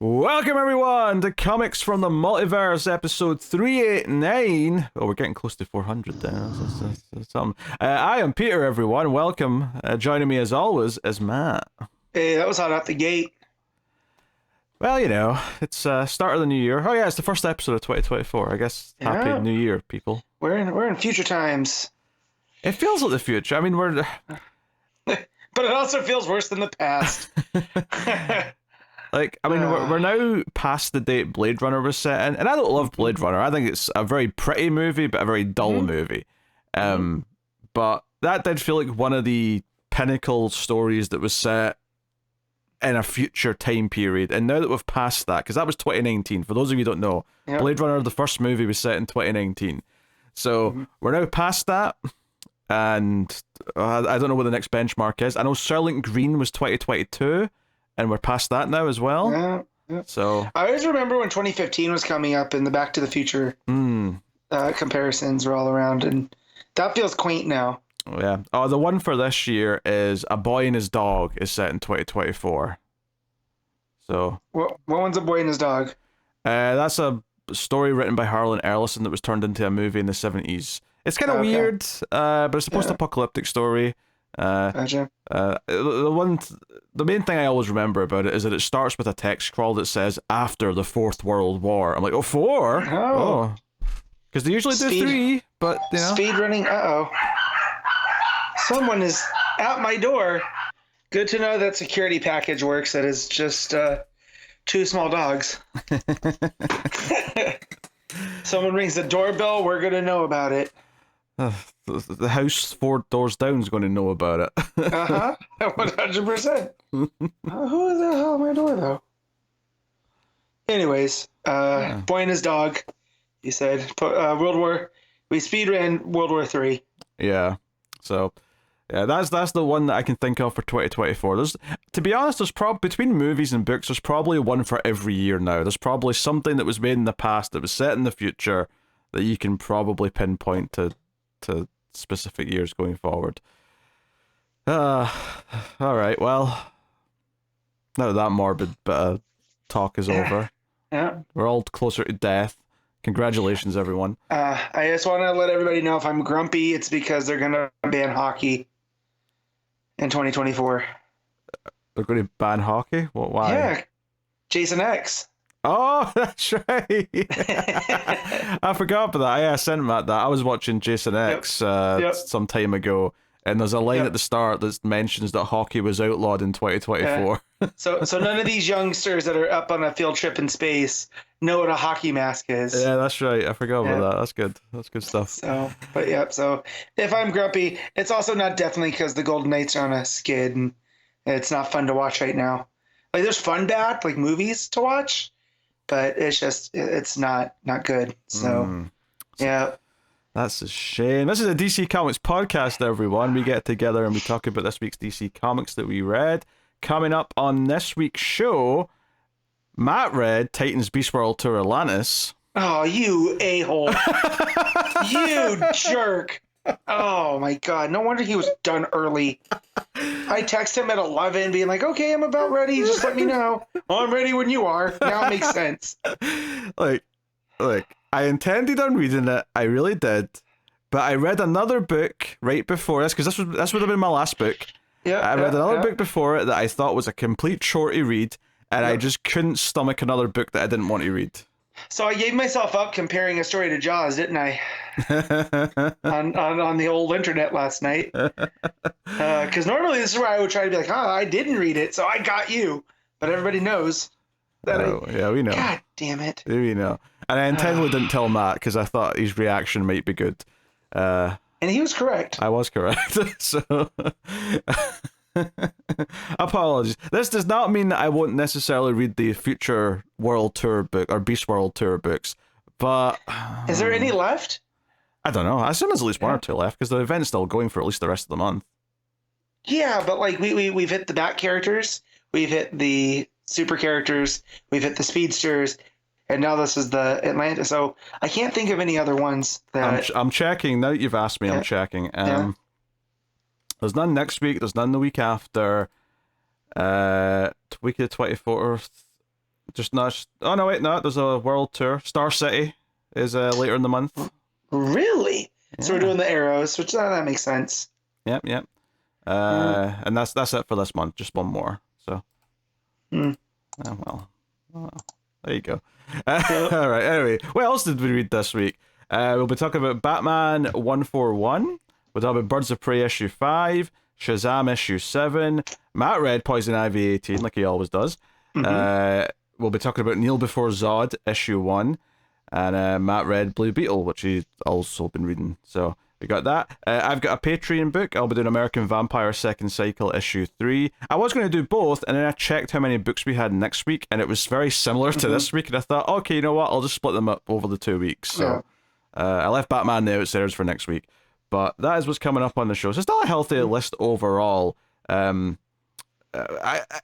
Welcome everyone to Comics from the Multiverse, episode 389. Oh, we're getting close to 400 there. That's something. I am Peter, everyone. Welcome. Joining me as always is Matt. Hey, that was hot out the gate. Well, you know, it's start of the new year. Oh yeah, it's the first episode of 2024. I guess Happy New Year, people. We're in future times. It feels like the future. I mean, we're... But it also feels worse than the past. Like, I mean, we're now past the date Blade Runner was set in, and I don't love Blade Runner. I think it's a very pretty movie, but a very dull movie. But that did feel like one of the pinnacle stories that was set in a future time period. And now that we've passed that, because that was 2019, for those of you who don't know, Blade Runner, the first movie, was set in 2019. So we're now past that, and I don't know what the next benchmark is. I know Soylent Green was 2022. And we're past that now as well. Yeah. So I always remember when 2015 was coming up and the Back to the Future comparisons were all around, and that feels quaint now. Yeah. Oh, the one for this year is A Boy and His Dog is set in 2024. So what one's A Boy and His Dog? That's a story written by Harlan Ellison that was turned into a movie in the 70s. It's kind of weird, but it's a post-apocalyptic story. Gotcha. The main thing I always remember about it is that it starts with a text scroll that says after the Fourth World War. I'm like, oh, 4? Oh. Because they usually do 3, but, you know. Speed running, Someone is at my door. Good to know that security package works. That is just 2 small dogs. Someone rings the doorbell, we're going to know about it. The house 4 doors down is going to know about it. 100%. Who the hell at my door, though? Anyways, Boy and His Dog, you said. We speed ran World War III. Yeah. So, yeah, that's the one that I can think of for 2024. To be honest, there's between movies and books, there's probably one for every year now. There's probably something that was made in the past that was set in the future that you can probably pinpoint to specific years going forward. Alright, well, not that morbid bit of talk is over. Yeah. We're all closer to death. Congratulations, everyone. I just want to let everybody know if I'm grumpy, it's because they're going to ban hockey in 2024. They're going to ban hockey? Why? Yeah, Jason X. Oh, that's right. I forgot about that. I sent Matt that. I was watching Jason X some time ago, and there's a line at the start that mentions that hockey was outlawed in 2024. Yeah. So none of these youngsters that are up on a field trip in space know what a hockey mask is. Yeah, that's right. I forgot about that. That's good. That's good stuff. So if I'm grumpy, it's also not definitely because the Golden Knights are on a skid, and it's not fun to watch right now. Like, there's fun like movies to watch, but it's not good. So, yeah. That's a shame. This is a DC Comics podcast, everyone. We get together and we talk about this week's DC Comics that we read. Coming up on this week's show, Matt read Titans Beast World Tour Atlantis. Oh, you a-hole. You jerk. Oh, my God. No wonder he was done early. I text him at 11 being like, okay, I'm about ready. Just let me know. Oh, I'm ready when you are. Now it makes sense. Like, I intended on reading it. I really did. But I read another book right before this, because this would have been my last book. Yeah, I read another book before it that I thought was a complete chore to read, and I just couldn't stomach another book that I didn't want to read. So I gave myself up comparing a story to Jaws, didn't I? on the old internet last night. Because normally this is where I would try to be like, I didn't read it, so I got you. But everybody knows that yeah, we know. God damn it. We know. And I intentionally didn't tell Matt because I thought his reaction might be good. And he was correct. I was correct. So apologies. This does not mean that I won't necessarily read the future World Tour book or Beast World Tour books, but is there any left? I don't know. I assume there's at least 1 or 2 left because the event's still going for at least the rest of the month. Yeah, but like we've hit the back characters, we've hit the super characters, we've hit the speedsters, and now this is the Atlantis. So I can't think of any other ones that I'm checking now that you've asked me. I'm checking. There's none next week. There's none the week after. Week of the 24th. Just not. Oh no, wait, no. There's a world tour. Star City is later in the month. Really? Yeah. So we're doing the Arrows, which that makes sense. Yep, yep. And that's it for this month. Just one more. So. Well, there you go. All right. Anyway, what else did we read this week? We'll be talking about Batman 141. We'll talk about Birds of Prey issue 5, Shazam issue 7. Matt read Poison Ivy 18, like he always does. We'll be talking about Kneel Before Zod issue 1, and Matt read Blue Beetle, which he's also been reading. So we got that. I've got a Patreon book. I'll be doing American Vampire Second Cycle issue 3. I was going to do both, and then I checked how many books we had next week, and it was very similar to this week, and I thought, okay, you know what? I'll just split them up over the 2 weeks. So I left Batman the Outsiders for next week. But that is what's coming up on the show. So it's still a healthy list overall. It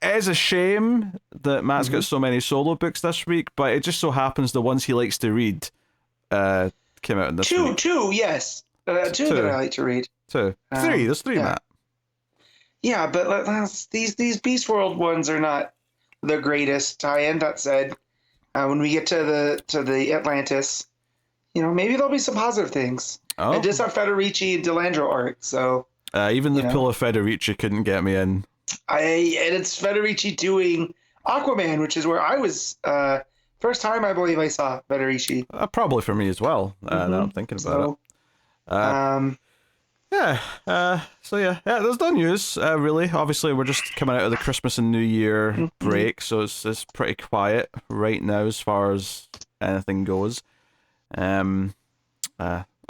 is a shame that Matt's got so many solo books this week, but it just so happens the ones he likes to read came out in this week. Two, yes. Two that I like to read. Three. There's three, Matt. Yeah, but these Beast World ones are not the greatest tie-in. That said, when we get to the Atlantis, maybe there'll be some positive things. Oh. I just have Federici and Delandro art, so even the pull of Federici couldn't get me in. And it's Federici doing Aquaman, which is where I was first time I believe I saw Federici. Probably for me as well. Now I'm thinking about it. There's no news really. Obviously, we're just coming out of the Christmas and New Year break, so it's pretty quiet right now as far as anything goes.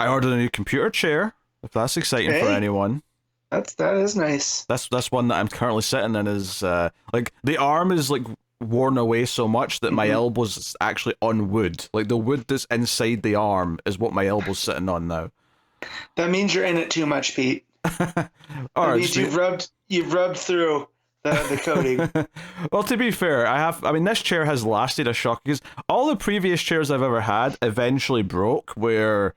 I ordered a new computer chair, if that's exciting for anyone. That is nice. That's one that I'm currently sitting in. Is like the arm is like worn away so much that my elbow's actually on wood. Like the wood that's inside the arm is what my elbow's sitting on now. That means you're in it too much, Pete. That means you've rubbed through the coating. Well, to be fair, this chair has lasted a shock because all the previous chairs I've ever had eventually broke where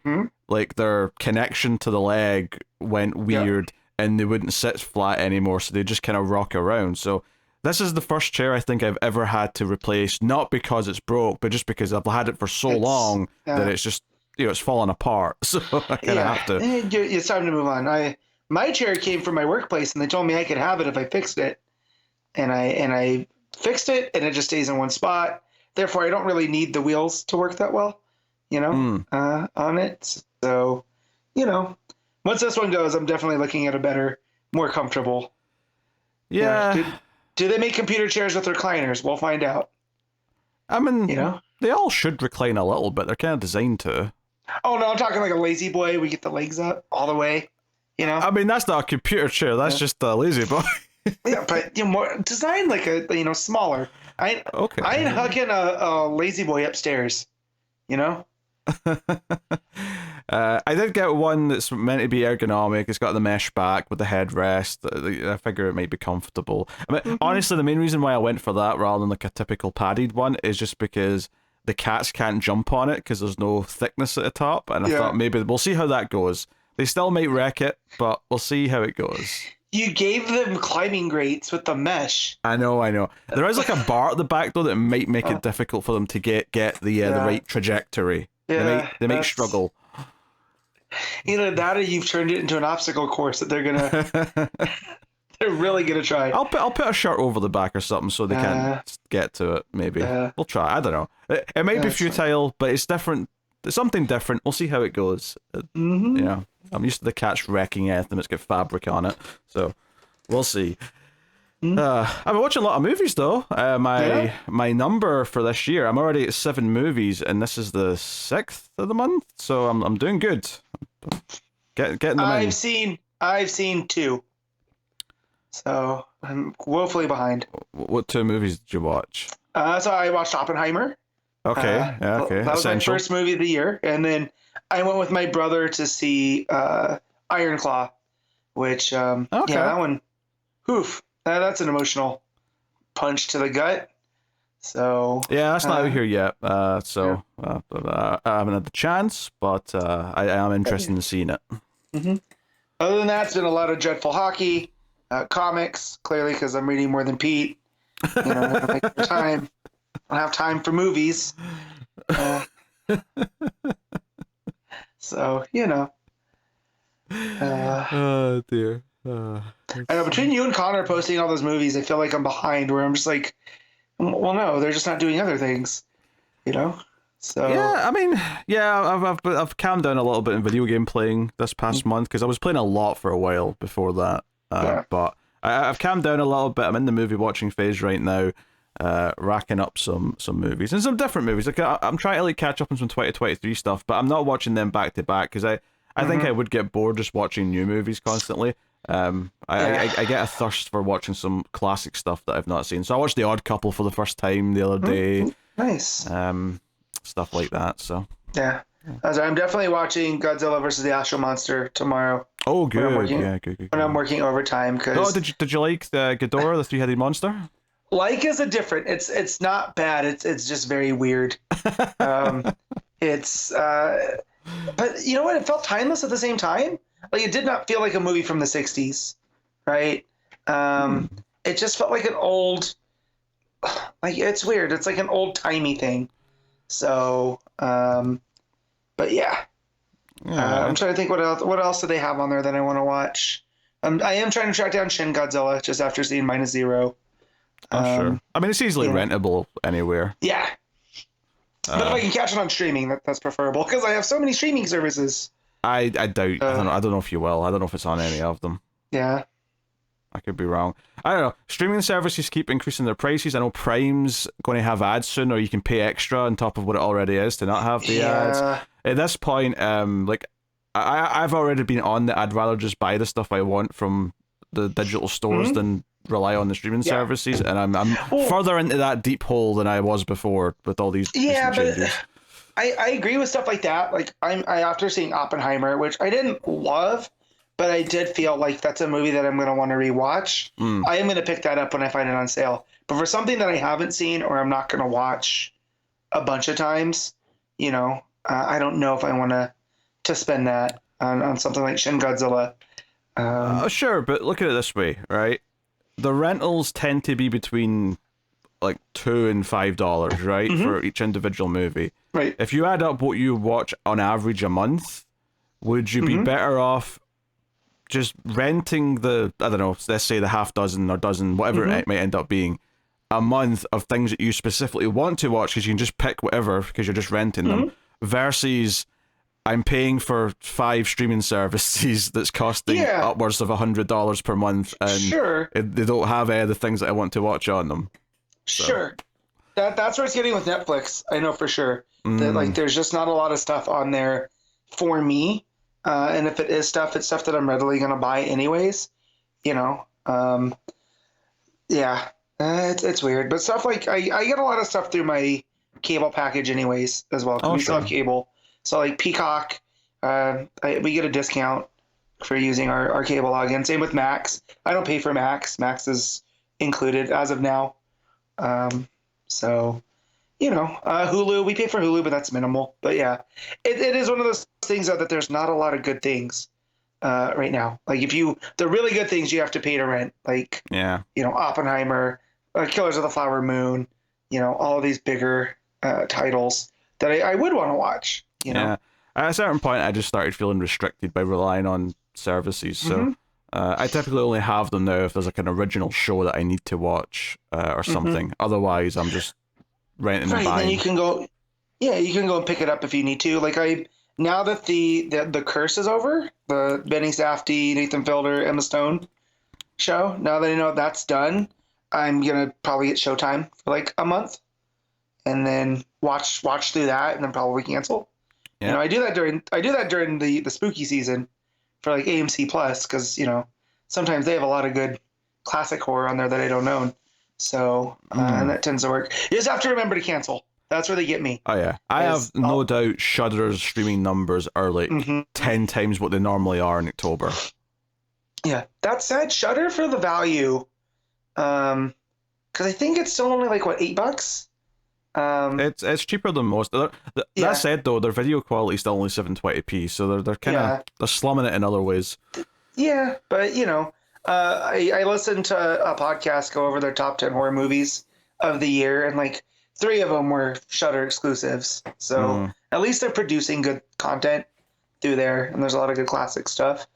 like their connection to the leg went weird and they wouldn't sit flat anymore, so they just kind of rock around. So this is the first chair I think I've ever had to replace, not because it's broke, but just because I've had it for so long that it's just it's falling apart. So I kind of have to. It's time to move on. My chair came from my workplace, and they told me I could have it if I fixed it. And I fixed it, and it just stays in one spot. Therefore, I don't really need the wheels to work that well, on it. So, once this one goes, I'm definitely looking at a better, more comfortable. Yeah. Do they make computer chairs with recliners? We'll find out. I mean, they all should recline a little bit. They're kind of designed to. Oh, no, I'm talking like a lazy boy. We get the legs up all the way, I mean, that's not a computer chair. That's just a lazy boy. Yeah, but more designed like a smaller. I ain't hugging a lazy boy upstairs, I did get one that's meant to be ergonomic. It's got the mesh back with the headrest. I figure it might be comfortable. I mean, honestly, the main reason why I went for that rather than like a typical padded one is just because the cats can't jump on it because there's no thickness at the top, and I thought maybe we'll see how that goes. They still might wreck it, but we'll see how it goes. You gave them climbing grates with the mesh. I know. There is like a bar at the back though that might make it difficult for them to get the right trajectory. Yeah, they might struggle. Either that or you've turned it into an obstacle course that they're really gonna try. I'll put a shirt over the back or something so they can't get to it. Maybe we'll try. I don't know. It might be futile, but it's different. It's something different. We'll see how it goes. I'm used to the cats wrecking anything that's got fabric on it, so we'll see. I've been watching a lot of movies though. My number for this year, I'm already at 7 movies, and this is the 6th of the month, so I'm doing good. Getting them in. I've seen 2, so I'm woefully behind. What 2 movies did you watch? So I watched Oppenheimer. Okay, okay. That was my first movie of the year, and then I went with my brother to see Iron Claw, which that one, that's an emotional punch to the gut. So that's not out here yet. I haven't had the chance, but I am interested in seeing it. Other than that, it's been a lot of dreadful hockey, comics, clearly because I'm reading more than Pete. Make time. don't have time for movies. So, you know. Oh, dear. I know, between you and Connor posting all those movies, I feel like I'm behind, where I'm just like, well, no, they're just not doing other things, you know? So Yeah, I mean, yeah, I've calmed down a little bit in video game playing this past month, because I was playing a lot for a while before that. But I've calmed down a little bit. I'm in the movie watching phase right now, racking up some movies and some different movies. Like I'm trying to like catch up on some 2023 stuff, but I'm not watching them back to back because I think I would get bored just watching new movies constantly. I get a thirst for watching some classic stuff that I've not seen. So I watched The Odd Couple for the first time the other day. Nice. Stuff like that. So yeah. I'm definitely watching Godzilla versus the Astro Monster tomorrow. Oh, good. Good. When I'm working overtime, because oh, did you like the Ghidorah, the three-headed monster? Like is a different. It's not bad. It's just very weird. It's but you know what? It felt timeless at the same time. Like it did not feel like a movie from the '60s, right? It just felt like an old. Like it's weird. It's like an old timey thing. So, but yeah. I'm trying to think what else do they have on there that I want to watch. I am trying to track down Shin Godzilla just after seeing -0. Oh, sure. I mean, it's easily rentable anywhere. Yeah. But if I can catch it on streaming, that's preferable because I have so many streaming services. I doubt. I don't know if you will. I don't know if it's on any of them. Yeah. I could be wrong. I don't know. Streaming services keep increasing their prices. I know Prime's going to have ads soon, or you can pay extra on top of what it already is to not have the ads. At this point, like I've already been on that. I'd rather just buy the stuff I want from the digital stores than rely on the streaming services, and I'm further into that deep hole than I was before with all these changes. I agree with stuff like that. Like I after seeing Oppenheimer, which I didn't love, but I did feel like that's a movie that I'm going to want to rewatch. I am going to pick that up when I find it on sale. But for something that I haven't seen or I'm not going to watch a bunch of times, you know, I don't know if I want to spend that on something like Shin Godzilla. Sure, but look at it this way, right? The rentals tend to be between like $2 and $5, right, for each individual movie. Right. If you add up what you watch on average a month, would you be better off just renting the, I don't know, let's say the half dozen or dozen, whatever it might end up being, a month of things that you specifically want to watch because you can just pick whatever because you're just renting them, versus I'm paying for 5 streaming services that's costing upwards of $100 per month, and they don't have any of the things that I want to watch on them. So. Sure. That's where it's getting with Netflix. I know for sure that like there's just not a lot of stuff on there for me. And if it is stuff, it's stuff that I'm readily going to buy anyways, you know? It's weird, but stuff like I get a lot of stuff through my cable package anyways as well. We still have cable. So like Peacock, we get a discount for using our cable login. Same with Max. I don't pay for Max. Max is included as of now. So, you know, Hulu, we pay for Hulu, but that's minimal. But yeah, it is one of those things that there's not a lot of good things right now. Like the really good things you have to pay to rent, like, you know, Oppenheimer, Killers of the Flower Moon, you know, all of these bigger titles that I would want to watch, you know? At a certain point, I just started feeling restricted by relying on services. So I typically only have them now if there's like an original show that I need to watch or something. Otherwise, I'm just renting and buying. Then you can go, you can go and pick it up if you need to. Like now that the curse is over, the Benny Safdie, Nathan Fielder, Emma Stone show, now that I know that's done, I'm going to probably get Showtime for like a month and then watch through that and then probably cancel. You know, I do that during the spooky season for like AMC Plus, because, you know, sometimes they have a lot of good classic horror on there that I don't own. So, and that tends to work. You just have to remember to cancel. That's where they get me. Oh, yeah. I have no doubt Shudder's streaming numbers are like 10 times what they normally are in October. Yeah. That said, Shudder for the value, because I think it's still only like, what, $8? It's cheaper than most. That said, though, their video quality is still only 720p, so they're kind of they're slumming it in other ways. Yeah, but you know, I listened to a podcast go over their top 10 horror movies of the year, and like 3 of them were Shudder exclusives. So at least they're producing good content through there, and there's a lot of good classic stuff.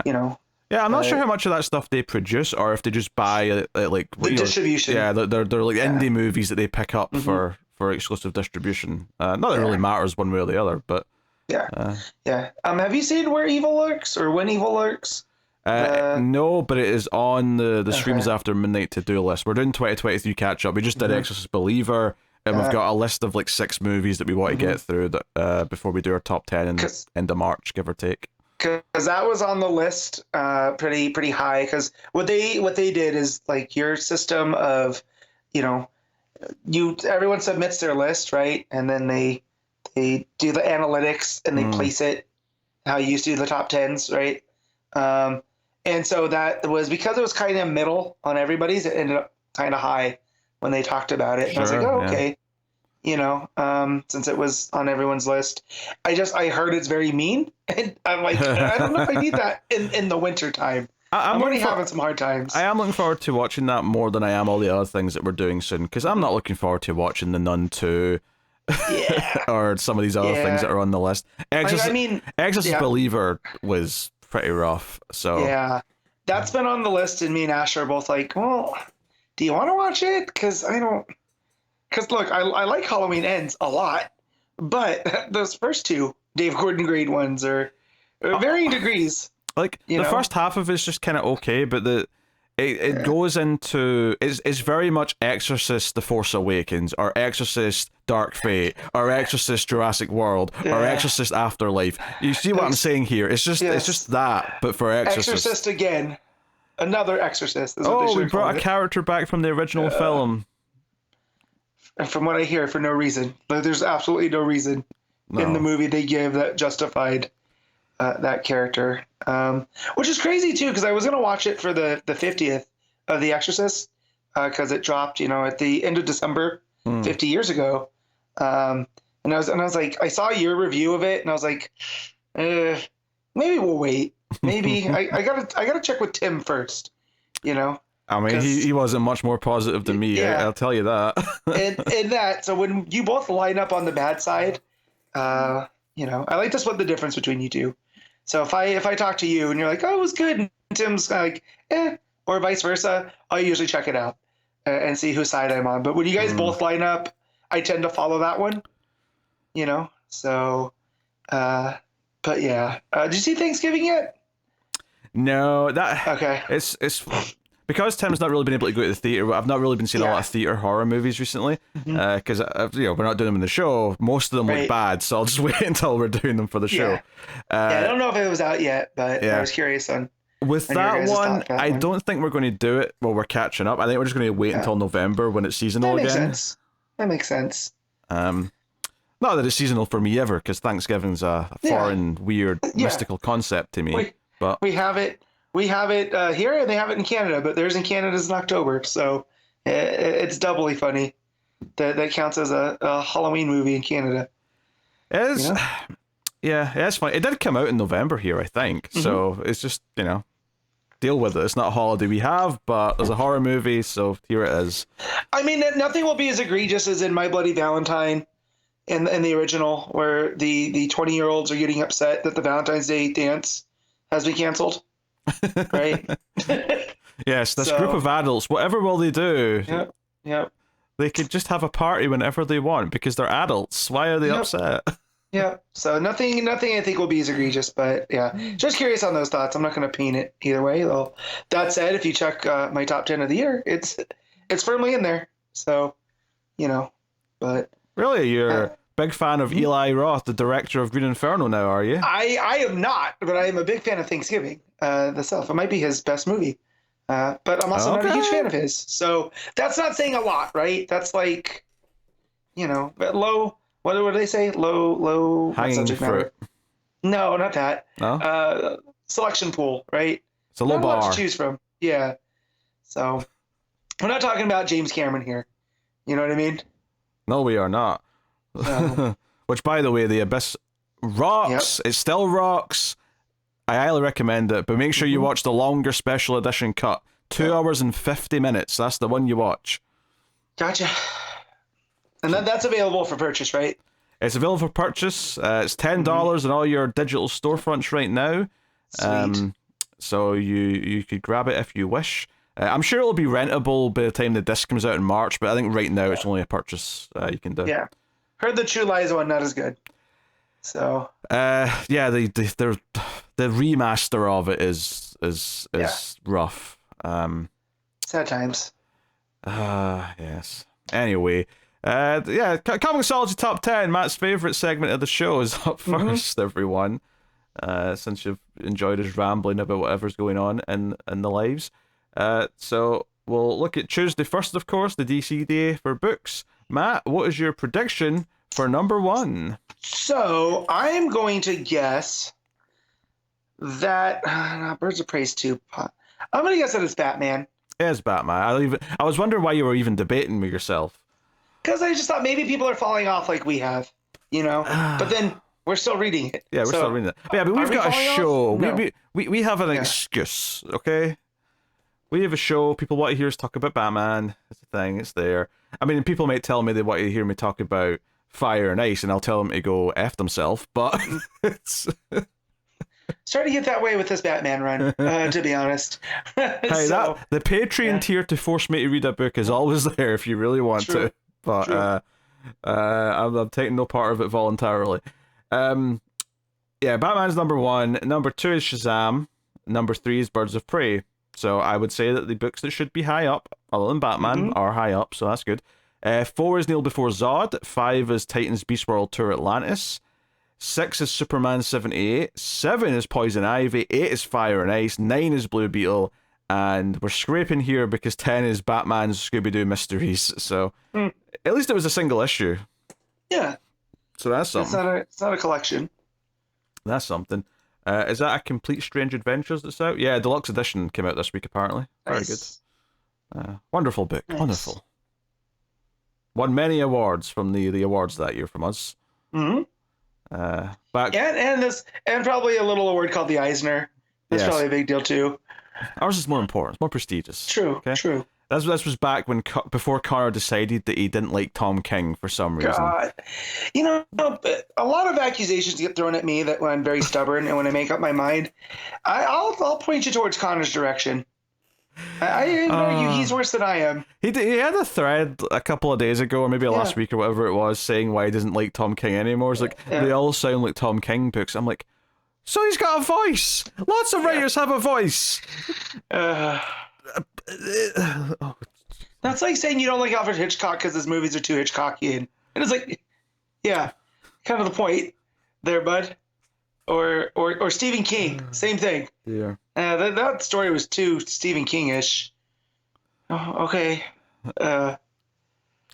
You know. Yeah, I'm not sure how much of that stuff they produce, or if they just buy it, like the distribution. Yeah, they're like indie movies that they pick up for exclusive distribution. Not that it really matters one way or the other, but yeah. Have you seen Where Evil Lurks or When Evil Lurks? No, but it is on the Streams After Midnight to-do list. We're doing 2023 catch-up. We just did Exorcist Believer, and we've got a list of like 6 movies that we want to get through that before we do our top 10 in the end of March, give or take. Because that was on the list pretty high. Because what they did is like your system of, everyone submits their list, right? And then they do the analytics and they place it how you used to do the top 10s, right? And so that was because it was kind of middle on everybody's. It ended up kind of high when they talked about it. And I was like, oh, okay. Since it was on everyone's list, I heard it's very mean, and I'm like, I don't know if I need that in the winter time. I'm already having some hard times. I am looking forward to watching that more than I am all the other things that we're doing soon, because I'm not looking forward to watching The Nun 2 or some of these other things that are on the list. Exorcist Believer was pretty rough. So yeah, that's been on the list, and me and Ash are both like, well, do you want to watch it? Because look, I like Halloween Ends a lot, but those first 2 Dave Gordon grade ones are varying degrees. Like the first half of it's just kind of okay, but it goes into it's very much Exorcist: The Force Awakens, or Exorcist: Dark Fate, or Exorcist: Jurassic World, or Exorcist: Afterlife. You see what I'm saying here? It's just that, but for Exorcist. Exorcist again, another Exorcist. We brought a character back from the original film. And from what I hear, for no reason. There's absolutely no reason in the movie they give that justified that character. Which is crazy, too, because I was going to watch it for the 50th of The Exorcist, because it dropped, at the end of December, 50 years ago. And I was like, I saw your review of it, and I was like, maybe we'll wait. Maybe I gotta check with Tim first, I mean, he wasn't much more positive than me. Yeah. I'll tell you that. and that, so when you both line up on the bad side, I like to split the difference between you two. So if I talk to you and you're like, oh, it was good, and Tim's like, or vice versa, I'll usually check it out and see whose side I'm on. But when you guys both line up, I tend to follow that one, So, but yeah. Did you see Thanksgiving yet? No, okay. It's because Tim's not really been able to go to the theater. I've not really been seeing a lot of theater horror movies recently, because we're not doing them in the show. Most of them look bad, so I'll just wait until we're doing them for the show. I don't know if it was out yet, but I was curious on. With that one, I don't think we're going to do it while we're catching up. I think we're just going to wait until November when it's seasonal again. That makes sense. Not that it's seasonal for me ever, because Thanksgiving's a foreign, weird, mystical concept to me. But we have it. We have it here, and they have it in Canada, but theirs in Canada is in October, so it's doubly funny. That counts as a Halloween movie in Canada. It is, it's funny. It did come out in November here, I think, so it's just, deal with it. It's not a holiday we have, but there's a horror movie, so here it is. I mean, nothing will be as egregious as in My Bloody Valentine in the original, where the 20-year-olds are getting upset that the Valentine's Day dance has been canceled. Right. Yes, this group of adults, whatever will they do? Yep. They could just have a party whenever they want because they're adults. Why are they upset? Yeah. So nothing I think will be as egregious, but just curious on those thoughts. I'm not going to paint it either way, though. That said, if you check my top 10 of the year, it's firmly in there. So, but really, you're a big fan of Eli Roth, the director of Green Inferno now, are you? I am not, but I am a big fan of Thanksgiving. It might be his best movie, but I'm also not a huge fan of his. So that's not saying a lot, right? That's like, low. What do they say? Low hanging fruit. No, not that. No. Selection pool, right? It's a low bar. Not a lot to choose from. Yeah. So we're not talking about James Cameron here. You know what I mean? No, we are not. Which, by the way, The Abyss rocks. It still rocks. I highly recommend it, but make sure you watch the longer special edition cut. 2 hours and 50 minutes. That's the one you watch. Gotcha. And that's available for purchase, right? It's available for purchase. It's $10 in all your digital storefronts right now. Sweet. So you could grab it if you wish. I'm sure it'll be rentable by the time the disc comes out in March, but I think right now it's only a purchase you can do. Yeah. Heard the True Lies one not as good. So. Yeah, the remaster of it is rough. Sad times. Yes. Anyway. Comixology Top 10, Matt's favourite segment of the show, is up first, everyone. Since you've enjoyed us rambling about whatever's going on in the lives. So we'll look at Tuesday first, of course, the DC day for books. Matt, what is your prediction for number 1? So I'm going to guess that Birds of Prey 2. I'm going to guess that it's Batman. It is Batman. I was wondering why you were even debating with yourself. Because I just thought maybe people are falling off like we have, but then we're still reading it. Yeah, we're still reading it. But yeah, but we've got a show. No. We have an excuse, okay? We have a show. People want to hear us talk about Batman. It's a thing. It's there. I mean, people might tell me they want to hear me talk about Fire and Ice, and I'll tell them to go F themselves, but it's... Starting to get that way with this Batman run, to be honest. Hey, the Patreon tier to force me to read a book is always there if you really want to. But I'm taking no part of it voluntarily. Batman's number 1. Number 2 is Shazam. Number 3 is Birds of Prey. So I would say that the books that should be high up, other than Batman, are high up, so that's good. 4 is Kneel Before Zod. 5 is Titans Beast World Tour Atlantis. 6 is Superman 78. 7 is Poison Ivy. 8 is Fire and Ice. 9 is Blue Beetle. And we're scraping here because 10 is Batman's Scooby-Doo Mysteries. So at least it was a single issue. Yeah. So that's something. It's not a collection. That's something. Is that a Complete Strange Adventures that's out? Yeah, deluxe edition came out this week apparently. Very good. Wonderful book. Nice. Wonderful. Won many awards from the awards that year from us. Mm-hmm. Back and probably a little award called the Eisner. That's probably a big deal too. Ours is more important. It's more prestigious. True. Okay? True. This was back when before Connor decided that he didn't like Tom King for some reason. God. A lot of accusations get thrown at me that when I'm very stubborn and when I make up my mind, I'll point you towards Connor's direction. I argue he's worse than I am. He had a thread a couple of days ago, or maybe last week or whatever it was, saying why he doesn't like Tom King anymore. It's like, they all sound like Tom King books. I'm like, so he's got a voice. Lots of writers have a voice. That's like saying you don't like Alfred Hitchcock because his movies are too Hitchcockian. And it's like, kind of the point there, bud. Or Stephen King, same thing. Yeah. That story was too Stephen King-ish. Oh, okay. Yeah.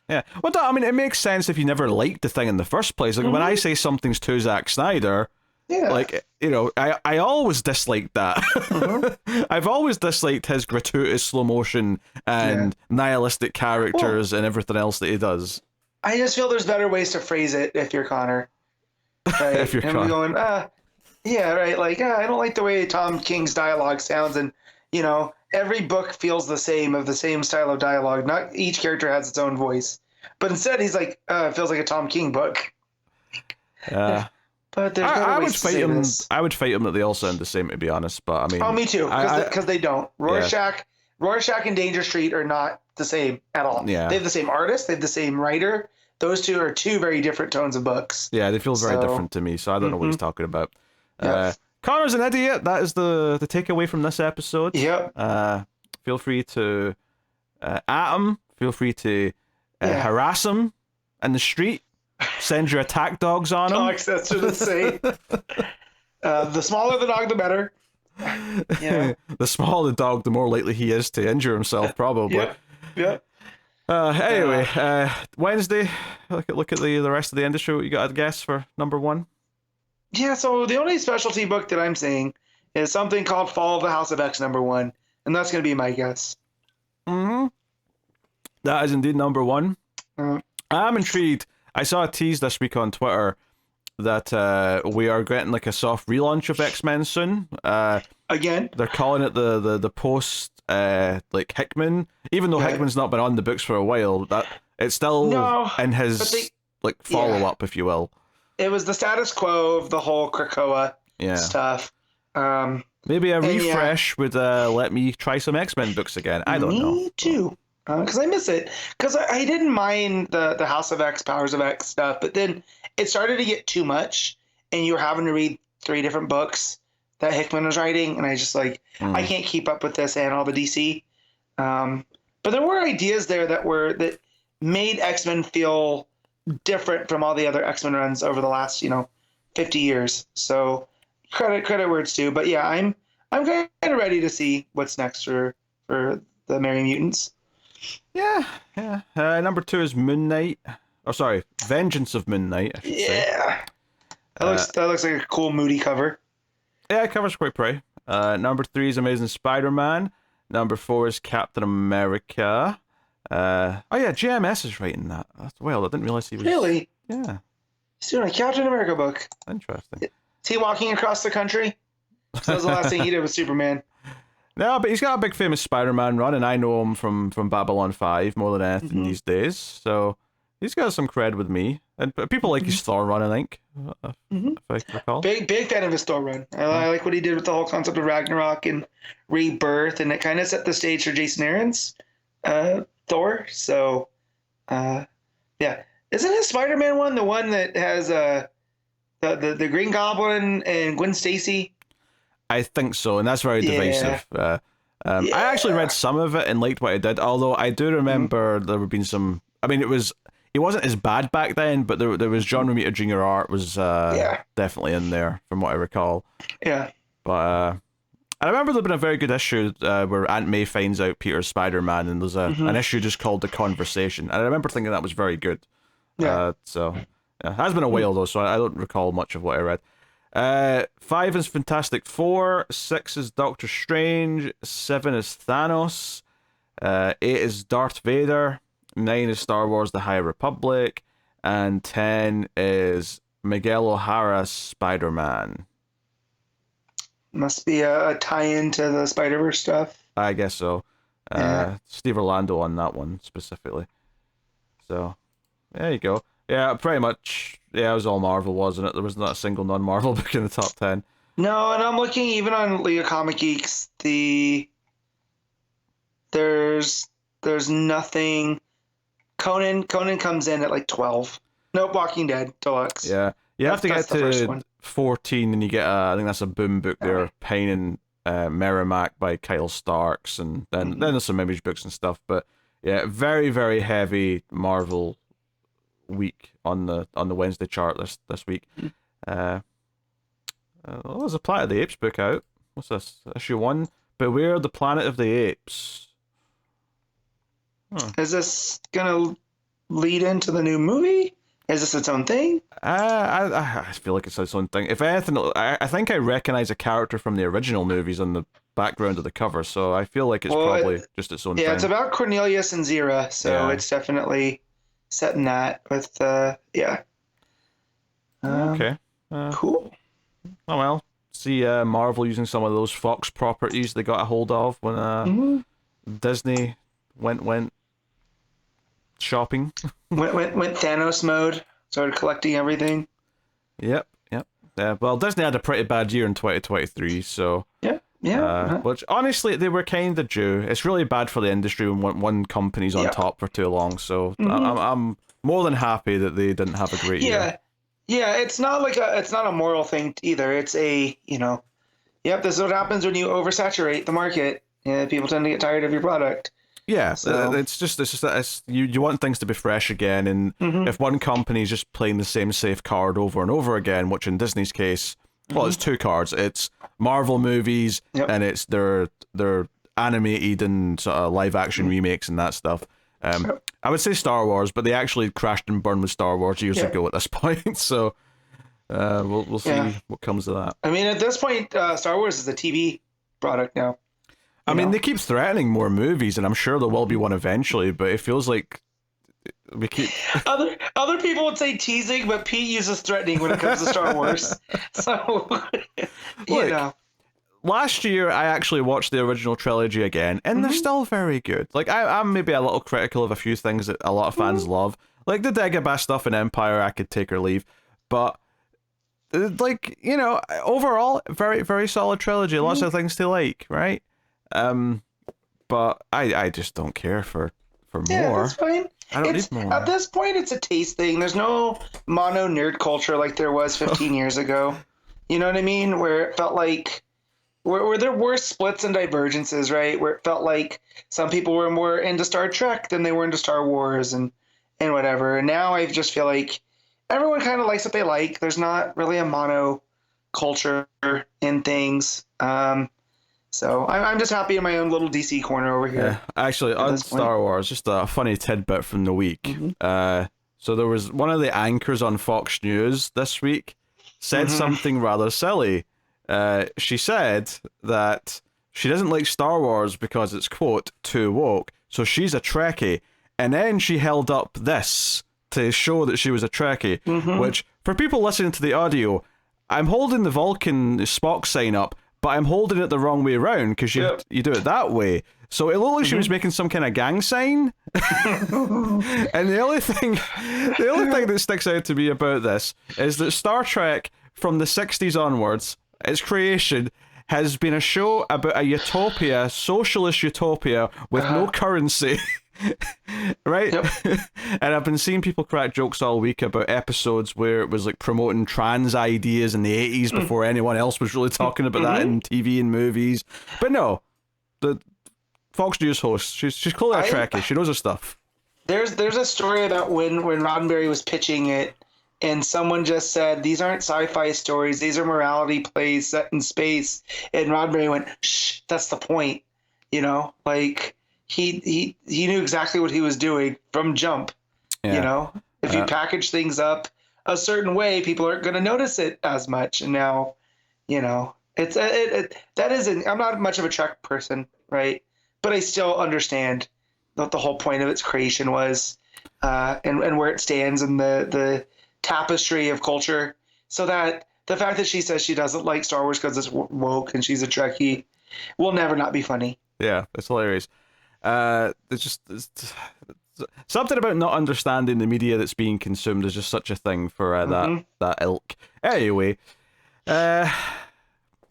Well, I mean, it makes sense if you never liked the thing in the first place. Like when I say something's too Zack Snyder, like, I always disliked that. I've always disliked his gratuitous slow motion and nihilistic characters and everything else that he does. I just feel there's better ways to phrase it if you're Connor. Right? If you're Connor. Going, Like, I don't like the way Tom King's dialogue sounds, and every book feels the same, of the same style of dialogue. Not each character has its own voice, but instead he's like, it feels like a Tom King book. But there's better ways to say this. I would fight them that they all sound the same, to be honest. But I mean, me too, because they don't. Rorschach and Danger Street are not the same at all. Yeah. They have the same artist, they have the same writer. Those two are two very different tones of books. Yeah, they feel very different to me, so I don't know what he's talking about. Connor's an idiot. That is the takeaway from this episode. Yep. Feel free to at him. Feel free to harass him in the street. Send your attack dogs on him. Dogs, that's what it's saying. The smaller the dog, the better. Yeah. The smaller the dog, the more likely he is to injure himself, probably. Yeah. Anyway, Wednesday. Look at the rest of the industry. What you got to guess for number 1? Yeah, so the only specialty book that I'm seeing is something called Fall of the House of X number 1, and that's going to be my guess. That is indeed number 1. I'm intrigued. I saw a tease this week on Twitter that we are getting like a soft relaunch of X-Men soon. Again? They're calling it the post like Hickman, even though Hickman's not been on the books for a while. That It's still No, in his but they, like follow-up, if you will. it was the status quo of the whole Krakoa stuff. Maybe a refresh would let me try some X-Men books again. I don't know. Me too. Because I miss it. Because I didn't mind the House of X, Powers of X stuff, but then it started to get too much, and you were having to read 3 different books that Hickman was writing, and I just I can't keep up with this and all the DC. But there were ideas there that made X-Men feel different from all the other X-Men runs over the last 50 years. So credit where it's due. But yeah, I'm kind of ready to see what's next for the Merry Mutants. Yeah. Number 2 is Moon Knight. Oh, sorry, Vengeance of Moon Knight, I should say. Yeah. That looks like a cool, moody cover. Yeah, cover's quite pretty. Number 3 is Amazing Spider-Man. Number 4 is Captain America. JMS is writing that. Well, I didn't realize he was... Really? Yeah. He's doing a Captain America book. Interesting. Is he walking across the country? So that was the last thing he did with Superman. No, but he's got a big famous Spider-Man run, and I know him from Babylon 5 more than anything these days. So he's got some cred with me. And people like his Thor run, I think, if I recall. Big fan of his Thor run. I like what he did with the whole concept of Ragnarok and Rebirth, and it kind of set the stage for Jason Aaron's Thor. So, yeah. Isn't his Spider-Man one the one that has the Green Goblin and Gwen Stacy? I think so, and that's very divisive. I actually read some of it and liked what it did, although I do remember there have been some... I mean, it wasn't as bad back then, but there was John Romita Jr. art was definitely in there, from what I recall. Yeah. But I remember there been a very good issue where Aunt May finds out Peter's Spider-Man, and there's an issue just called The Conversation, and I remember thinking that was very good. Yeah. It has been a while, though, so I don't recall much of what I read. 5 is Fantastic Four, 6 is Doctor Strange, 7 is Thanos, 8 is Darth Vader, 9 is Star Wars The High Republic, and 10 is Miguel O'Hara's Spider-Man. Must be a tie-in to the Spider-Verse stuff. I guess so. Steve Orlando on that one specifically. So, there you go. Yeah, pretty much. Yeah, it was all Marvel, wasn't it? There was not a single non-Marvel book in the top 10. No, and I'm looking even on League of Comic Geeks. There's nothing. Conan comes in at like 12. Nope, Walking Dead Deluxe. Yeah, you have to get to 14, and you get I think that's a Boom book there, Pain and Merrimack by Kyle Starks, and then there's some Image books and stuff. But yeah, very very heavy Marvel week on the Wednesday chart this week. There's a Planet of the Apes book out. What's this? Issue 1. Beware the Planet of the Apes. Is this gonna lead into the new movie? Is this its own thing? I feel like it's its own thing. If anything, I think I recognize a character from the original movies on the background of the cover, so I feel like it's probably just its own thing. Yeah, it's about Cornelius and Zira, so it's definitely setting that with okay. Cool. Oh well. See Marvel using some of those Fox properties they got a hold of when Disney went shopping. went Thanos mode. Started collecting everything. Yep. Well, Disney had a pretty bad year in 2023, so yeah. Which honestly they were kind of due. It's really bad for the industry when one company's on top for too long. So I'm more than happy that they didn't have a great year. Yeah, it's not a moral thing either. It's a this is what happens when you oversaturate the market. People tend to get tired of your product. Yeah, so. it's just that you want things to be fresh again, and if one company's just playing the same safe card over and over again, which in Disney's case, well, it's 2 cards. It's Marvel movies, and it's their animated and sort of live action remakes and that stuff. I would say Star Wars, but they actually crashed and burned with Star Wars years ago at this point. So we'll see what comes of that. I mean, at this point, Star Wars is a TV product now. I mean, they keep threatening more movies, and I'm sure there will be one eventually. But it feels like we keep other people would say teasing, but Pete uses threatening when it comes to Star Wars. So last year I actually watched the original trilogy again, and they're still very good. Like, I'm maybe a little critical of a few things that a lot of fans love. Like the Dagobah stuff in Empire, I could take or leave. But, like, you know, overall, very, very solid trilogy. Lots of things to like, right? But I just don't care for more. Yeah, that's fine. I don't need more. At this point, it's a taste thing. There's no mono nerd culture like there was 15 years ago. You know what I mean? Where it felt like, where there were splits and divergences, right? Where it felt like some people were more into Star Trek than they were into Star Wars and whatever. And now I just feel like everyone kind of likes what they like. There's not really a mono culture in things. So I'm just happy in my own little DC corner over here. Yeah, actually, on Star Wars, just a funny tidbit from the week. So there was one of the anchors on Fox News this week said something rather silly. She said that she doesn't like Star Wars because it's, quote, too woke, so she's a Trekkie. And then she held up this to show that she was a Trekkie, which, for people listening to the audio, I'm holding the Vulcan Spock sign up, but I'm holding it the wrong way around because you do it that way. So it looked like she was making some kind of gang sign. And the only thing that sticks out to me about this is that Star Trek, from the 60s onwards, its creation, has been a show about a utopia, socialist utopia, with no currency. Right? And I've been seeing people crack jokes all week about episodes where it was like promoting trans ideas in the 80s before anyone else was really talking about that in TV and movies. But no, the Fox News host, she's clearly a Trekkie. She knows her stuff. There's a story about when Roddenberry was pitching it, and someone just said, these aren't sci-fi stories, these are morality plays set in space. And Roddenberry went, shh, that's the point. You know, like he knew exactly what he was doing from jump. You know, if you package things up a certain way, people aren't going to notice it as much. And now, you know, I'm not much of a Trek person, right? But I still understand what the whole point of its creation was, and where it stands in the tapestry of culture. So that the fact that she says she doesn't like Star Wars because it's woke and she's a Trekkie will never not be funny. Yeah, it's hilarious. It's something about not understanding the media that's being consumed is just such a thing for that ilk. Anyway, shall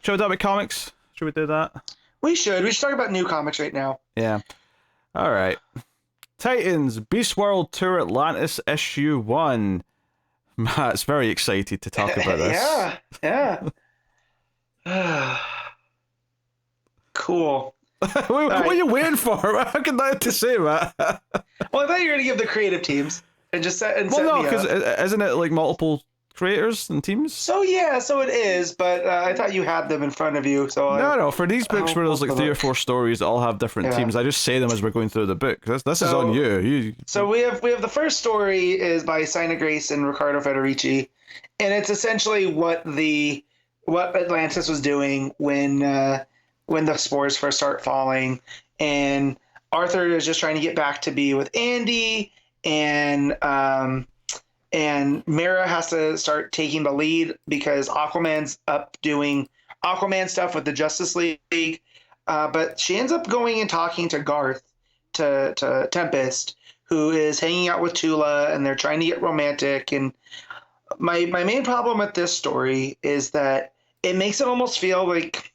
we talk about comics? Should we do that? We should talk about new comics right now. Yeah. All right. Titans Beast World Tour Atlantis issue 1. Matt's very excited to talk about this. Yeah. Cool. What are you waiting for? How can I have to say, Matt? Well, I thought you were going to give the creative teams and just set me up. Because isn't it like multiple creators and teams? So it is, but I thought you had them in front of you. So no, for these books where there's like 3 or 4 stories that all have different teams, I just say them as we're going through the book. This is on you. So we have the first story is by Sina Grace and Riccardo Federici, and it's essentially what Atlantis was doing when the spores first start falling, and Arthur is just trying to get back to be with Andy, and Mera has to start taking the lead because Aquaman's up doing Aquaman stuff with the Justice League, but she ends up going and talking to Garth, to Tempest, who is hanging out with Tula, and they're trying to get romantic. And my main problem with this story is that it makes it almost feel like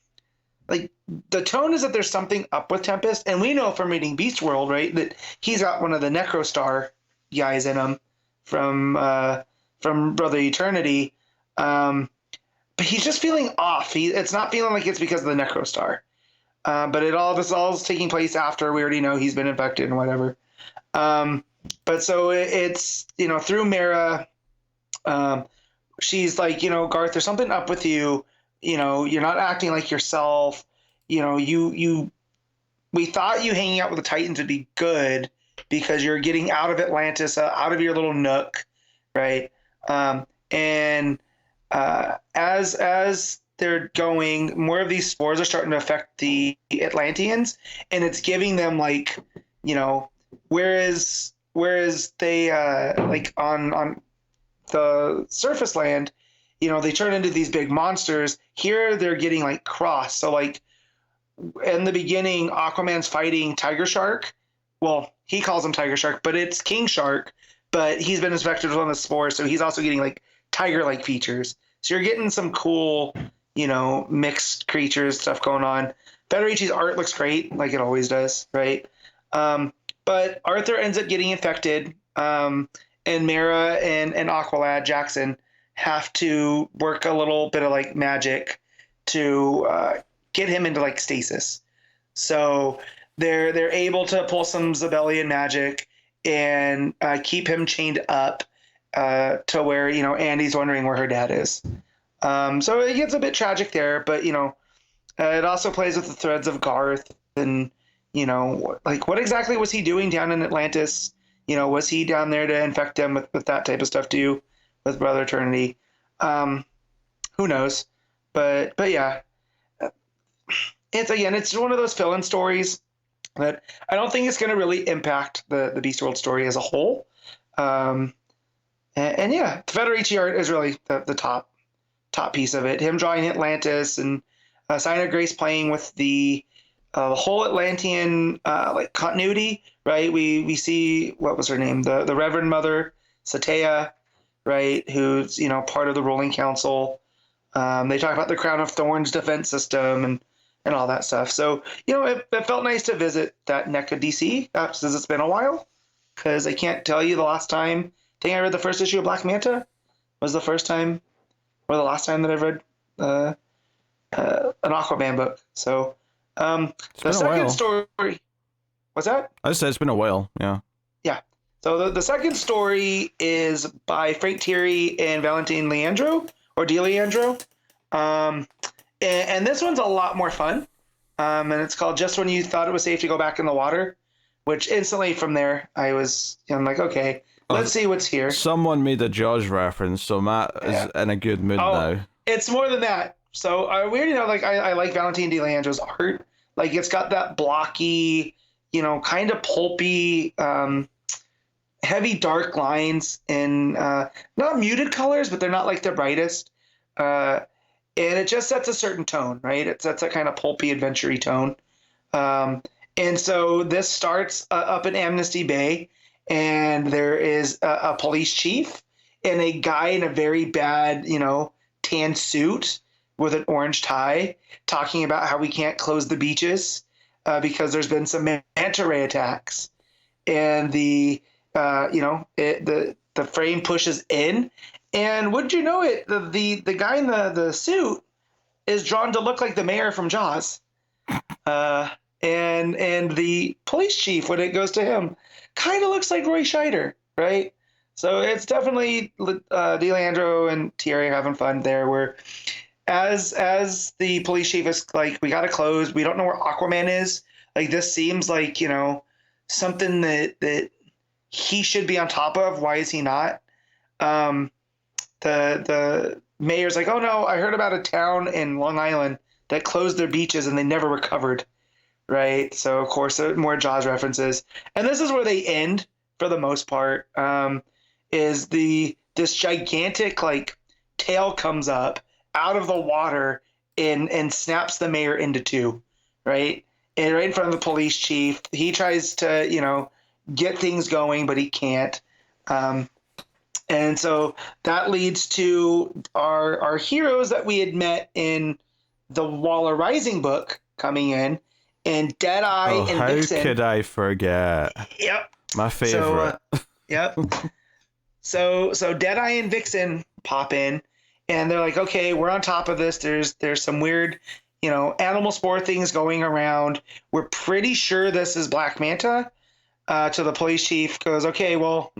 the tone is that there's something up with Tempest, and we know from reading Beast World, right, that he's got one of the Necrostar guys in him from Brother Eternity, but he's just feeling off. It's not feeling like it's because of the Necrostar, but this all is taking place after we already know he's been infected and whatever. But so it's through Mera, she's like, Garth, there's something up with you. You're not acting like yourself. We thought you hanging out with the Titans would be good because you're getting out of Atlantis, out of your little nook, right? And as they're going, more of these spores are starting to affect the Atlanteans, and it's giving them whereas they like on the surface land, they turn into these big monsters. Here they're getting like crossed. So like in the beginning, Aquaman's fighting Tiger Shark. Well, he calls him Tiger Shark, but it's King Shark. But he's been infected with one of the spores, so he's also getting like tiger-like features. So you're getting some cool, mixed creatures stuff going on. Federici's art looks great, like it always does, right? But Arthur ends up getting infected, and Mara and Aqualad Jackson have to work a little bit of like magic to get him into like stasis. So they're able to pull some Zabellian magic and keep him chained up to where Andy's wondering where her dad is. So it gets a bit tragic there, but it also plays with the threads of Garth and like what exactly was he doing down in Atlantis? Was he down there to infect them with that type of stuff too, with Brother Eternity? Who knows? But yeah, it's one of those fill-in stories that I don't think it's going to really impact the Beast World story as a whole. And yeah, the Federici art is really the top piece of it. Him drawing Atlantis and Sign of Grace playing with the whole Atlantean like continuity, right? We see, what was her name? The Reverend Mother Satea, right? Who's part of the ruling council. They talk about the Crown of Thorns defense system and all that stuff. So it felt nice to visit that NECA DC since it's been a while, because I can't tell you the last time. I think I read the first issue of Black Manta was the first time or the last time that I've read an Aquaman book. So the second story, what's that? I said it's been a while. Yeah. So the second story is by Frank Thierry and Valentin Leandro or Di Leandro. And this one's a lot more fun. And it's called Just When You Thought It Was Safe to Go Back in the Water, which instantly from there I'm like, okay, let's see what's here. Someone made a Jaws reference, so Matt is in a good mood now. It's more than that. So I already know, like, I like Valentin Di Leandro's art. Like, it's got that blocky, kind of pulpy, heavy dark lines in not muted colors, but they're not like the brightest. And it just sets a certain tone, right? It sets a kind of pulpy, adventure-y tone. And so this starts up in Amnesty Bay, and there is a police chief and a guy in a very bad, tan suit with an orange tie talking about how we can't close the beaches because there's been some manta ray attacks. And the frame pushes in, and wouldn't you know it, the guy in the suit is drawn to look like the mayor from Jaws. And the police chief, when it goes to him, kind of looks like Roy Scheider, right? So it's definitely Di Leandro and Thierry having fun there, where as the police chief is like, we got to close, we don't know where Aquaman is. Like, this seems like, something that he should be on top of. Why is he not? The mayor's like, oh no, I heard about a town in Long Island that closed their beaches and they never recovered. Right. So of course more Jaws references. And this is where they end for the most part. Is this gigantic like tail comes up out of the water and snaps the mayor into two. Right. And right in front of the police chief. He tries to, get things going, but he can't. And so that leads to our heroes that we had met in the Waller Rising book coming in, and Deadeye and Vixen. How could I forget? Yep. My favorite. Yep. So Deadeye and Vixen pop in, and they're like, okay, we're on top of this. There's some weird, animal spore things going around. We're pretty sure this is Black Manta. To the police chief, goes, okay, well,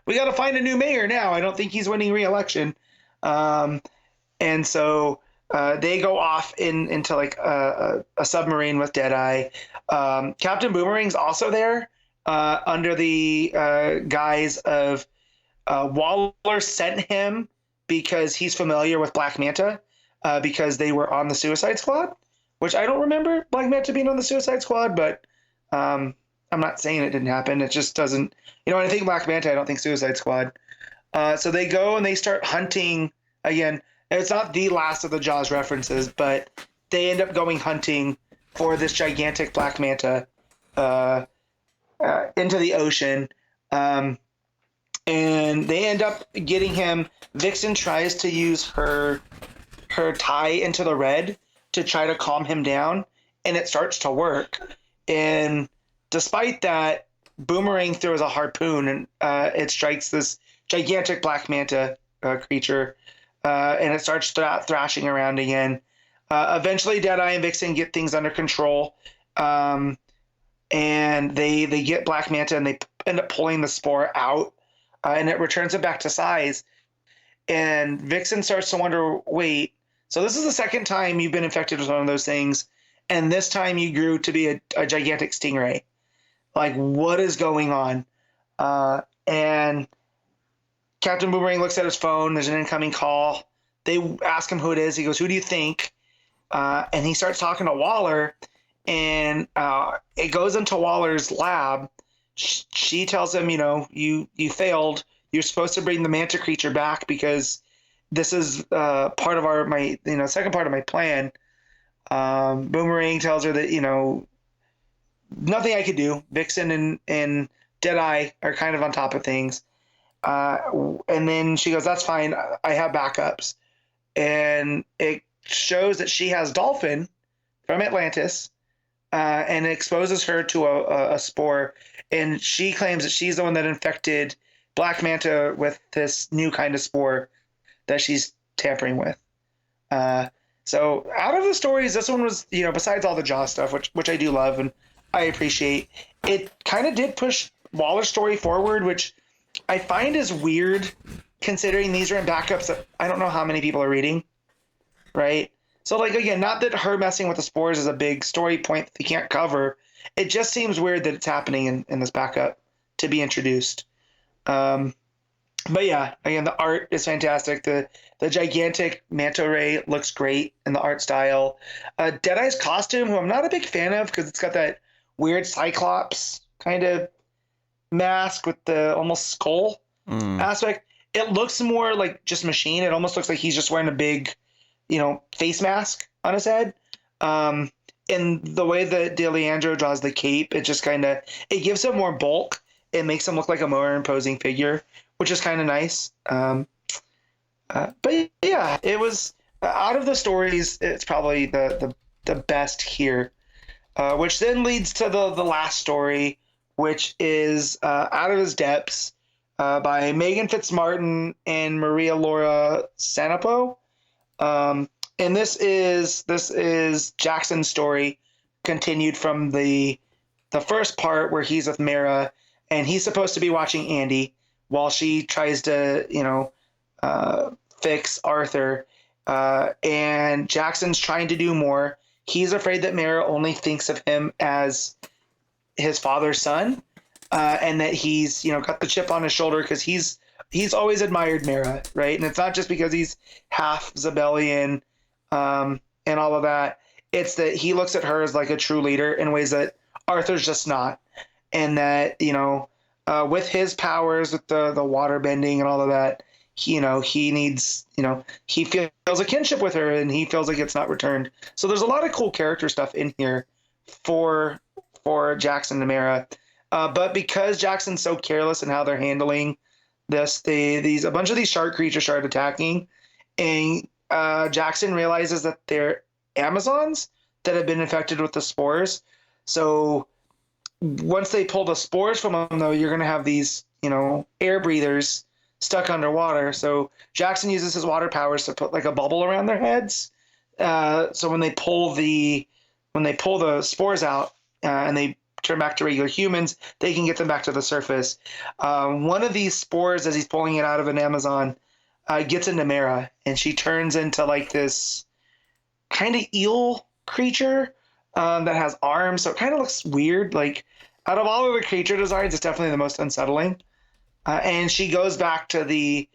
we got to find a new mayor now. I don't think he's winning re-election. And so they go off into like a submarine with Deadeye. Captain Boomerang's also there under the guise of Waller sent him because he's familiar with Black Manta because they were on the Suicide Squad, which I don't remember Black Manta being on the Suicide Squad, but I'm not saying it didn't happen. It just doesn't, when I think Black Manta, I don't think Suicide Squad. So they go and they start hunting again. And it's not the last of the Jaws references, but they end up going hunting for this gigantic black manta into the ocean. And they end up getting him. Vixen tries to use her tie into the red to try to calm him down, and it starts to work. And despite that, Boomerang throws a harpoon, and it strikes this gigantic black manta creature, and it starts thrashing around again. Eventually, Deadeye and Vixen get things under control, and they get Black Manta, and they end up pulling the spore out, and it returns it back to size. And Vixen starts to wonder, wait, so this is the second time you've been infected with one of those things, and this time you grew to be a gigantic stingray. Like, what is going on? And Captain Boomerang looks at his phone. There's an incoming call. They ask him who it is. He goes, "Who do you think?" And he starts talking to Waller, and it goes into Waller's lab. She tells him, you failed. You're supposed to bring the manta creature back because this is part of my second part of my plan. Boomerang tells her that, nothing I could do. Vixen and Deadeye are kind of on top of things. And then she goes, "That's fine. I have backups." And it shows that she has Dolphin from Atlantis, and it exposes her to a spore. And she claims that she's the one that infected Black Manta with this new kind of spore that she's tampering with. So out of the stories, this one was, besides all the Jaw stuff, which I do love and I appreciate, it kind of did push Waller's story forward, which I find is weird considering these are in backups that I don't know how many people are reading, right? So, again, not that her messing with the spores is a big story point that they can't cover. It just seems weird that it's happening in this backup to be introduced. But yeah, again, the art is fantastic. The gigantic manta ray looks great in the art style. Deadeye's costume, who I'm not a big fan of because it's got that weird Cyclops kind of mask with the almost skull aspect. It looks more like just machine. It almost looks like he's just wearing a big, face mask on his head. And the way that DeLeandro draws the cape, it just it gives him more bulk. It makes him look like a more imposing figure, which is kind of nice. But yeah, it was out of the stories, it's probably the best here, which then leads to the last story, which is Out of His Depths by Megan Fitzmartin and Maria Laura Sanapo. And this is Jackson's story continued from the first part where he's with Mara and he's supposed to be watching Andy while she tries to, fix Arthur. And Jackson's trying to do more. He's afraid that Mara only thinks of him as his father's son, and that he's, got the chip on his shoulder because he's always admired Mara, right? And it's not just because he's half Zabellian and all of that. It's that he looks at her as like a true leader in ways that Arthur's just not. And that, with his powers, with the water bending and all of that, he needs, he feels a kinship with her and he feels like it's not returned. So there's a lot of cool character stuff in here for Jackson and Mara. But because Jackson's so careless in how they're handling this, a bunch of these shark creatures start attacking, and Jackson realizes that they're Amazons that have been infected with the spores. So once they pull the spores from them, though, you're going to have these, air breathers stuck underwater. So Jackson uses his water powers to put like a bubble around their heads. So when they pull the spores out and they turn back to regular humans, they can get them back to the surface. One of these spores, as he's pulling it out of an Amazon, gets into Mara, and she turns into like this kind of eel creature that has arms. So it kind of looks weird. Like out of all of the creature designs, it's definitely the most unsettling. And she goes back to the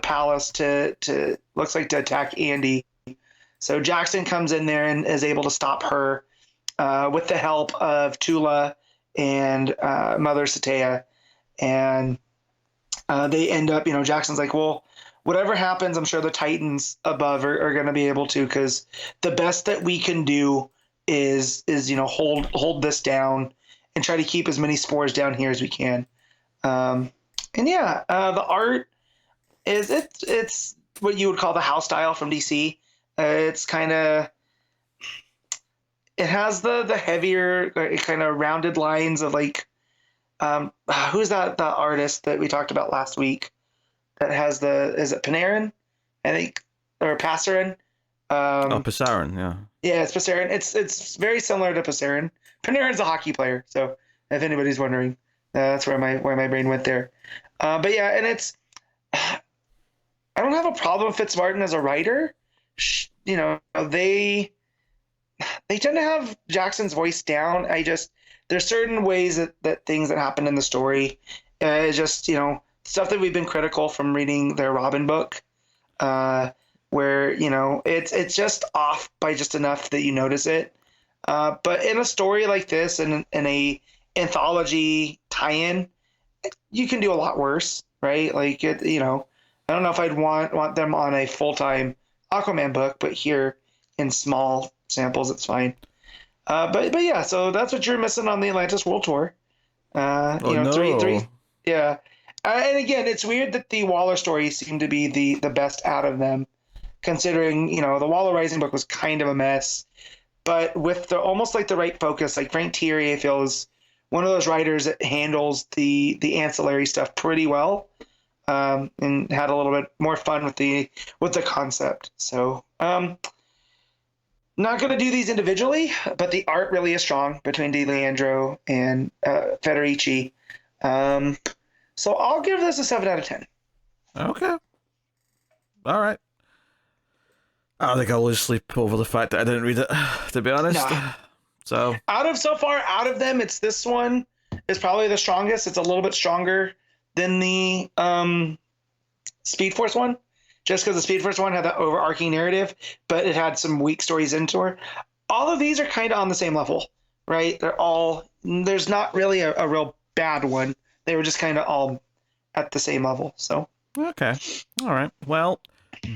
palace to looks like to attack Andy. So Jackson comes in there and is able to stop her with the help of Tula and Mother Satea. And they end up, Jackson's like, well, whatever happens, I'm sure the Titans above are going to be able to, because the best that we can do is hold this down and try to keep as many spores down here as we can. And yeah, the art it's what you would call the house style from DC. It's kind of, it has the heavier kind of rounded lines of like, who's the artist that we talked about last week that has is it Panarin? I think, or Passarin? Passarin, yeah. Yeah, it's Passarin. It's very similar to Passarin. Panarin's a hockey player, so if anybody's wondering, that's where my brain went there. But yeah, and it's, I don't have a problem with Fitzmartin as a writer. They tend to have Jackson's voice down. There's certain ways that things that happen in the story, just stuff that we've been critical from reading their Robin book, where it's just off by just enough that you notice it. But in a story like this, and in a anthology tie-in, you can do a lot worse, right? Like I don't know if I'd want them on a full-time Aquaman book, but here in small samples, it's fine. But yeah, so that's what you're missing on the Atlantis World Tour. No. Three, yeah. And again, it's weird that the Waller stories seem to be the best out of them, considering the Waller Rising book was kind of a mess, but with almost like the right focus. Like Frank Thierry, I feel, is one of those writers that handles the ancillary stuff pretty well, and had a little bit more fun with the concept. So not going to do these individually, but the art really is strong between Di Leandro and Federici. So I'll give this a 7 out of 10. Okay. All right. I don't think I'll lose sleep over the fact that I didn't read it, to be honest. Nah. So out of them, it's this one is probably the strongest. It's a little bit stronger than the Speed Force one, just because the Speed Force one had that overarching narrative, but it had some weak stories into it. All of these are kind of on the same level, right? There's not really a real bad one. They were just kind of all at the same level. So okay, all right. Well,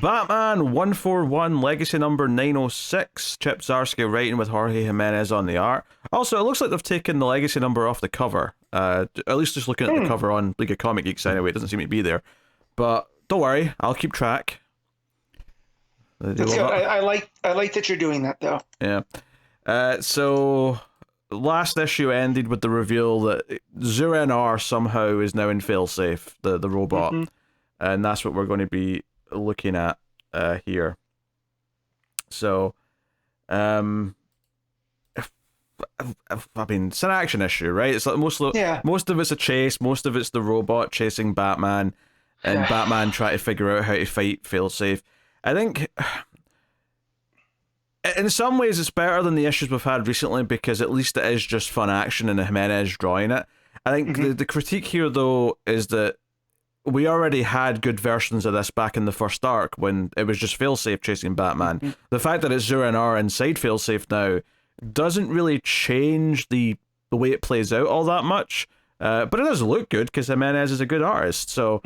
Batman 141 Legacy number 906. Chip Zdarsky writing with Jorge Jimenez on the art. Also, it looks like they've taken the Legacy number off the cover. At least just looking at the cover on League of Comic Geeks anyway, it doesn't seem to be there. But don't worry, I'll keep track. That's good. I like that you're doing that though. Yeah. So last issue ended with the reveal that Zur-En-Arr somehow is now in failsafe, the robot, and that's what we're going to be looking at here. So, I mean, it's an action issue, right? It's like most of it's a chase, most of it's the robot chasing Batman, and Batman trying to figure out how to fight failsafe. I think in some ways it's better than the issues we've had recently, because at least it is just fun action and Jimenez drawing it. I think the critique here, though, is that we already had good versions of this back in the first arc when it was just failsafe chasing Batman. The fact that it's Zur-En-Arr inside failsafe now doesn't really change the way it plays out all that much. But it does look good because Jimenez is a good artist, so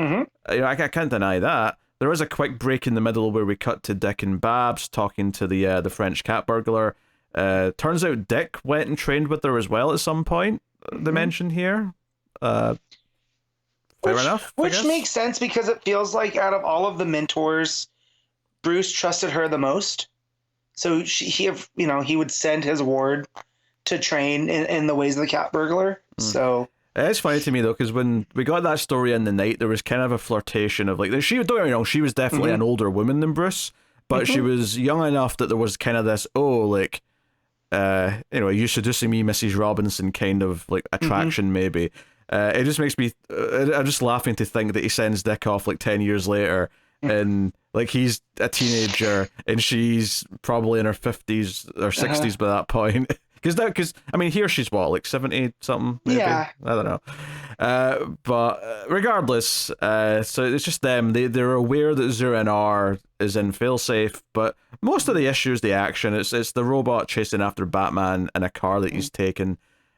I can't deny that. There is a quick break in the middle where we cut to Dick and Babs talking to the French cat burglar. Turns out Dick went and trained with her as well at some point. They mentioned here. Fair enough. Which makes sense, because it feels like out of all of the mentors, Bruce trusted her the most. So he would send his ward to train in the ways of the cat burglar. So it's funny to me though, because when we got that story in the night, there was kind of a flirtation of like, don't get me wrong, she was definitely an older woman than Bruce, but she was young enough that there was kind of this you seducing me, Mrs. Robinson kind of like attraction maybe. It just makes me I'm just laughing to think that he sends Dick off like 10 years later, and like he's a teenager and she's probably in her 50s or 60s by that point. Because I mean, here she's what, like 70 something maybe? Yeah, I don't know. But regardless, so it's just them. They're aware that Zur-En-Arr is in failsafe, but most of the issues, the action, it's the robot chasing after Batman in a car that he's taken.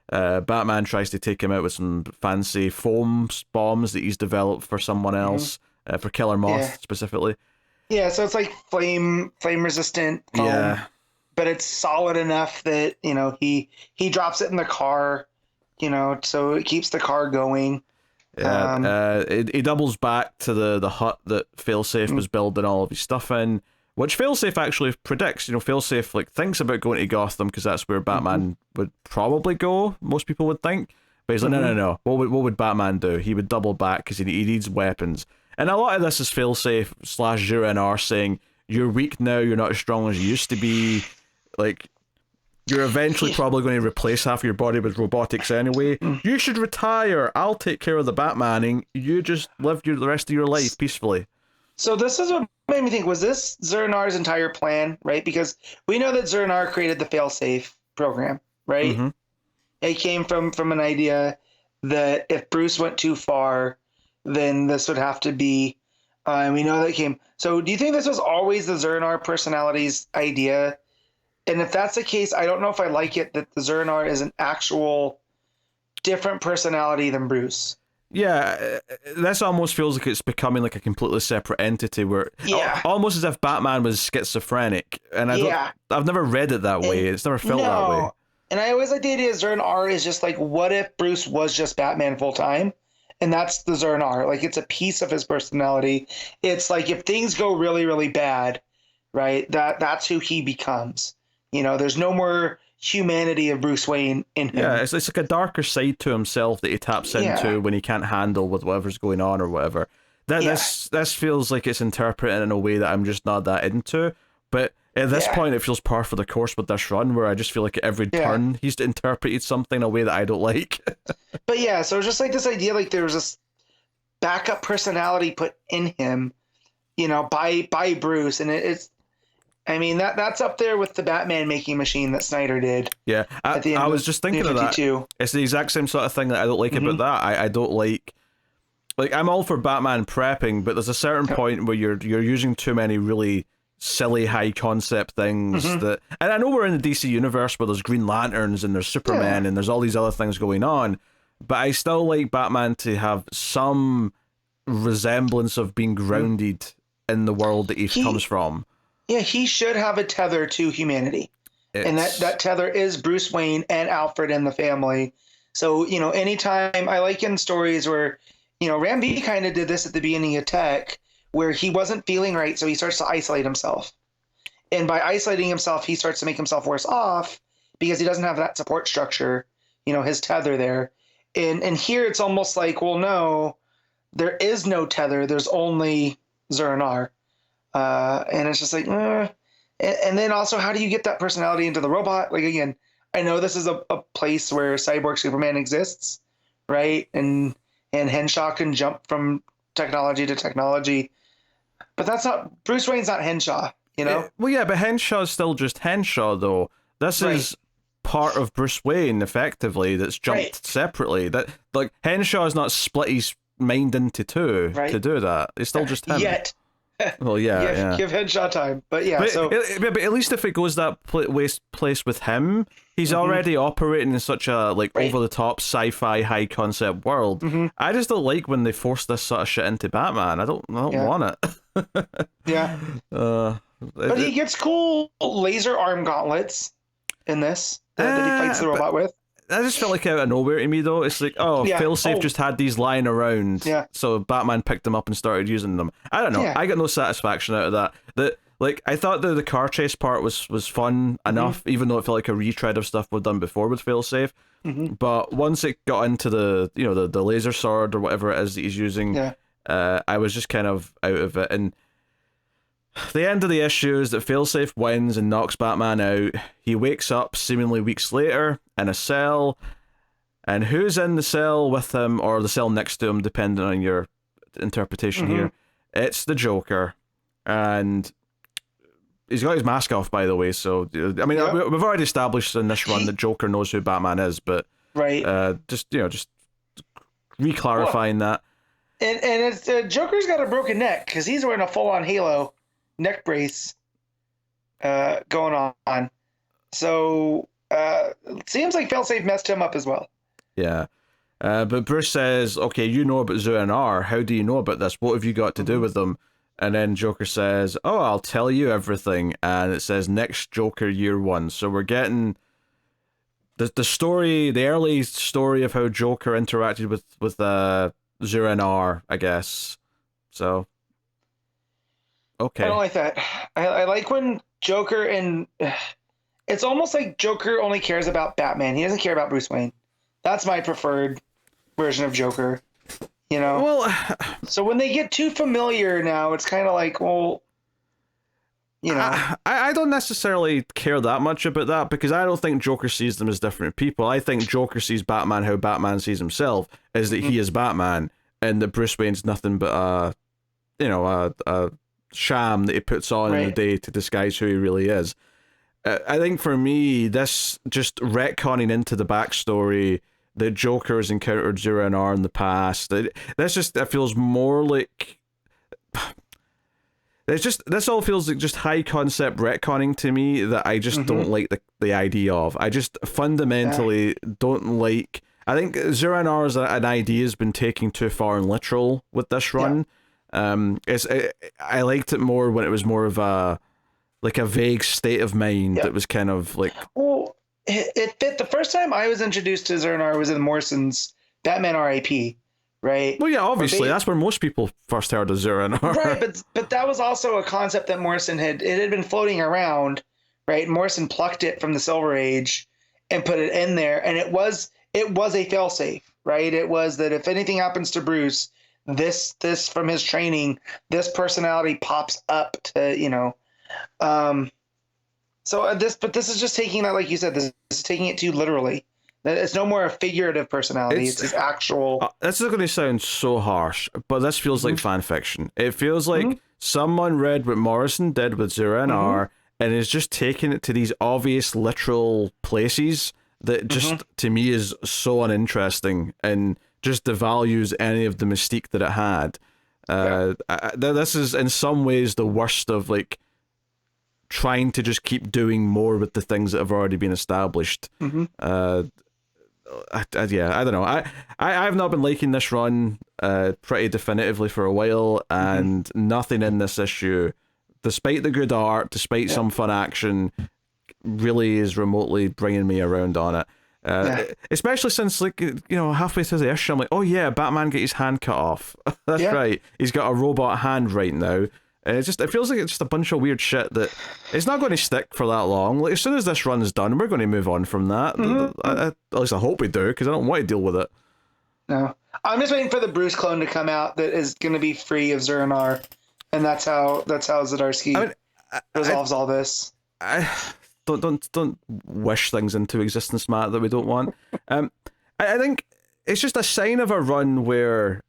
Batman tries to take him out with some fancy foam bombs that he's developed for someone else. for Killer Moth specifically. Yeah, so it's like flame resistant foam. Yeah. But it's solid enough that, he drops it in the car, so it keeps the car going. Yeah, he doubles back to the hut that Failsafe was building all of his stuff in, which Failsafe actually predicts. Failsafe thinks about going to Gotham because that's where Batman would probably go. Most people would think, but he's like, no. What would Batman do? He would double back because he needs weapons. And a lot of this is Failsafe / Jorge saying, "You're weak now. You're not as strong as you used to be. You're eventually probably going to replace half your body with robotics anyway. You should retire. I'll take care of the Batmaning. You just live the rest of your life peacefully." So this is what made me think, was this Zur-En-Arrh's entire plan, right? Because we know that Zur-En-Arrh created the failsafe program, right? Mm-hmm. It came from an idea that if Bruce went too far, then this would have to be, and we know that came. So do you think this was always the Zur-En-Arrh personality's idea? And if that's the case, I don't know if I like it that the Zur-En-Arrh is an actual different personality than Bruce. Yeah, this almost feels like it's becoming like a completely separate entity where almost as if Batman was schizophrenic. And I've never read it that way. It's never felt that way. And I always like the idea of Zur-En-Arrh is just like, what if Bruce was just Batman full time? And that's the Zur-En-Arrh. It's a piece of his personality. It's like if things go really, really bad, right, that's who he becomes. There's no more humanity of Bruce Wayne in him. Yeah, it's like a darker side to himself that he taps into when he can't handle with whatever's going on or whatever. This feels like it's interpreted in a way that I'm just not that into. But at this point, it feels par for the course with this run, where I just feel like at every turn he's interpreted something in a way that I don't like. But so it's just like this idea, like there was this backup personality put in him, by Bruce, and it's. I mean, that's up there with the Batman making machine that Snyder did. Yeah, I was just thinking of that. It's the exact same sort of thing that I don't like about that. I don't like I'm all for Batman prepping, but there's a certain point where you're using too many really silly high concept things that, and I know we're in the DC universe where there's Green Lanterns and there's Superman and there's all these other things going on, but I still like Batman to have some resemblance of being grounded in the world that he comes from. Yeah, he should have a tether to humanity. And that tether is Bruce Wayne and Alfred and the family. So, anytime I like in stories where, Ram V kind of did this at the beginning of Tech, where he wasn't feeling right, so he starts to isolate himself. And by isolating himself, he starts to make himself worse off because he doesn't have that support structure, his tether there. And here it's almost like, well, no, there is no tether. There's only Zur-En-Arrh. And it's just like, and then also, how do you get that personality into the robot? Again, I know this is a place where Cyborg Superman exists, right? And Henshaw can jump from technology to technology, but that's not, Bruce Wayne's not Henshaw, Well, yeah, but Henshaw's still just Henshaw, though. This is part of Bruce Wayne, effectively, that's jumped separately. That Henshaw's not split his mind into two to do that. It's still just him. Yet. Well, give Henshaw time, but but at least if it goes that place with him, he's already operating in such a over the top sci-fi high concept world. I just don't like when they force this sort of shit into Batman. I don't want it. But he gets cool laser arm gauntlets in this that he fights the robot with. That just felt like out of nowhere to me, though. It's like, Failsafe just had these lying around, so Batman picked them up and started using them. I don't know. I got no satisfaction out of that. I thought the car chase part was fun enough, even though it felt like a retread of stuff we've done before with Failsafe. But once it got into the laser sword or whatever it is that he's using, I was just kind of out of it. And the end of the issue is that Failsafe wins and knocks Batman out. He wakes up seemingly weeks later in a cell, and who's in the cell with him, or the cell next to him, depending on your interpretation here? It's the Joker, and he's got his mask off, by the way. So I mean, we've already established in this run that Joker knows who Batman is, but just re-clarifying that. And it's Joker's got a broken neck because he's wearing a full-on Halo neck brace going on. So it seems like Failsafe messed him up as well. Yeah. But Bruce says, okay, you know about Zur-En-Arrh. How do you know about this? What have you got to do with them? And then Joker says, oh, I'll tell you everything. And it says, next Joker year one. So we're getting the story, the early story of how Joker interacted with Zur-En-Arrh, I guess. So, okay. I don't like that. I like when Joker and... It's almost like Joker only cares about Batman. He doesn't care about Bruce Wayne. That's my preferred version of Joker. You know? Well... So when they get too familiar now, it's kind of like, well... You know, I don't necessarily care that much about that because I don't think Joker sees them as different people. I think Joker sees Batman how Batman sees himself, is that he is Batman and that Bruce Wayne's nothing but a sham that he puts on in the day to disguise who he really is. I think for me, this just retconning into the backstory that Joker has encountered Zur-En-Arrh in the past, it feels more like... This all feels like just high concept retconning to me that I just don't like the idea of. I just fundamentally don't like... I think Zur-En-Arrh as an idea has been taken too far and literal with this run. I liked it more when it was more of a vague state of mind that was kind of like... Well, it fit. The first time I was introduced to Zur-En-Arrh was in Morrison's Batman R.I.P., right? Well, yeah, obviously, that's where most people first heard of Zur-En-Arrh. Right, but that was also a concept that Morrison had been floating around, right? Morrison plucked it from the Silver Age and put it in there, and it was a failsafe, right? It was that if anything happens to Bruce, this from his training, this personality pops up to, you know. This is just taking that, like you said, this is taking it too literally. It's no more a figurative personality. It's his actual... This is going to sound so harsh, but this feels like fan fiction. It feels like someone read what Morrison did with Zur-En-Arrh and is just taking it to these obvious literal places that just, to me, is so uninteresting and just devalues any of the mystique that it had. This is, in some ways, the worst of, like, trying to just keep doing more with the things that have already been established. I don't know. I've not been liking this run pretty definitively for a while, and nothing in this issue, despite the good art, despite some fun action, really is remotely bringing me around on it. Especially since, like, you know, halfway through the issue, I'm like, oh yeah, Batman get his hand cut off. That's right. He's got a robot hand right now. And it feels like it's just a bunch of weird shit that it's not going to stick for that long. Like, as soon as this run is done, we're going to move on from that. At least I hope we do, because I don't want to deal with it. No. I'm just waiting for the Bruce clone to come out that is going to be free of Zur-En-Arrh, and that's how Zdarsky resolves all this. Don't wish things into existence, Matt, that we don't want. I think it's just a sign of a run where...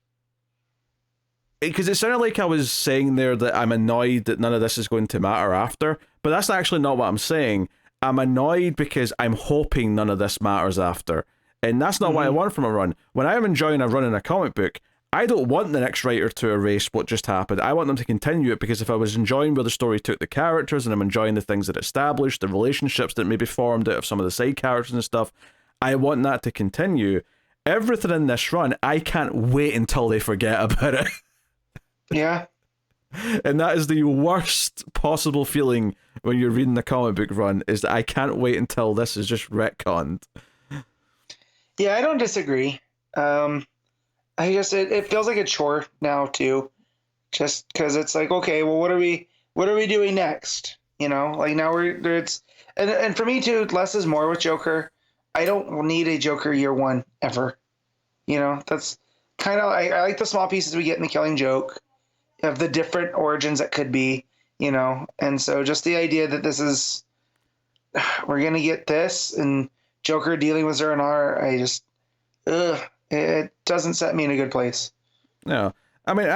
Because it sounded like I was saying there that I'm annoyed that none of this is going to matter after, but that's actually not what I'm saying. I'm annoyed because I'm hoping none of this matters after, and that's not what I want from a run. When I'm enjoying a run in a comic book, I don't want the next writer to erase what just happened. I want them to continue it, because if I was enjoying where the story took the characters, and I'm enjoying the things that established, the relationships that maybe formed out of some of the side characters and stuff, I want that to continue. Everything in this run, I can't wait until they forget about it. Yeah. And that is the worst possible feeling when you're reading the comic book run, is that I can't wait until this is just retconned. Yeah, I don't disagree. It feels like a chore now too, just because it's like, okay, well, what are we doing next? You know, like now and for me too, less is more with Joker. I don't need a Joker year one ever. You know, that's kind of, I like the small pieces we get in the Killing Joke, of the different origins that could be, you know, and so just the idea that this is, we're gonna get this and Joker dealing with Zur-En-Arrh, it doesn't set me in a good place. No, I mean,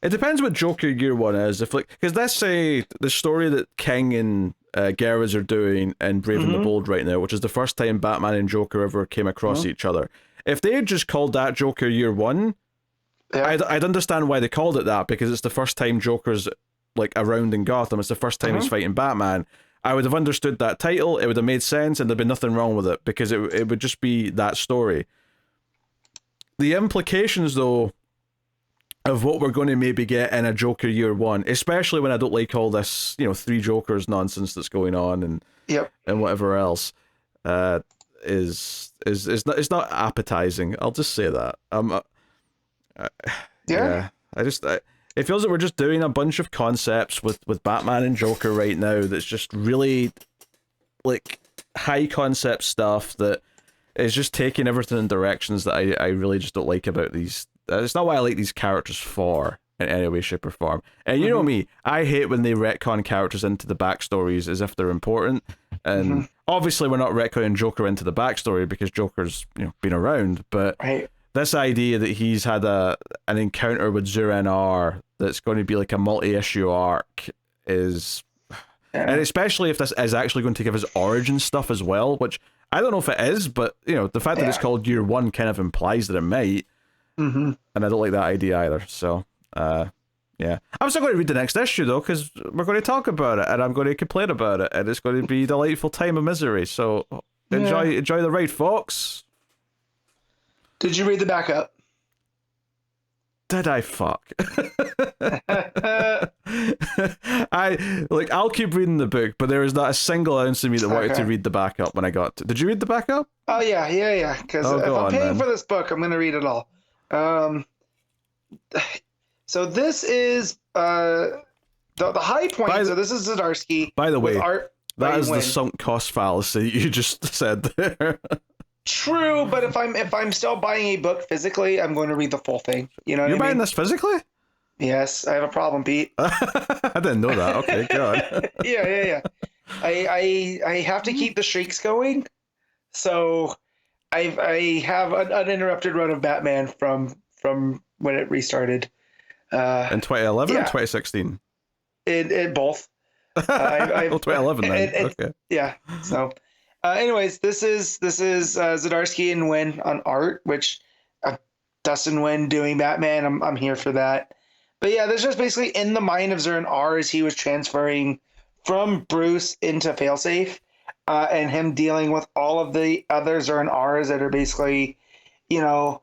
it depends what Joker year one is. If, like, because let's say the story that King and Gutierrez are doing in Brave and the Bold right now, which is the first time Batman and Joker ever came across each other. If they had just called that Joker year one, I'd understand why they called it that, because it's the first time Joker's, like, around in Gotham. It's the first time he's fighting Batman. I would have understood that title. It would have made sense, and there'd be nothing wrong with it because it would just be that story. The implications, though, of what we're going to maybe get in a Joker year one, especially when I don't like all this, 3 Jokers nonsense that's going on and and whatever else, is it's not appetizing. I'll just say that. It feels like we're just doing a bunch of concepts with Batman and Joker right now that's just really like high concept stuff that is just taking everything in directions that I really just don't like about these. It's not what I like these characters for in any way, shape, or form. And you know me, I hate when they retcon characters into the backstories as if they're important. And obviously we're not retconning Joker into the backstory because Joker's been around, but this idea that he's had an encounter with Zur-En-Arrh that's going to be like a multi-issue arc is... And especially if this is actually going to give us origin stuff as well, which I don't know if it is, but the fact that it's called Year One kind of implies that it might. And I don't like that idea either. So, I'm still going to read the next issue though, because we're going to talk about it, and I'm going to complain about it, and it's going to be a delightful time of misery. So, enjoy the ride, folks. Did you read the backup? Did I fuck? I'll keep reading the book, but there is not a single ounce of me that wanted to read the backup when I got to. Did you read the backup? Oh yeah. Because if I'm paying for this book, I'm gonna read it all. So this is the high point. So this is Zdarsky. By the way, art that is the sunk cost fallacy you just said there. True, but if I'm still buying a book physically, I'm going to read the full thing. You know what I mean? You're buying this physically? Yes, I have a problem, Pete. I didn't know that. Okay, good. Yeah. I have to keep the streaks going, so I have an uninterrupted run of Batman from when it restarted. In 2011 or 2016? In both. 2011 then. Okay. Yeah. So. Anyways, this is Zdarsky and Nguyen on art, which Dustin Nguyen doing Batman. I'm here for that. But yeah, this is basically in the mind of Zur-En-Arrh as he was transferring from Bruce into Failsafe, and him dealing with all of the other Zur-En-Arrhs that are basically, you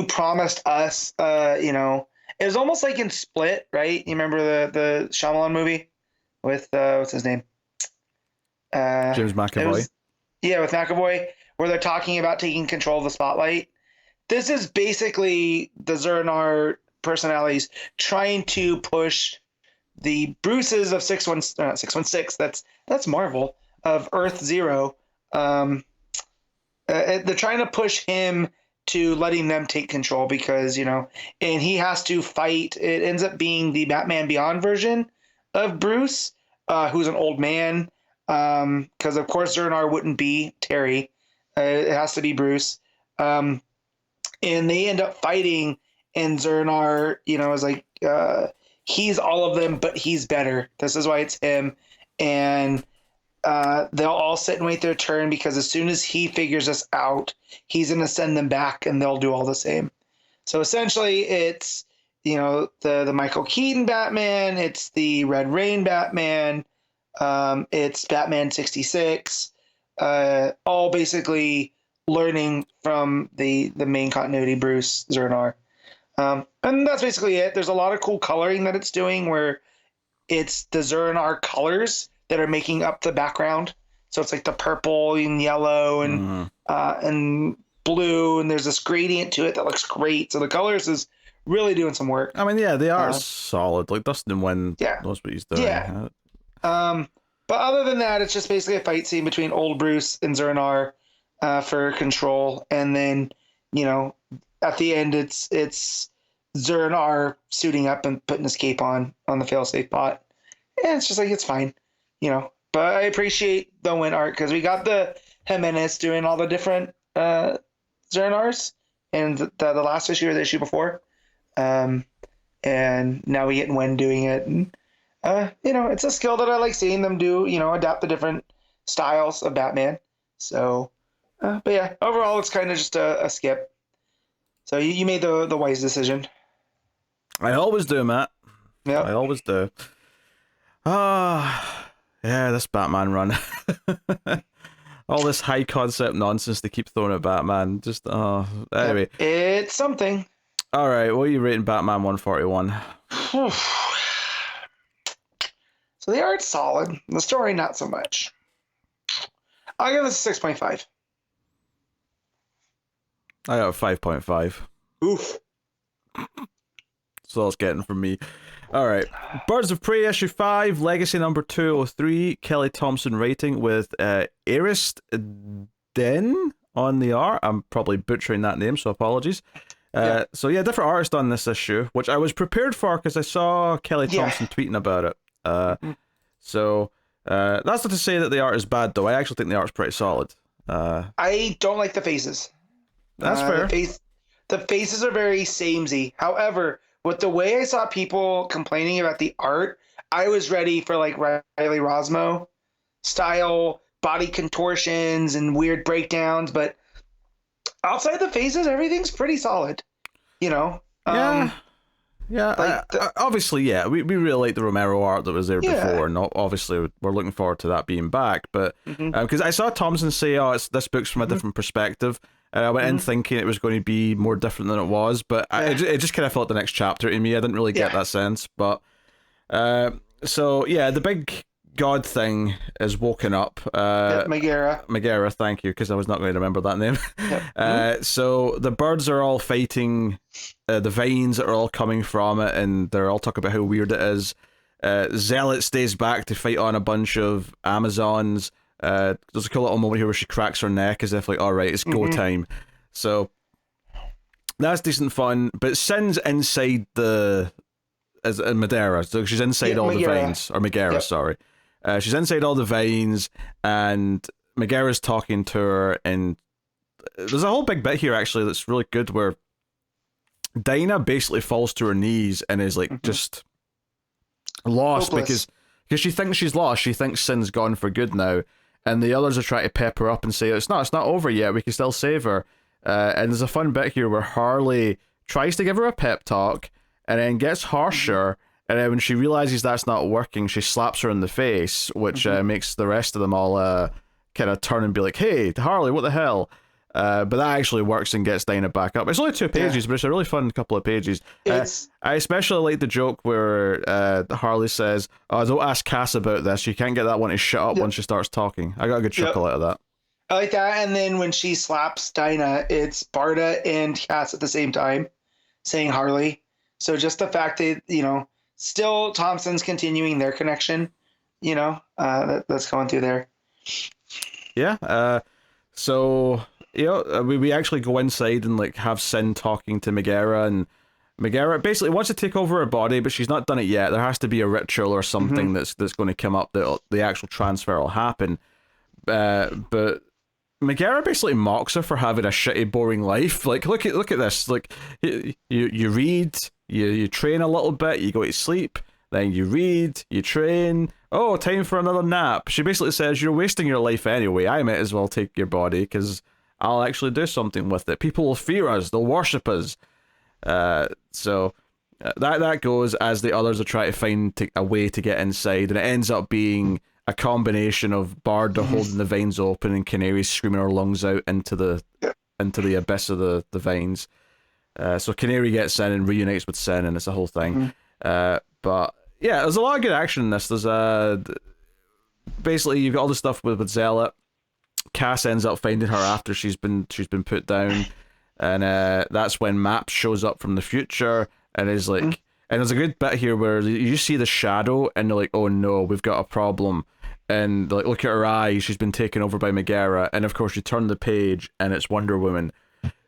promised us, it was almost like in Split, right? You remember the Shyamalan movie with what's his name? James McAvoy. With McAvoy, where they're talking about taking control of the spotlight. This is basically the Zur-En-Arrh personalities trying to push the Bruces of 616. That's Marvel, of Earth Zero. They're trying to push him to letting them take control because and he has to fight. It ends up being the Batman Beyond version of Bruce, who's an old man. Because of course Zur-En-Arrh wouldn't be Terry, it has to be Bruce, and they end up fighting, and Zur-En-Arrh is like he's all of them but he's better, this is why it's him, and they'll all sit and wait their turn because as soon as he figures us out he's going to send them back and they'll do all the same. So essentially it's the Michael Keaton Batman, it's the Red Rain Batman, it's Batman 66, all basically learning from the main continuity Bruce Zur-En-Arrh. And that's basically it. There's a lot of cool coloring that it's doing where it's the Zur-En-Arrh colors that are making up the background. So it's like the purple and yellow and blue, and there's this gradient to it that looks great. So the colors is really doing some work. I mean, yeah, they are solid. Like Dustin Nguyen knows what he's doing. Yeah. But other than that, it's just basically a fight scene between old Bruce and Zur-En-Arrh for control, and then at the end it's Zur-En-Arrh suiting up and putting his cape on the failsafe bot, and it's just like it's fine, But I appreciate the Nguyen art because we got the Jimenez doing all the different Zur-En-Arrhs in the last issue or the issue before, and now we get Nguyen doing it. And, it's a skill that I like seeing them do, adapt the different styles of Batman. So, but yeah, overall, it's kind of just a skip. So you made the wise decision. I always do, Matt. Yeah. I always do. Ah, yeah, this Batman run. All this high concept nonsense they keep throwing at Batman. Just, anyway. Yep, it's something. All right, what are you rating Batman 141? So the art's solid. The story, not so much. I'll give this a 6.5. I got a 5.5. Oof. That's all it's getting from me. All right. Birds of Prey issue 5, Legacy number 203, Kelly Thompson writing with Arist Deyn on the art. I'm probably butchering that name, so apologies. So yeah, different artist on this issue, which I was prepared for because I saw Kelly Thompson tweeting about it. So that's not to say that the art is bad, though. I actually think the art's pretty solid. I don't like the faces. That's fair. The faces are very samey. However, with the way I saw people complaining about the art, I was ready for like Riley Rosmo style body contortions and weird breakdowns. But outside the faces, everything's pretty solid. You know? Obviously, we really like the Romero art that was there before, and obviously we're looking forward to that being back. But because I saw Thompson say, this book's from a different perspective, and I went in thinking it was going to be more different than it was, but it just kind of felt the next chapter to me. I didn't really get that sense, but so yeah, the big god thing is woken up. Megara, thank you, because I was not going to remember that name. So the birds are all fighting the vines that are all coming from it, and they're all talking about how weird it is. Zealot stays back to fight on a bunch of Amazons. There's a cool little moment here where she cracks her neck as if like, all right, it's go time. So that's decent fun, but Sin's inside Madeira, so she's inside all the vines, or Megara, sorry. She's inside all the vines, and Megara's talking to her, and there's a whole big bit here actually that's really good where Dinah basically falls to her knees and is like just lost. Hopeless. because she thinks she's lost. She thinks Sin's gone for good now, and the others are trying to pep her up and say it's not over yet. We can still save her. And there's a fun bit here where Harley tries to give her a pep talk and then gets harsher. And then when she realizes that's not working, she slaps her in the face, which makes the rest of them all kind of turn and be like, hey, Harley, what the hell? But that actually works and gets Dinah back up. It's only 2 pages, but it's a really fun couple of pages. I especially like the joke where Harley says, don't ask Cass about this. You can't get that one to shut up once she starts talking. I got a good chuckle out of that. I like that. And then when she slaps Dinah, it's Barda and Cass at the same time saying Harley. So just the fact that, still Thompson's continuing their connection, that's going through there. Yeah. So, we actually go inside and like have Sin talking to Megara, and Megara basically wants to take over her body, but she's not done it yet. There has to be a ritual or something that's going to come up that the actual transfer will happen. But Megara basically mocks her for having a shitty, boring life. Like, look at this. Like, you read, you train a little bit, you go to sleep, then you read, you train. Oh, time for another nap. She basically says, you're wasting your life anyway. I might as well take your body because I'll actually do something with it. People will fear us. They'll worship us. So that goes as the others are trying to find a way to get inside, and it ends up being a combination of Barda holding the vines open and Canary screaming her lungs out into the abyss of the vines. So Canary gets in and reunites with Sin, and it's a whole thing. But yeah, there's a lot of good action in this. There's basically you've got all the stuff with Zealot. Cass ends up finding her after she's been put down, and that's when Maps shows up from the future and is like, and there's a good bit here where you see the shadow and they're like, oh no, we've got a problem, and like look at her eyes, she's been taken over by Megara, and of course you turn the page and it's Wonder Woman.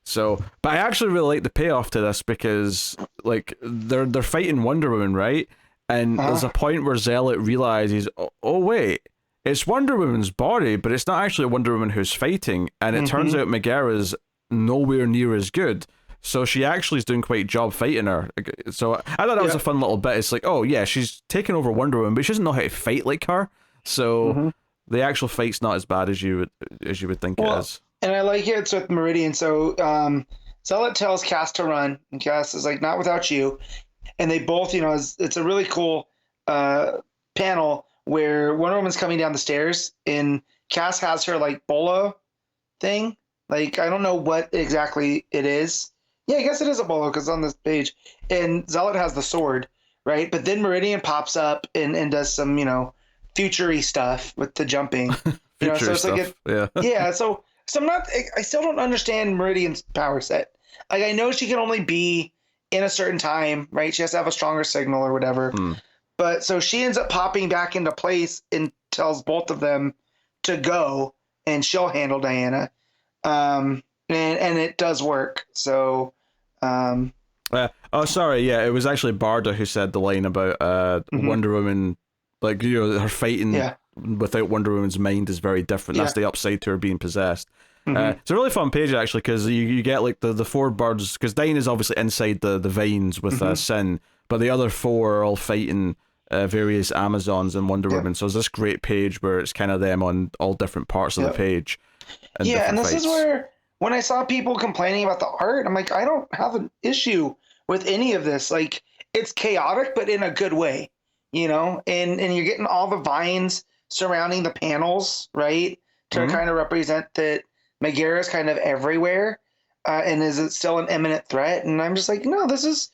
So, but I actually really like the payoff to this because like they're fighting Wonder Woman, right? And there's a point where Zealot realizes, oh wait, it's Wonder Woman's body, but it's not actually Wonder Woman who's fighting, and it turns out Megara's nowhere near as good. So she actually is doing quite a job fighting her. So I thought that was a fun little bit. It's like, oh yeah, she's taken over Wonder Woman, but she doesn't know how to fight like her. So the actual fight's not as bad as you would think it is. And I like it. It's with Meridian. So Zealot tells Cass to run, and Cass is like, not without you. And they both, it's a really cool panel where Wonder Woman's coming down the stairs and Cass has her like bolo thing. Like, I don't know what exactly it is. Yeah, I guess it is a bolo because it's on this page. And Zealot has the sword, right? But then Meridian pops up and does some, future-y stuff with the jumping. So it's stuff. like yeah. So I still don't understand Meridian's power set. Like, I know she can only be in a certain time, right? She has to have a stronger signal or whatever. But so she ends up popping back into place and tells both of them to go, and she'll handle Diana. And it does work. So, sorry. Yeah, it was actually Barda who said the line about Wonder Woman, like, her fighting without Wonder Woman's mind is very different. That's the upside to her being possessed. It's a really fun page, actually, because you get like the four birds, because Deyn is obviously inside the vines with Sin, but the other four are all fighting various Amazons and Wonder Woman. So it's this great page where it's kind of them on all different parts of the page. And this is where, when I saw people complaining about the art, I'm like, I don't have an issue with any of this. Like, it's chaotic, but in a good way, and you're getting all the vines surrounding the panels, right? To kind of represent that Megara is kind of everywhere, and is it still an imminent threat? And I'm just like, no, this is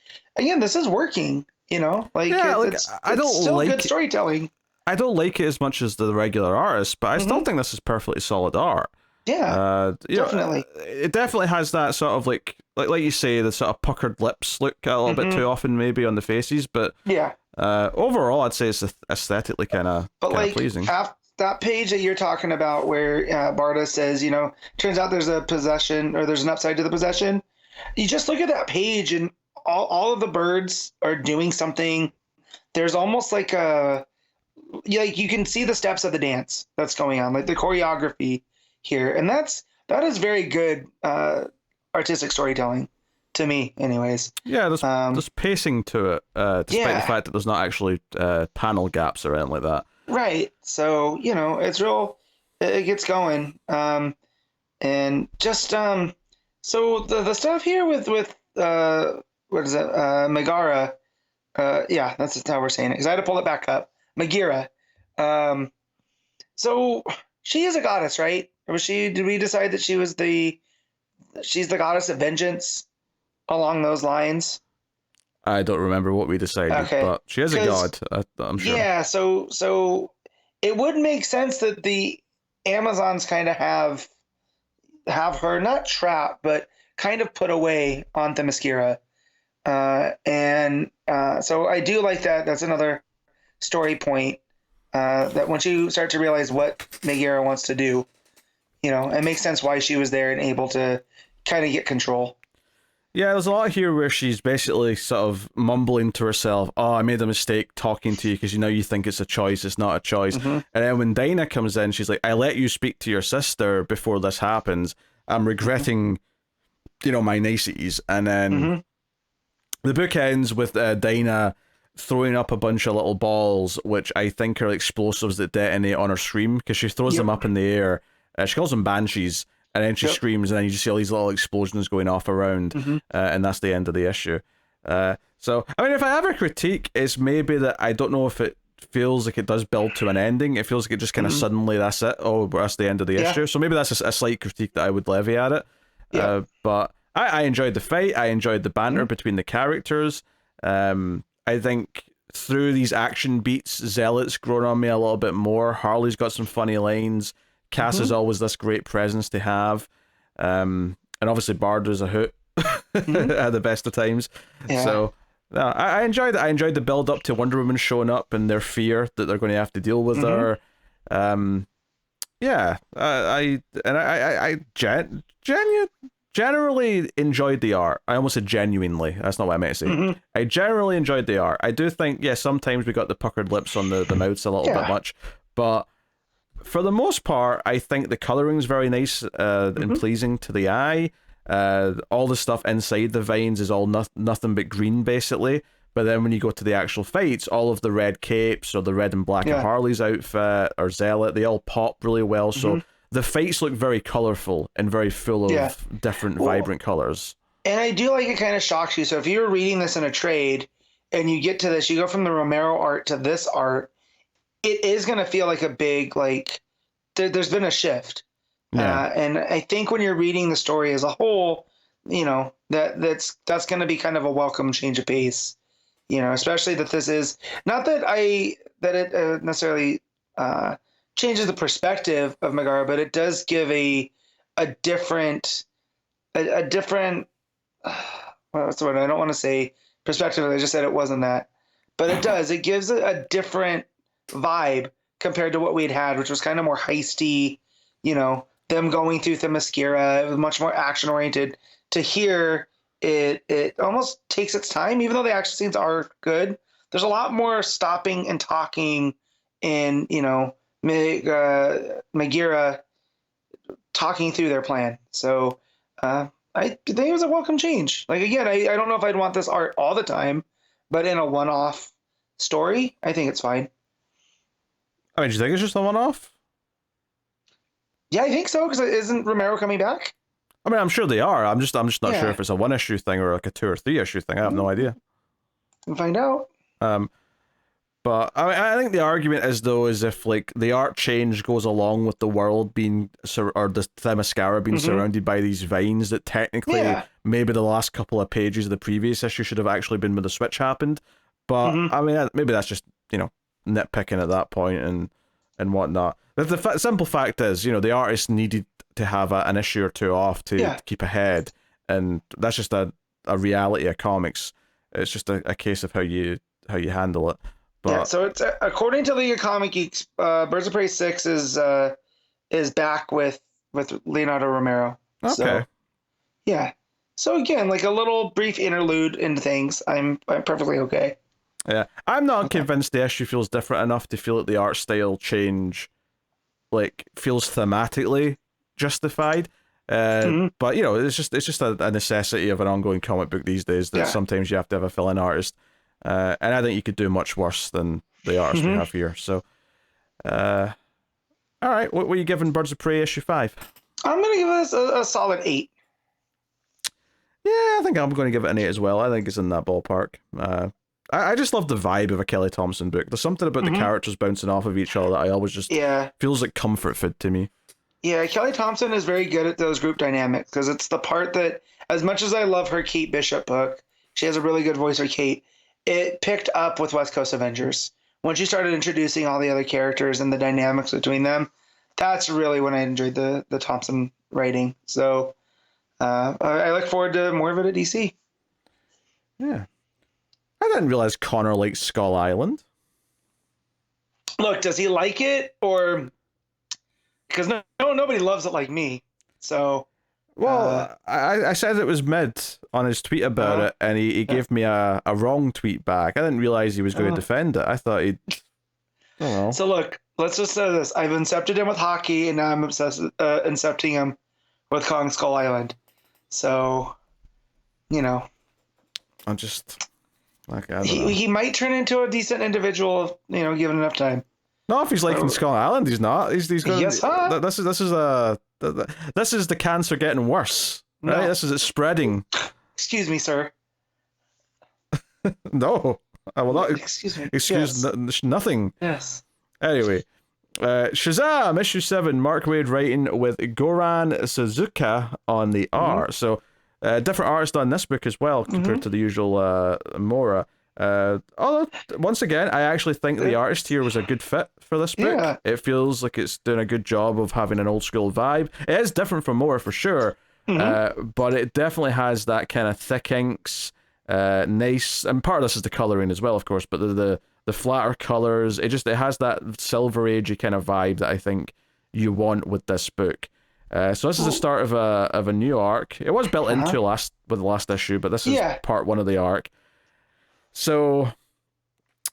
working, it's still good storytelling. I don't like it as much as the regular artist, but I still think this is perfectly solid art. Yeah, definitely. It definitely has that sort of like you say, the sort of puckered lips look a little bit too often maybe on the faces, but overall I'd say it's aesthetically kind of pleasing. That page that you're talking about where Barda says, turns out there's a possession, or there's an upside to the possession. You just look at that page and all of the birds are doing something. There's almost like you can see the steps of the dance that's going on, like the choreography here. And that is very good artistic storytelling to me anyways. Yeah, there's pacing to it, despite the fact that there's not actually panel gaps or anything like that. Right. So, it's real, it gets going. And just, so the stuff here with what is it? Megara. That's just how we're saying it, because I had to pull it back up. Megara. So she is a goddess, right? Or did we decide that she's the goddess of vengeance along those lines? I don't remember what we decided, but she is a god, I'm sure. Yeah, so it would make sense that the Amazons kind of have her not trapped, but kind of put away on Themyscira. So I do like that. That's another story point, that once you start to realize what Megara wants to do, it makes sense why she was there and able to kind of get control. Yeah, there's a lot here where she's basically sort of mumbling to herself, oh, I made a mistake talking to you because you think it's a choice, it's not a choice. And then when Dinah comes in, she's like, I let you speak to your sister before this happens. I'm regretting, my niceties. And then the book ends with Dinah throwing up a bunch of little balls, which I think are explosives that detonate on her scream, because she throws them up in the air. She calls them banshees. And then she screams, and then you just see all these little explosions going off around, and that's the end of the issue. So, I mean, if I have a critique, it's maybe that I don't know if it feels like it does build to an ending. It feels like it just kind of suddenly, that's it. Oh, that's the end of the issue. So maybe that's a slight critique that I would levy at it. But I enjoyed the fight. I enjoyed the banter between the characters. I think through these action beats, Zealot's grown on me a little bit more. Harley's got some funny lines. Cass is always this great presence to have. And obviously Barda's a hoot at the best of times. Yeah. So no, I enjoyed it. I enjoyed the build up to Wonder Woman showing up and their fear that they're going to have to deal with her. I generally enjoyed the art. I almost said genuinely. That's not what I meant to say. I generally enjoyed the art. I do think, sometimes we got the puckered lips on the mouths a little bit much, but for the most part, I think the coloring's very nice and pleasing to the eye. All the stuff inside the vines is all nothing but green, basically. But then when you go to the actual fights, all of the red capes or the red and black of Harley's outfit or Zealot, they all pop really well. So the fights look very colorful and very full of different, vibrant colors. And I do like it kind of shocks you. So if you're reading this in a trade and you get to this, you go from the Romero art to this art, it is going to feel like a big, like, there's been a shift. Yeah. And I think when you're reading the story as a whole, you know, that's going to be kind of a welcome change of pace, you know, especially that this is not that it necessarily changes the perspective of Megara, but it does give a different, what's the word? I don't want to say perspective. I just said it wasn't that, but it does. It gives a different vibe compared to what we'd had, which was kind of more heisty, you know, them going through Themyscira. It was much more action oriented. To hear it almost takes its time, even though the action scenes are good. There's a lot more stopping and talking, and you know, Megara talking through their plan. So I think it was a welcome change. Like again, I don't know if I'd want this art all the time, but in a one-off story, I think it's fine. I mean, do you think it's just a one-off? Yeah, I think so, because isn't Romero coming back? I mean, I'm sure they are. I'm just not sure if it's a 1-issue thing or like a 2 or 3 issue thing. I have no idea. We'll find out. But I mean, I think the argument is though is if like the art change goes along with the world being or the Themyscira being surrounded by these vines, that technically maybe the last couple of pages of the previous issue should have actually been when the switch happened. But I mean, maybe that's just, you know, nitpicking at that point and whatnot. But the simple fact is, you know, the artist needed to have an issue or two off to keep ahead, and that's just a reality of comics. It's just a case of how you handle it. But, yeah, so it's according to League of Comic Geeks, Birds of Prey 6 is back with Leonardo Romero. Okay. So, yeah. So again, like a little brief interlude into things. I'm perfectly okay. Yeah, I'm not convinced the issue feels different enough to feel that the art style change, like, feels thematically justified. But you know, it's just a necessity of an ongoing comic book these days that sometimes you have to have a fill-in artist. And I think you could do much worse than the artist we have here. So, all right, what were you giving Birds of Prey issue 5? I'm gonna give this a solid 8. Yeah, I think I'm going to give it an 8 as well. I think it's in that ballpark. I just love the vibe of a Kelly Thompson book. There's something about the characters bouncing off of each other that I always just feels like comfort food to me. Yeah, Kelly Thompson is very good at those group dynamics, because it's the part that, as much as I love her Kate Bishop book, she has a really good voice for Kate. It picked up with West Coast Avengers. Once you started introducing all the other characters and the dynamics between them, that's really when I enjoyed the Thompson writing. So I look forward to more of it at DC. Yeah. I didn't realize Connor likes Skull Island. Look, does he like it, or because nobody loves it like me? So, well, I said it was mid on his tweet about it, and he gave me a wrong tweet back. I didn't realize he was going to defend it. I thought he'd. I don't know. So look, let's just say this: I've incepted him with hockey, and now I'm obsessed incepting him with Kong Skull Island. So, you know, I'm just. Okay, he might turn into a decent individual, you know, given enough time. No, if he's liking Skull Island, he's not. He's going. Yes, huh? This is the cancer getting worse. Right? No. This is it spreading. Excuse me, sir. No, I will not. Excuse me. Excuse nothing. Yes. Anyway, Shazam issue 7. Mark Waid writing with Goran Sudžuka on the art. So. Different artist on this book as well compared to the usual Mora. Although, once again, I actually think the artist here was a good fit for this book. Yeah. It feels like it's doing a good job of having an old school vibe. It is different from Mora for sure, but it definitely has that kind of thick inks, nice, and part of this is the colouring as well, of course, but the flatter colours, it has that Silver Age kind of vibe that I think you want with this book. So this is the start of a new arc. It was built into with the last issue, but this is part 1 of the arc. So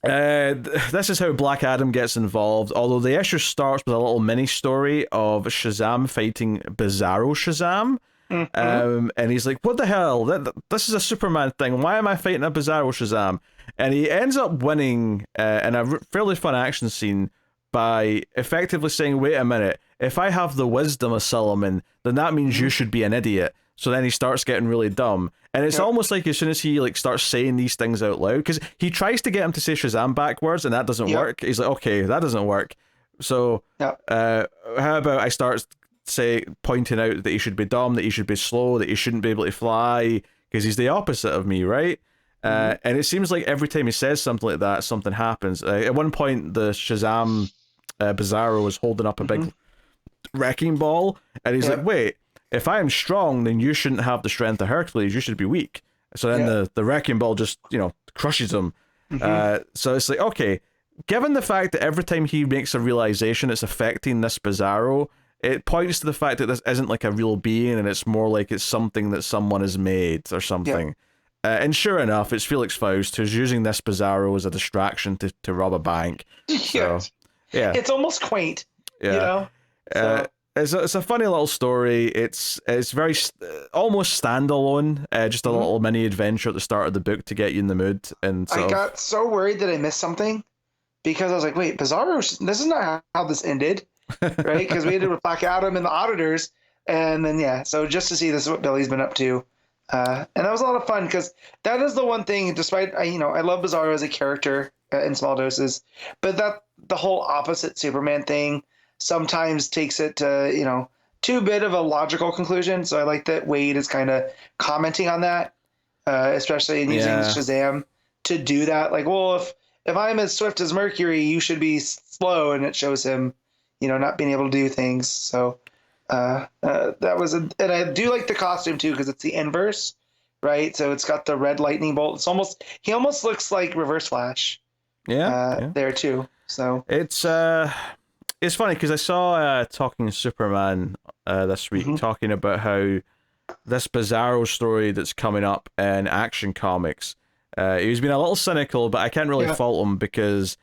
this is how Black Adam gets involved. Although the issue starts with a little mini story of Shazam fighting Bizarro Shazam, and he's like, "What the hell? This is a Superman thing. Why am I fighting a Bizarro Shazam?" And he ends up winning in a fairly fun action scene by effectively saying, "Wait a minute. If I have the wisdom of Solomon, then that means you should be an idiot. So then he starts getting really dumb. And it's almost like as soon as he like starts saying these things out loud, because he tries to get him to say Shazam backwards, and that doesn't work. He's like, okay, that doesn't work. So how about I start pointing out that he should be dumb, that he should be slow, that he shouldn't be able to fly, because he's the opposite of me, right? And it seems like every time he says something like that, something happens. At one point, the Shazam Bizarro was holding up a big wrecking ball, and he's like, wait, if I am strong, then you shouldn't have the strength of Hercules, you should be weak. So then the wrecking ball just, crushes him. So it's like, okay, given the fact that every time he makes a realization it's affecting this Bizarro, it points to the fact that this isn't like a real being, and it's more like it's something that someone has made or something. And sure enough, it's Felix Faust who's using this Bizarro as a distraction to rob a bank. So, it's almost quaint, So. It's a funny little story. It's very almost standalone, just a little mini adventure at the start of the book to get you in the mood. And so I got so worried that I missed something because I was like, wait, Bizarro, this is not how this ended, right? Because we ended with Black Adam and the Auditors, and then so just to see this is what Billy's been up to. And that was a lot of fun because that is the one thing, despite, I love Bizarro as a character in small doses, but that the whole opposite Superman thing sometimes takes it to, too bit of a logical conclusion. So I like that Waid is kind of commenting on that, especially in using Shazam to do that. Like, well, if I'm as swift as Mercury, you should be slow. And it shows him, not being able to do things. So that was and I do like the costume too, because it's the inverse, right? So it's got the red lightning bolt. He almost looks like Reverse Flash. There too. So it's funny because I saw Talking Superman this week talking about how this Bizarro story that's coming up in Action Comics, he's been a little cynical, but I can't really fault him because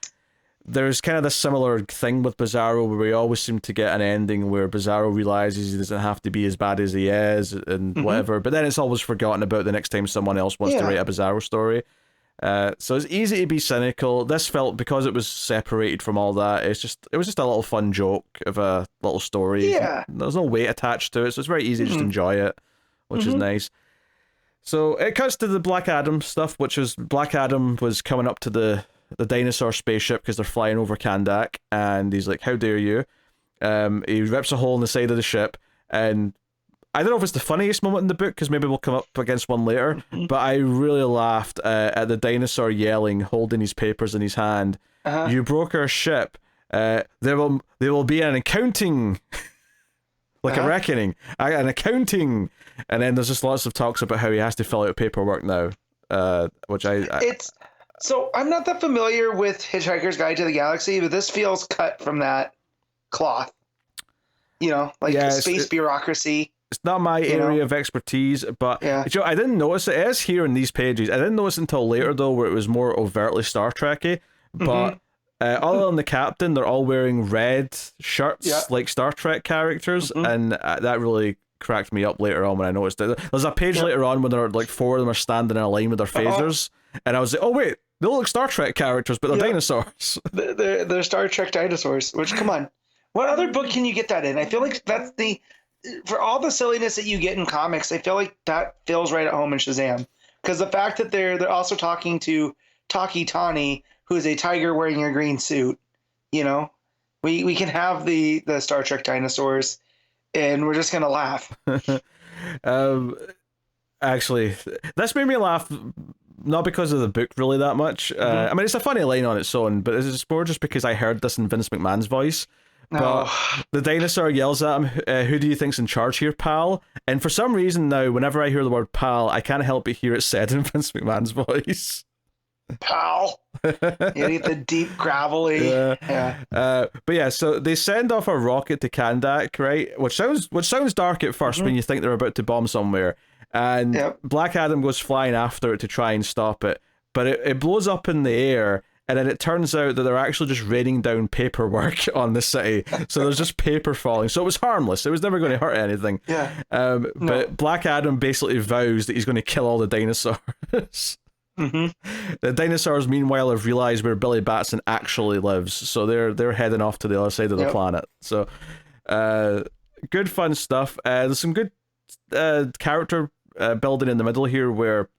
there's kind of this similar thing with Bizarro where we always seem to get an ending where Bizarro realizes he doesn't have to be as bad as he is and whatever, but then it's always forgotten about the next time someone else wants to write a Bizarro story. So it's easy to be cynical. This felt, because it was separated from all that, it was just a little fun joke of a little story. There's no weight attached to it, so it's very easy to just enjoy it, which is nice. So it cuts to the Black Adam stuff, which was Black Adam was coming up to the dinosaur spaceship because they're flying over Kandak, and he's like, how dare you? He rips a hole in the side of the ship, and I don't know if it's the funniest moment in the book, because maybe we'll come up against one later, but I really laughed at the dinosaur yelling, holding his papers in his hand, you broke our ship, there will be an accounting, like a reckoning, an accounting, and then there's just lots of talks about how he has to fill out paperwork now, which So I'm not that familiar with Hitchhiker's Guide to the Galaxy, but this feels cut from that cloth, space bureaucracy. It's not my area of expertise, but I didn't notice it. It is here in these pages. I didn't notice until later, though, where it was more overtly Star Trek-y. But other than the captain, they're all wearing red shirts like Star Trek characters, and that really cracked me up later on when I noticed it. There's a page later on when they're like four of them are standing in a line with their phasers, and I was like, oh wait, they look like Star Trek characters, but they're dinosaurs. They're Star Trek dinosaurs. Which, come on, what other book can you get that in? I feel like that's for all the silliness that you get in comics, I feel like that feels right at home in Shazam. Because the fact that they're also talking to Taki Tani, who is a tiger wearing a green suit, we can have the Star Trek dinosaurs, and we're just gonna laugh. Actually, this made me laugh, not because of the book really that much. I mean, it's a funny line on its own, but it's more just because I heard this in Vince McMahon's voice. But the dinosaur yells at him, who do you think's in charge here, pal? And for some reason now, whenever I hear the word pal, I can't help but hear it said in Vince McMahon's voice. Pal. You need the deep, gravelly. So they send off a rocket to Kandak, right? Which sounds dark at first when you think they're about to bomb somewhere. And Black Adam goes flying after it to try and stop it. But it blows up in the air. And then it turns out that they're actually just raining down paperwork on the city. So there's just paper falling. So it was harmless. It was never going to hurt anything. But Black Adam basically vows that he's going to kill all the dinosaurs. The dinosaurs, meanwhile, have realized where Billy Batson actually lives. So they're heading off to the other side of the planet. So good fun stuff. There's some good character building in the middle here where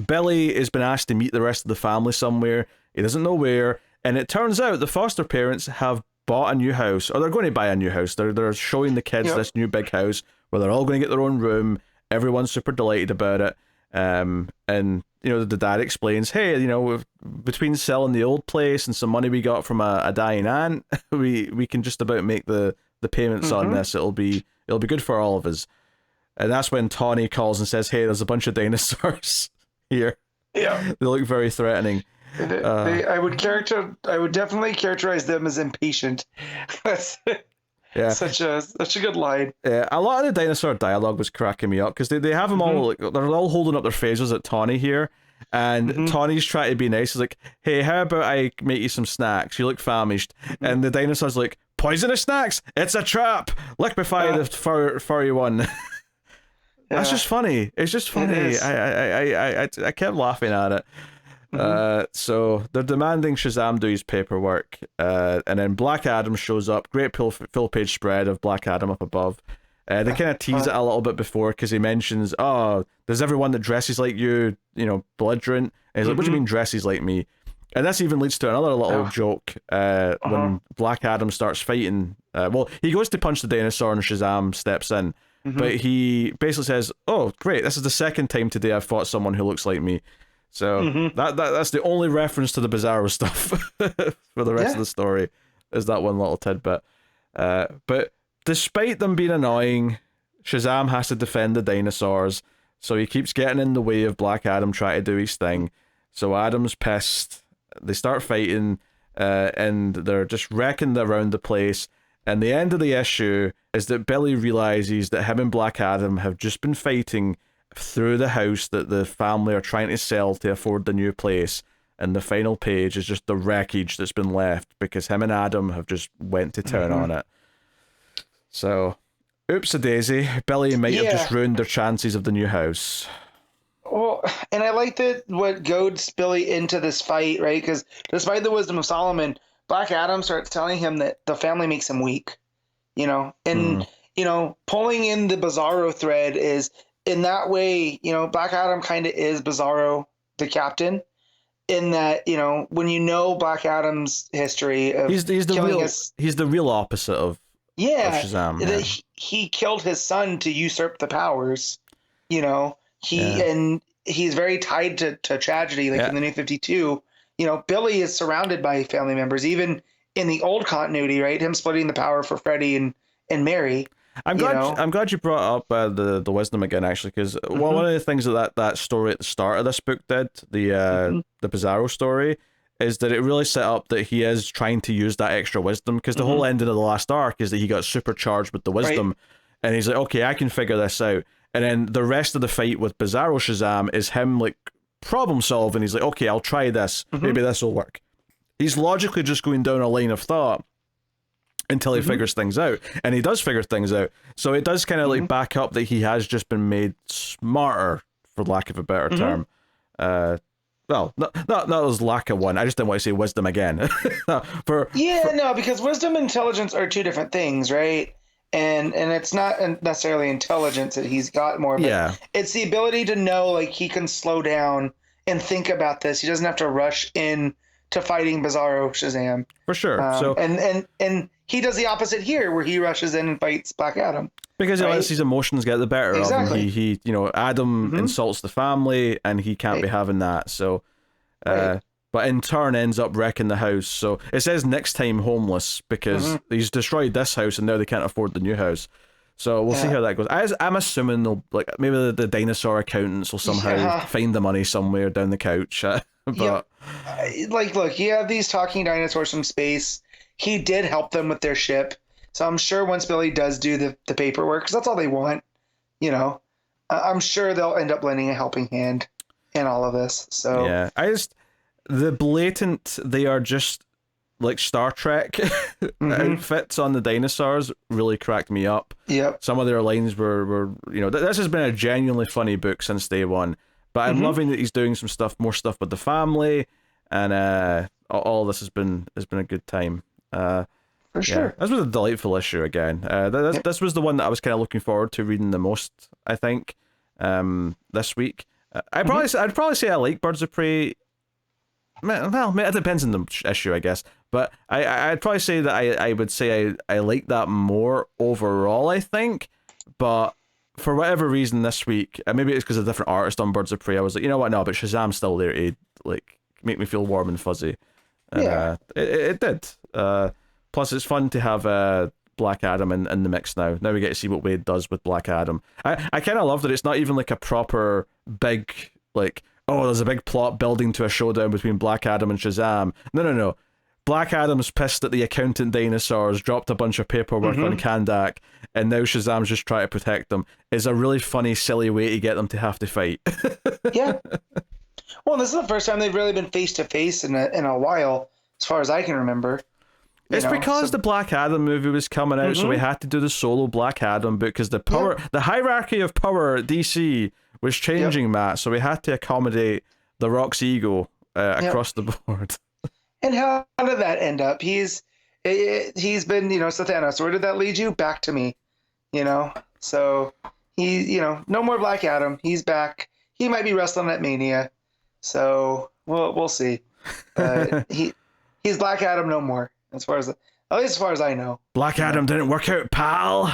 Billy has been asked to meet the rest of the family somewhere. He doesn't know where, and it turns out the foster parents have bought a new house, or they're going to buy a new house. They're showing the kids this new big house where they're all going to get their own room. Everyone's super delighted about it. And the dad explains, hey, between selling the old place and some money we got from a dying aunt, we can just about make the payments on this. It'll be good for all of us. And that's when Tawny calls and says, hey, there's a bunch of dinosaurs here. Yeah. They look very threatening. I would definitely characterize them as impatient. Yeah, such a good line. Yeah, a lot of the dinosaur dialogue was cracking me up because they have them all they're all holding up their faces at Tawny here, and Tawny's trying to be nice. He's like, "Hey, how about I make you some snacks? You look famished." And the dinosaur's like, "Poisonous snacks? It's a trap! Liquefy the furry one." That's just funny. It's just funny. I kept laughing at it. So they're demanding Shazam do his paperwork, and then Black Adam shows up. Great full page spread of Black Adam up above. They kind of tease it a little bit before because he mentions, "Oh, there's everyone that dresses like you, belligerent." And he's like, "What do you mean dresses like me?" And this even leads to another little joke when Black Adam starts fighting. Well, he goes to punch the dinosaur and Shazam steps in, but he basically says, "Oh, great! This is the second time today I've fought someone who looks like me." So that's the only reference to the Bizarro stuff for the rest of the story, is that one little tidbit. But despite them being annoying, Shazam has to defend the dinosaurs, so he keeps getting in the way of Black Adam trying to do his thing. So Adam's pissed. They start fighting, and they're just wrecking around the place. And the end of the issue is that Billy realizes that him and Black Adam have just been fighting through the house that the family are trying to sell to afford the new place, and the final page is just the wreckage that's been left because him and Adam have just went to town on it. So, oops-a-daisy, Billy might have just ruined their chances of the new house. Well, and I like that what goads Billy into this fight, right? Because despite the wisdom of Solomon, Black Adam starts telling him that the family makes him weak, and pulling in the Bizarro thread is, in that way, Black Adam kind of is Bizarro the captain, in that, when Black Adam's history of he's the real opposite of Shazam. That he killed his son to usurp the powers, and he's very tied to tragedy, like in the New 52. Billy is surrounded by family members, even in the old continuity, right? Him splitting the power for Freddy and Mary. I'm glad you brought up the wisdom again, actually, because one of the things that story at the start of this book did, the Bizarro story, is that it really set up that he is trying to use that extra wisdom, because the whole ending of the last arc is that he got supercharged with the wisdom, and he's like, okay, I can figure this out. And then the rest of the fight with Bizarro Shazam is him like problem solving. He's like, okay, I'll try this, maybe this will work. He's logically just going down a line of thought until he figures things out, and he does figure things out. So it does kind of like back up that he has just been made smarter, for lack of a better term. Well, not as lack of one. I just didn't want to say wisdom again. Because wisdom and intelligence are two different things, right? And it's not necessarily intelligence that he's got more, but it's the ability to know, like, he can slow down and think about this. He doesn't have to rush in to fighting Bizarro Shazam. For sure. And he does the opposite here, where he rushes in and fights Black Adam. Because he lets his emotions get the better of him. He Adam insults the family, and he can't be having that. So, but in turn ends up wrecking the house. So it says next time homeless, because he's destroyed this house, and now they can't afford the new house. So we'll see how that goes. I'm assuming they'll, like, maybe the dinosaur accountants will somehow find the money somewhere down the couch. But look, you have these talking dinosaurs from space. He did help them with their ship, so I'm sure once Billy does do the paperwork, because that's all they want, I'm sure they'll end up lending a helping hand in all of this. So yeah, the blatant, they are just like Star Trek outfits on the dinosaurs really cracked me up. Yep. Some of their lines were this has been a genuinely funny book since day one. But I'm loving that he's doing more stuff with the family, and all this has been a good time. For for sure. Yeah, this was a delightful issue again. This was the one that I was kind of looking forward to reading the most, I think, this week. I'd probably say I like Birds of Prey. Well, it depends on the issue, I guess. But I'd probably say that I would say I like that more overall, I think. But for whatever reason this week, maybe it's because of a different artist on Birds of Prey, I was like, you know what, no, but Shazam's still there to, like, make me feel warm and fuzzy. And it did. Plus, it's fun to have Black Adam in the mix now. Now we get to see what Waid does with Black Adam. I kind of love that it's not even like a proper big, like, oh, there's a big plot building to a showdown between Black Adam and Shazam. No. Black Adam's pissed that the accountant dinosaurs dropped a bunch of paperwork on Kandak, and now Shazam's just trying to protect them. It's a really funny, silly way to get them to have to fight. Yeah. Well, this is the first time they've really been face to face in a while, as far as I can remember. It's because the Black Adam movie was coming out, so we had to do the solo Black Adam book, because the hierarchy of power at DC was changing, Matt, so we had to accommodate The Rock's ego across the board. And how did that end up? He's been, Sathanos. Where did that lead you? Back to me, So no more Black Adam. He's back. He might be wrestling at Mania, so we'll see. He's Black Adam no more, at least as far as I know. Black Adam didn't work out, pal.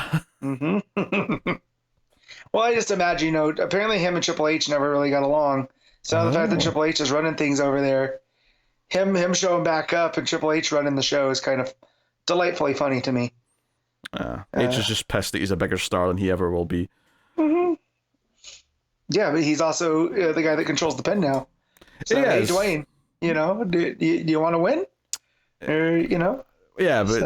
Well, I just imagine, apparently him and Triple H never really got along. So the fact that Triple H is running things over there, him showing back up and Triple H running the show is kind of delightfully funny to me. H is just pissed that he's a bigger star than he ever will be. Yeah, but he's also the guy that controls the pen now. So, hey, Dwayne, do you want to win? Or, Yeah, but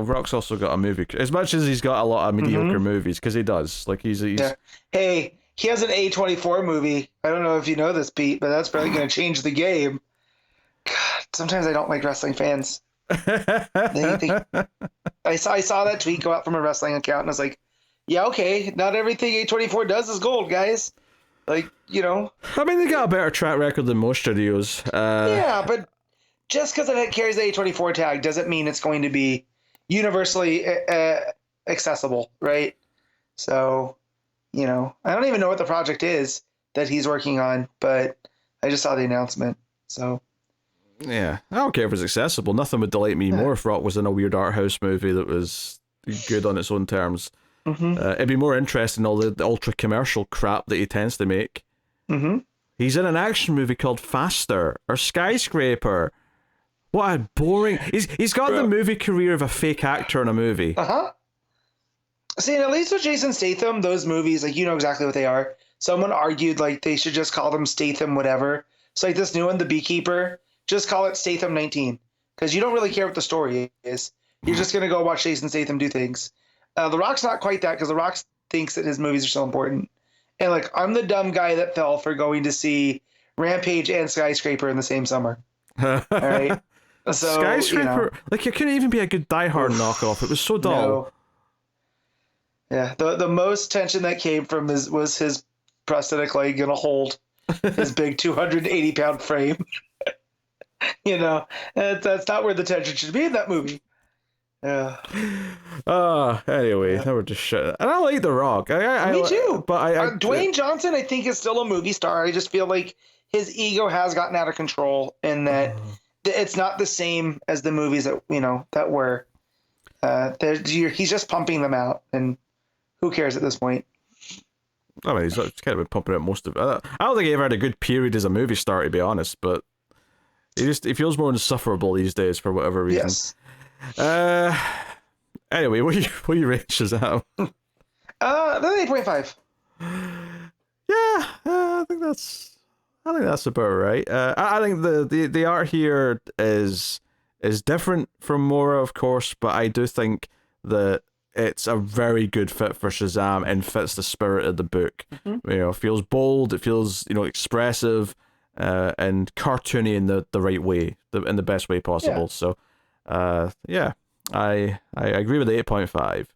Rock's also got a movie. As much as he's got a lot of mediocre movies, because he does. Like he's. Yeah. Hey, he has an A24 movie. I don't know if you know this, Pete, but that's probably going to change the game. God, sometimes I don't like wrestling fans. I saw that tweet go out from a wrestling account, and I was like, yeah, okay, not everything A24 does is gold, guys. Like, I mean, they got a better track record than most studios. Yeah, but just because it carries the A24 tag doesn't mean it's going to be universally accessible, right? So, I don't even know what the project is that he's working on, but I just saw the announcement. So, yeah, I don't care if it's accessible. Nothing would delight me more if Rock was in a weird art house movie that was good on its own terms. It'd be more interesting all the ultra commercial crap that he tends to make. He's in an action movie called Faster or Skyscraper. What a boring... He's got the movie career of a fake actor in a movie. See, and at least with Jason Statham, those movies, like, exactly what they are. Someone argued, like, they should just call them Statham whatever. So, like, this new one, The Beekeeper, just call it Statham 19. Because you don't really care what the story is. You're just going to go watch Jason Statham do things. The Rock's not quite that, because The Rock thinks that his movies are so important. And, like, I'm the dumb guy that fell for going to see Rampage and Skyscraper in the same summer. All right? So, Skyscraper, like, it couldn't even be a good Die Hard knockoff. It was so dull. No. Yeah, the most tension that came from was his prosthetic leg gonna hold his big 280-pound frame. That's not where the tension should be in that movie. Yeah. Anyway, now we're just shit. And I like The Rock. Me too. But Dwayne Johnson, I think, is still a movie star. I just feel like his ego has gotten out of control, and that it's not the same as the movies that that were. He's just pumping them out, and who cares at this point? I mean, he's kind of been pumping out most of it. I don't think he ever had a good period as a movie star, to be honest, but he feels more insufferable these days for whatever reason. Yes. Anyway, what you rate Shazam? 8.5. Yeah, I think that's about right. I think the art here is different from Mora, of course, but I do think that it's a very good fit for Shazam and fits the spirit of the book. It feels bold, it feels expressive, and cartoony in the right way, in the best way possible. Yeah. So, I agree with the 8.5.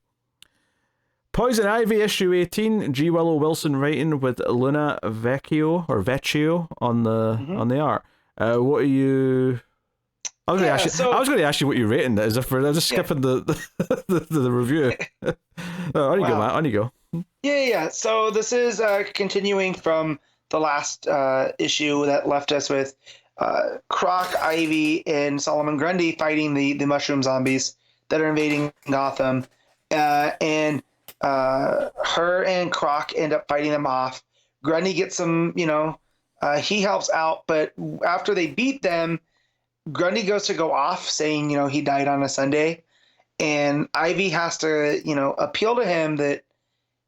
Poison Ivy issue 18. G. Willow Wilson writing with Luana Vecchio on the art. What are you I was going to ask you what you're rating that is. If I'm just skipping the review. On you go, Matt. On you go. Yeah. So this is continuing from the last issue that left us with Croc, Ivy, and Solomon Grundy fighting the mushroom zombies that are invading Gotham, and her and Croc end up fighting them off. Grundy gets some, he helps out, but after they beat them, Grundy goes to go off, saying, he died on a Sunday, and Ivy has to, appeal to him that,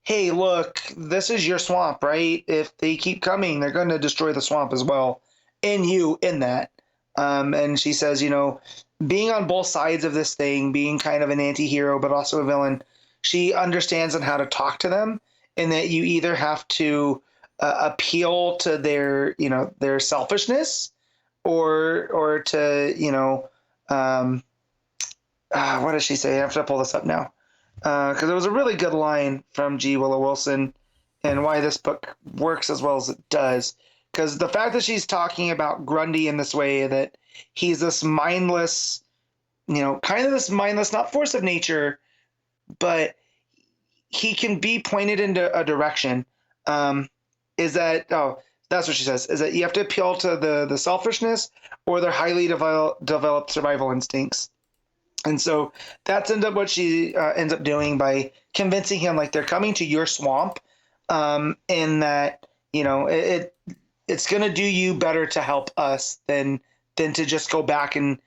hey, look, this is your swamp, right? If they keep coming, they're going to destroy the swamp as well, and you in that. And she says, being on both sides of this thing, being kind of an anti-hero but also a villain, she understands on how to talk to them, and that you either have to appeal to their selfishness, or to what does she say? I have to pull this up now, because it was a really good line from G. Willow Wilson, and why this book works as well as it does. Because the fact that she's talking about Grundy in this way, that he's this mindless, kind of this mindless, not force of nature, but he can be pointed into a direction. That's what she says, is that you have to appeal to the selfishness or their highly developed survival instincts. And so that's what she ends up doing by convincing him, like, they're coming to your swamp, and that, it's going to do you better to help us than to just go back and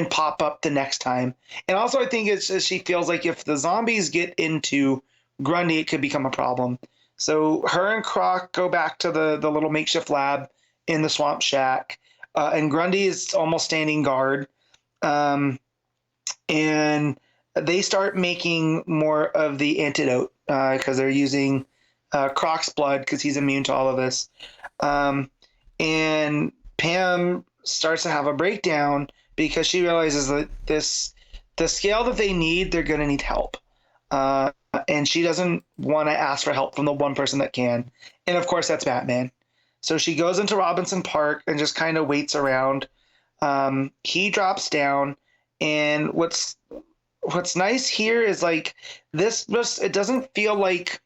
pop up the next time. And also I think she feels like if the zombies get into Grundy, it could become a problem. So her and Croc go back to the little makeshift lab in the swamp shack, and Grundy is almost standing guard. And they start making more of the antidote because they're using Croc's blood because he's immune to all of this. And Pam starts to have a breakdown because she realizes that the scale that they need, they're going to need help. And she doesn't want to ask for help from the one person that can. And of course, that's Batman. So she goes into Robinson Park and just kind of waits around. He drops down. And what's nice here is, like, it doesn't feel like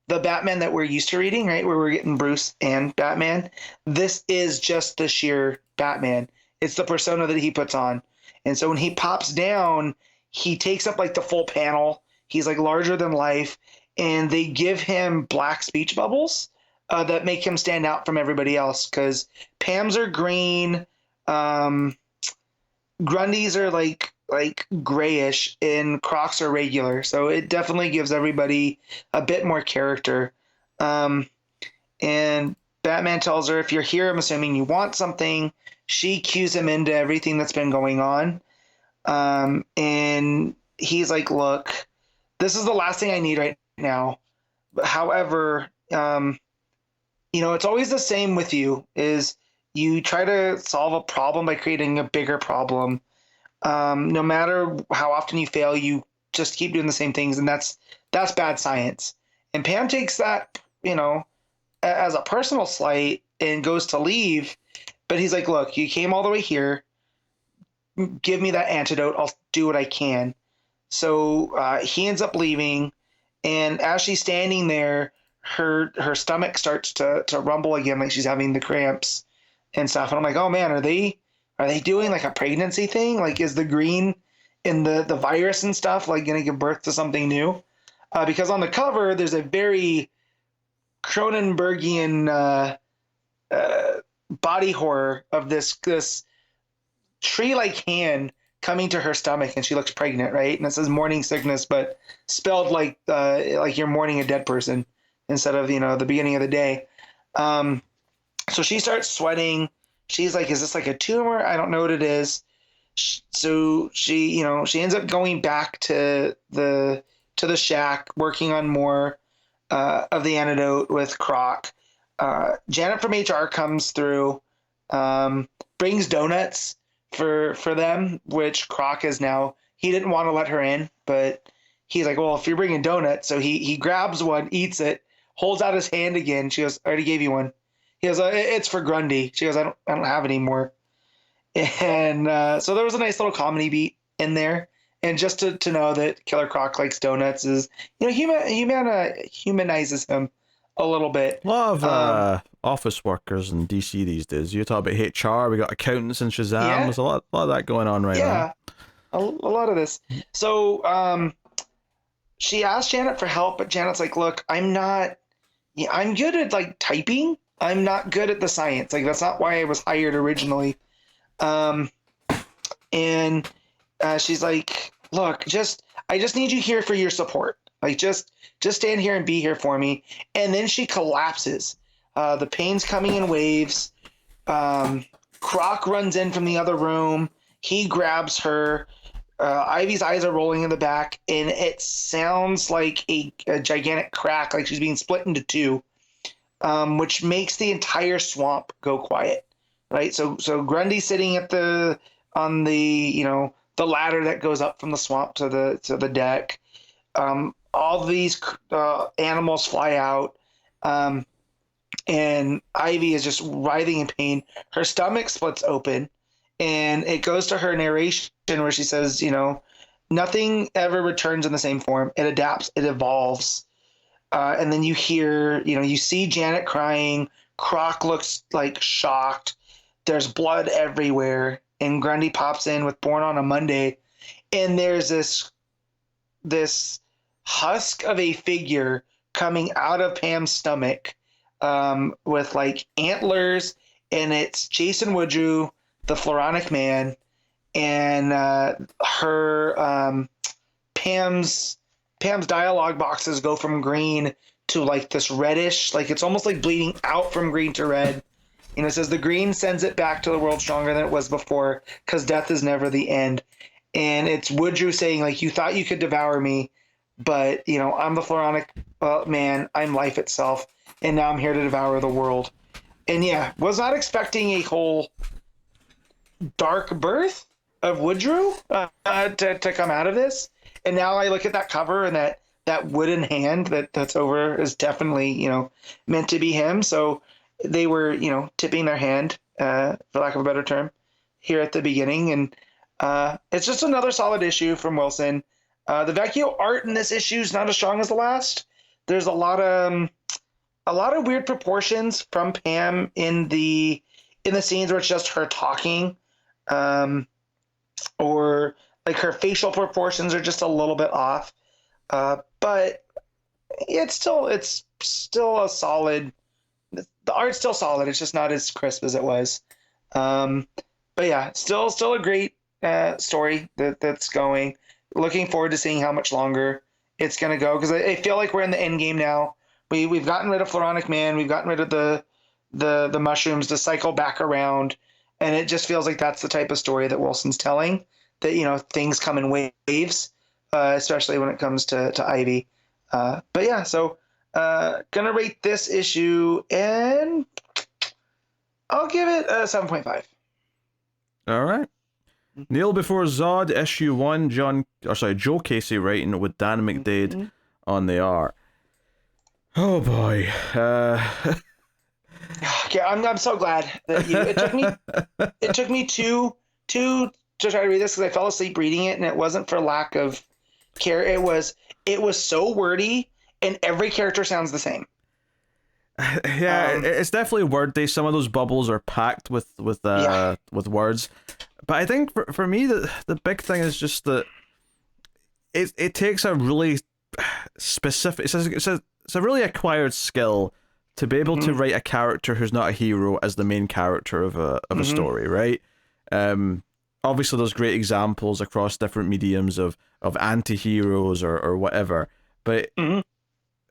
the Batman that we're used to reading, right? Where we're getting Bruce and Batman. This is just the sheer Batman. It's the persona that he puts on. And so when he pops down, he takes up, like, the full panel. He's, like, larger than life. And they give him black speech bubbles that make him stand out from everybody else. Because Pam's are green. Grundy's are like grayish, and Crocs are regular. So it definitely gives everybody a bit more character. And Batman tells her, if you're here, I'm assuming you want something. She cues him into everything that's been going on. And he's like, look, this is the last thing I need right now. However, it's always the same with you, is you try to solve a problem by creating a bigger problem. No matter how often you fail, you just keep doing the same things, and that's bad science. And Pam takes that, as a personal slight and goes to leave. But he's like, look, you came all the way here. Give me that antidote. I'll do what I can. So he ends up leaving, and as she's standing there, her stomach starts to rumble again, like she's having the cramps and stuff. And I'm like, oh man, are they doing like a pregnancy thing? Like, is the green in the virus and stuff like going to give birth to something new? Because on the cover, there's a very Cronenbergian body horror of this tree-like hand coming to her stomach, and she looks pregnant, right? And it says morning sickness, but spelled like you're mourning a dead person instead of, the beginning of the day. So she starts sweating. She's like, is this like a tumor? I don't know what it is. So she ends up going back to the shack, working on more of the antidote with Croc. Janet from HR comes through, brings donuts for them, which Croc is now, he didn't want to let her in, but he's like, well, if you're bringing donuts. So he grabs one, eats it, holds out his hand again. She goes, I already gave you one. He goes, it's for Grundy. She goes, I don't have any more. And so there was a nice little comedy beat in there. And just to know that Killer Croc likes donuts is, humanizes him a little bit. A lot of office workers in DC these days. You talk about HR, we got accountants in Shazam. Yeah. There's a lot of that going on right now. Yeah, a lot of this. So she asked Janet for help, but Janet's like, look, I'm good at like typing. I'm not good at the science. Like, that's not why I was hired originally. And she's like, look, I just need you here for your support. Like, just stand here and be here for me. And then she collapses. The pain's coming in waves. Croc runs in from the other room. He grabs her. Ivy's eyes are rolling in the back, and it sounds like a gigantic crack, like she's being split into two, which makes the entire swamp go quiet. Right? So Grundy's sitting on the ladder that goes up from the swamp to the deck. All these animals fly out, and Ivy is just writhing in pain. Her stomach splits open, and it goes to her narration where she says, nothing ever returns in the same form. It adapts, it evolves. And then you hear, you see Janet crying. Croc looks like shocked. There's blood everywhere. And Grundy pops in with Born on a Monday. And there's this husk of a figure coming out of Pam's stomach with like antlers. And it's Jason Woodrue, the Floronic Man, and her Pam's dialogue boxes go from green to like this reddish, like it's almost like bleeding out from green to red. It says the green sends it back to the world stronger than it was before because death is never the end. And it's Woodrue saying, like, you thought you could devour me, but I'm the Floronic Man, I'm life itself, and now I'm here to devour the world. And yeah, was not expecting a whole dark birth of Woodrue to come out of this. And now I look at that cover, and that wooden hand that's over is definitely meant to be him. So they were tipping their hand, for lack of a better term, here at the beginning. And it's just another solid issue from Wilson. The Vecchio art in this issue is not as strong as the last. There's a lot of weird proportions from Pam in the scenes where it's just her talking, or like her facial proportions are just a little bit off. But it's still a solid. The art's still solid. It's just not as crisp as it was. But yeah, still a great story that's going. Looking forward to seeing how much longer it's going to go, because I feel like we're in the end game now. We've gotten rid of Floronic Man. We've gotten rid of the mushrooms to cycle back around, and it just feels like that's the type of story that Wilson's telling. That things come in waves, especially when it comes to Ivy. But yeah, so gonna rate this issue, and I'll give it a 7.5. All right. Neil before Zod, issue 1, Joe Casey writing with Dan McDaid on the art. Oh boy. Okay, I'm so glad that it took me two to try to read this, because I fell asleep reading it, and it wasn't for lack of care. It was so wordy, and every character sounds the same. Yeah, it's definitely wordy. Some of those bubbles are packed with words. But I think for me the big thing is just that it takes a really specific, it's a really acquired skill to be able to write a character who's not a hero as the main character of a story, right? Obviously there's great examples across different mediums of anti-heroes or whatever, but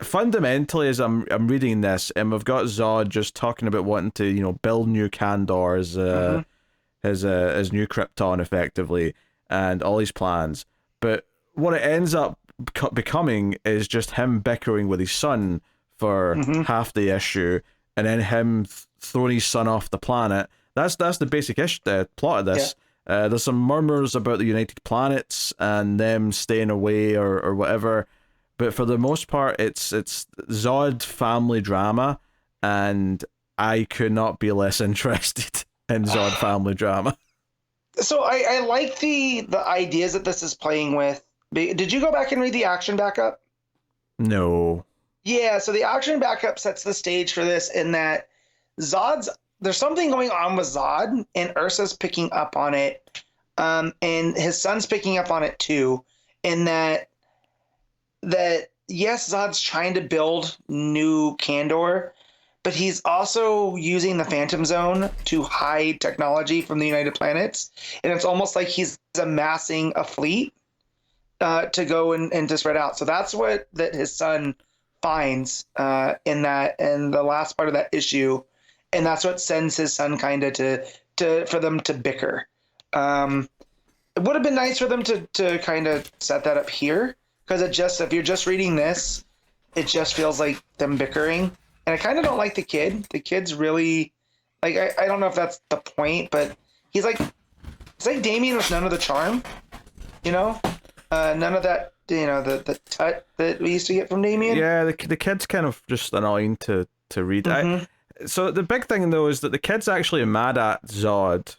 fundamentally, as I'm reading this, and we've got Zod just talking about wanting to build new Kandor as new Krypton effectively, and all his plans, but what it ends up becoming is just him bickering with his son for half the issue, and then him throwing his son off the planet. That's the basic plot of this. Yeah. There's some murmurs about the United Planets and them staying away or whatever, but for the most part, it's Zod family drama, and I could not be less interested in Zod family drama. So I like the ideas that this is playing with. Did you go back and read the action backup? No. Yeah, so the action backup sets the stage for this in that Zod's there's something going on with Zod, and Ursa's picking up on it, and his son's picking up on it too. In that yes, Zod's trying to build new Kandor, but he's also using the Phantom Zone to hide technology from the United Planets, and it's almost like he's amassing a fleet to go and to spread out. So that's what that his son finds in the last part of that issue, and that's what sends his son kind of to for them to bicker. It would have been nice for them to kind of set that up here, because it just, if you're just reading this, it just feels like them bickering, and I kind of don't like the kid. The kid's really like, I don't know if that's the point, but he's like, it's like Damien with none of the charm, you know. None of that, you know, the tut that we used to get from Damien. Yeah, the kid's kind of just annoying to read. So the big thing though is that the kid's actually mad at Zod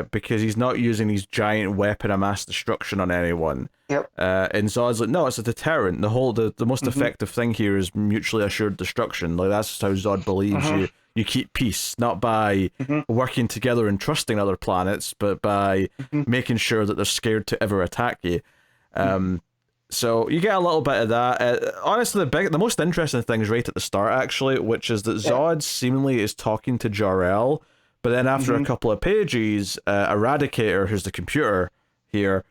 because he's not using his giant weapon of mass destruction on anyone. Yep. And Zod's like, no, it's a deterrent. The most effective thing here is mutually assured destruction. Like, that's how Zod believes you keep peace, not by working together and trusting other planets, but by making sure that they're scared to ever attack you. So you get a little bit of that. Honestly, the most interesting thing is right at the start, actually, which is that Zod seemingly is talking to Jor-El, but then after a couple of pages, Eradicator, who's the computer here,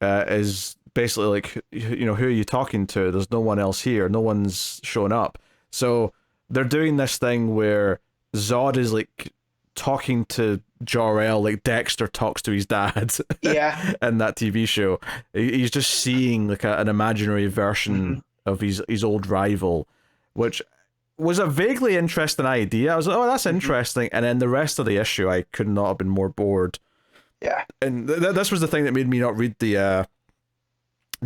is basically like, you know, who are you talking to? There's no one else here. No one's showing up. So they're doing this thing where Zod is like talking to Jor-El like Dexter talks to his dad. Yeah. In that TV show. He's just seeing like an imaginary version of his old rival, which was a vaguely interesting idea. I was like, oh, that's interesting. And then the rest of the issue, I could not have been more bored. Yeah. And this was the thing that made me not read the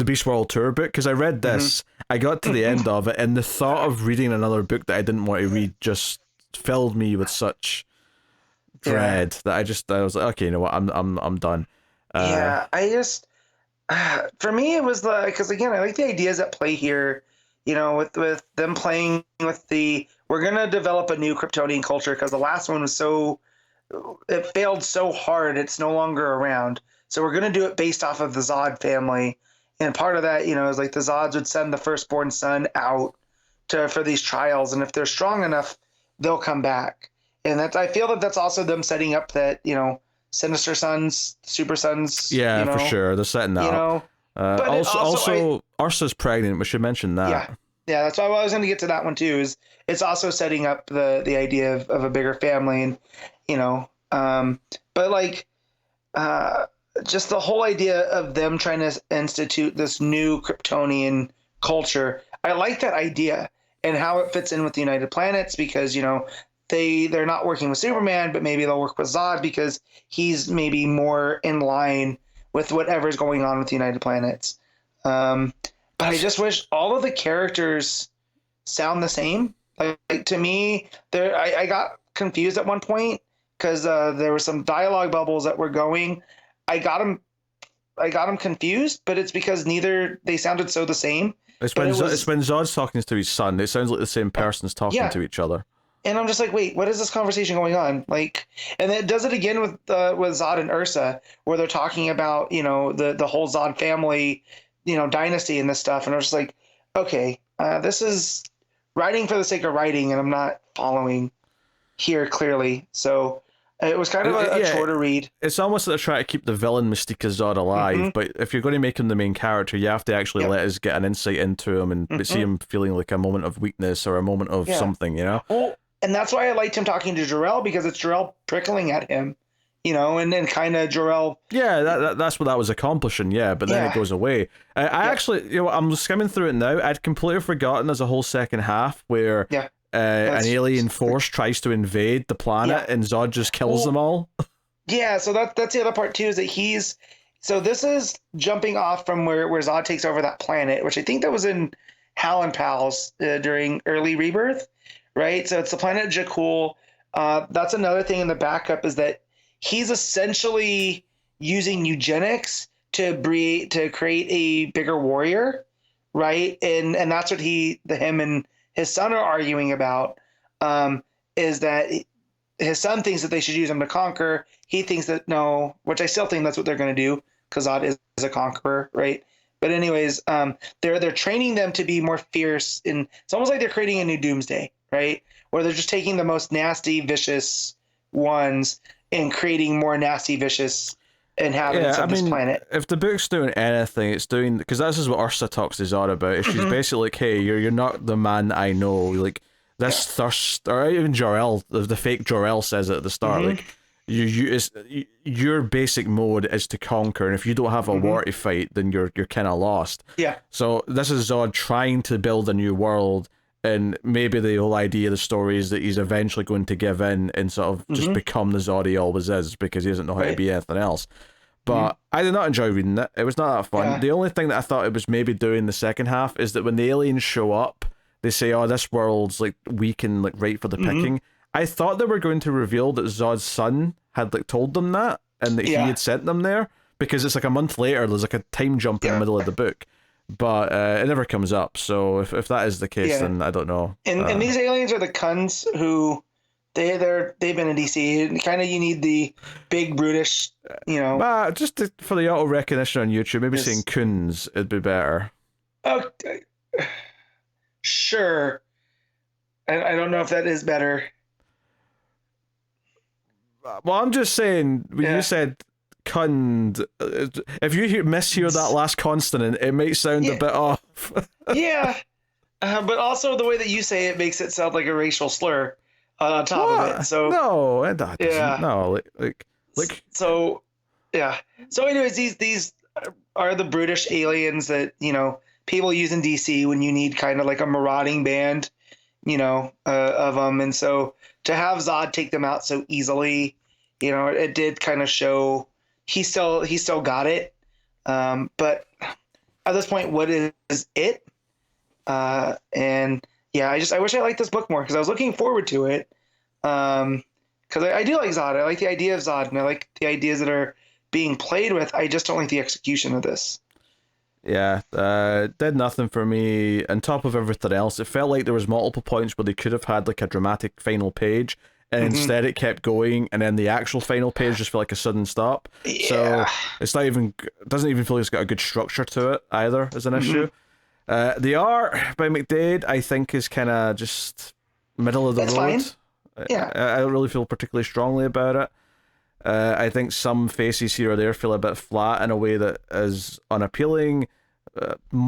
Beast World Tour book, because I read this, I got to the end of it, and the thought of reading another book that I didn't want to read just filled me with such dread that I was like, okay, you know what, I'm done. I just for me it was like, because again, I like the ideas at play here, you know, with them playing with we're gonna develop a new Kryptonian culture, because the last one was it failed so hard, it's no longer around, so we're gonna do it based off of the Zod family. And part of that, you know, is like the Zods would send the firstborn son out for these trials, and if they're strong enough, they'll come back. And I feel that's also them setting up that, you know, Sinister Sons, Super Sons. Yeah, you know, for sure, they're setting that up. But also Ursa's pregnant. We should mention that. Yeah, that's why I was going to get to that one too. Is it's also setting up the idea of a bigger family, and you know, but like, just the whole idea of them trying to institute this new Kryptonian culture. I like that idea and how it fits in with the United Planets, because, you know, they're not working with Superman, but maybe they'll work with Zod because he's maybe more in line with whatever's going on with the United Planets. But I just wish all of the characters sound the same. Like to me, I got confused at one point because there were some dialogue bubbles that were going. I got them confused, but it's because they sounded so the same. It's when Zod's talking to his son. It sounds like the same person's talking to each other. And I'm just like, wait, what is this conversation going on? Like, and it does it again with Zod and Ursa, where they're talking about, you know, the whole Zod family, you know, dynasty and this stuff. And I'm just like, okay, this is writing for the sake of writing, and I'm not following here clearly. So it was kind of a shorter read. It's almost like they're trying to keep the villain mystique of Zod alive, but if you're going to make him the main character, you have to actually let us get an insight into him and see him feeling like a moment of weakness or a moment of something, you know? Well, and that's why I liked him talking to Jor-El, because it's Jor-El prickling at him, you know, and then kind of Jor-El... Yeah, that's what that was accomplishing, but then it goes away. I actually, you know, I'm skimming through it now. I'd completely forgotten there's a whole second half where... an alien force tries to invade the planet and Zod just kills them all. Yeah, so that's the other part too, is that so this is jumping off from where Zod takes over that planet, which I think that was in Hal and Pals during early Rebirth, right? So it's the planet Jakul. That's another thing in the backup, is that he's essentially using eugenics to create a bigger warrior, right? And that's what him and his son are arguing about. Is that his son thinks that they should use him to conquer. He thinks that no, which I still think that's what they're going to do because Zod is a conqueror, right? But anyways, they're training them to be more fierce, and it's almost like they're creating a new Doomsday, right? Where they're just taking the most nasty, vicious ones and creating more nasty, vicious inhabitants of this planet. If the book's doing anything, it's doing, because this is what Ursa talks to Zod about. She's basically like, hey, you're not the man I know. Like this thirst, or even Jor-El, the fake Jor-El says it at the start. Like your basic mode is to conquer, and if you don't have a war to fight, then you're kind of lost. Yeah. So this is Zod trying to build a new world. And maybe the whole idea of the story is that he's eventually going to give in and sort of just become the Zod he always is because he doesn't know how to be anything else. But I did not enjoy reading it. It was not that fun. Yeah. The only thing that I thought it was maybe doing the second half is that when the aliens show up, they say, oh, this world's like weak and like right for the picking. I thought they were going to reveal that Zod's son had like told them that and that he had sent them there, because it's like a month later, there's like a time jump in the middle of the book. But it never comes up, so if that is the case, then I don't know. And these aliens are the Kuns who they've been in DC. And kind of you need the big brutish, just for the auto recognition on YouTube, maybe saying Kuns it'd be better. Oh, sure. I don't know if that is better. Well, I'm just saying when you said Kund, if you mishear that last consonant, it might sound a bit off. But also the way that you say it makes it sound like a racial slur on top of it. So no, it doesn't. No, like. So yeah. So anyways, these are the brutish aliens that people use in DC when you need kind of like a marauding band, of them, and so to have Zod take them out so easily, it did kind of show. He still got it, but at this point, what is it? And yeah, I wish I liked this book more because I was looking forward to it. Because I do like Zod. I like the idea of Zod, and I like the ideas that are being played with. I just don't like the execution of this. Yeah, did nothing for me. On top of everything else, it felt like there was multiple points where they could have had like a dramatic final page. And instead it kept going, and then the actual final page just felt like a sudden stop. Yeah. So it's doesn't even feel like it's got a good structure to it either as an issue. The art by McDaid, I think, is kind of just middle of the road. Fine. Yeah. I don't really feel particularly strongly about it. I think some faces here or there feel a bit flat in a way that is unappealing.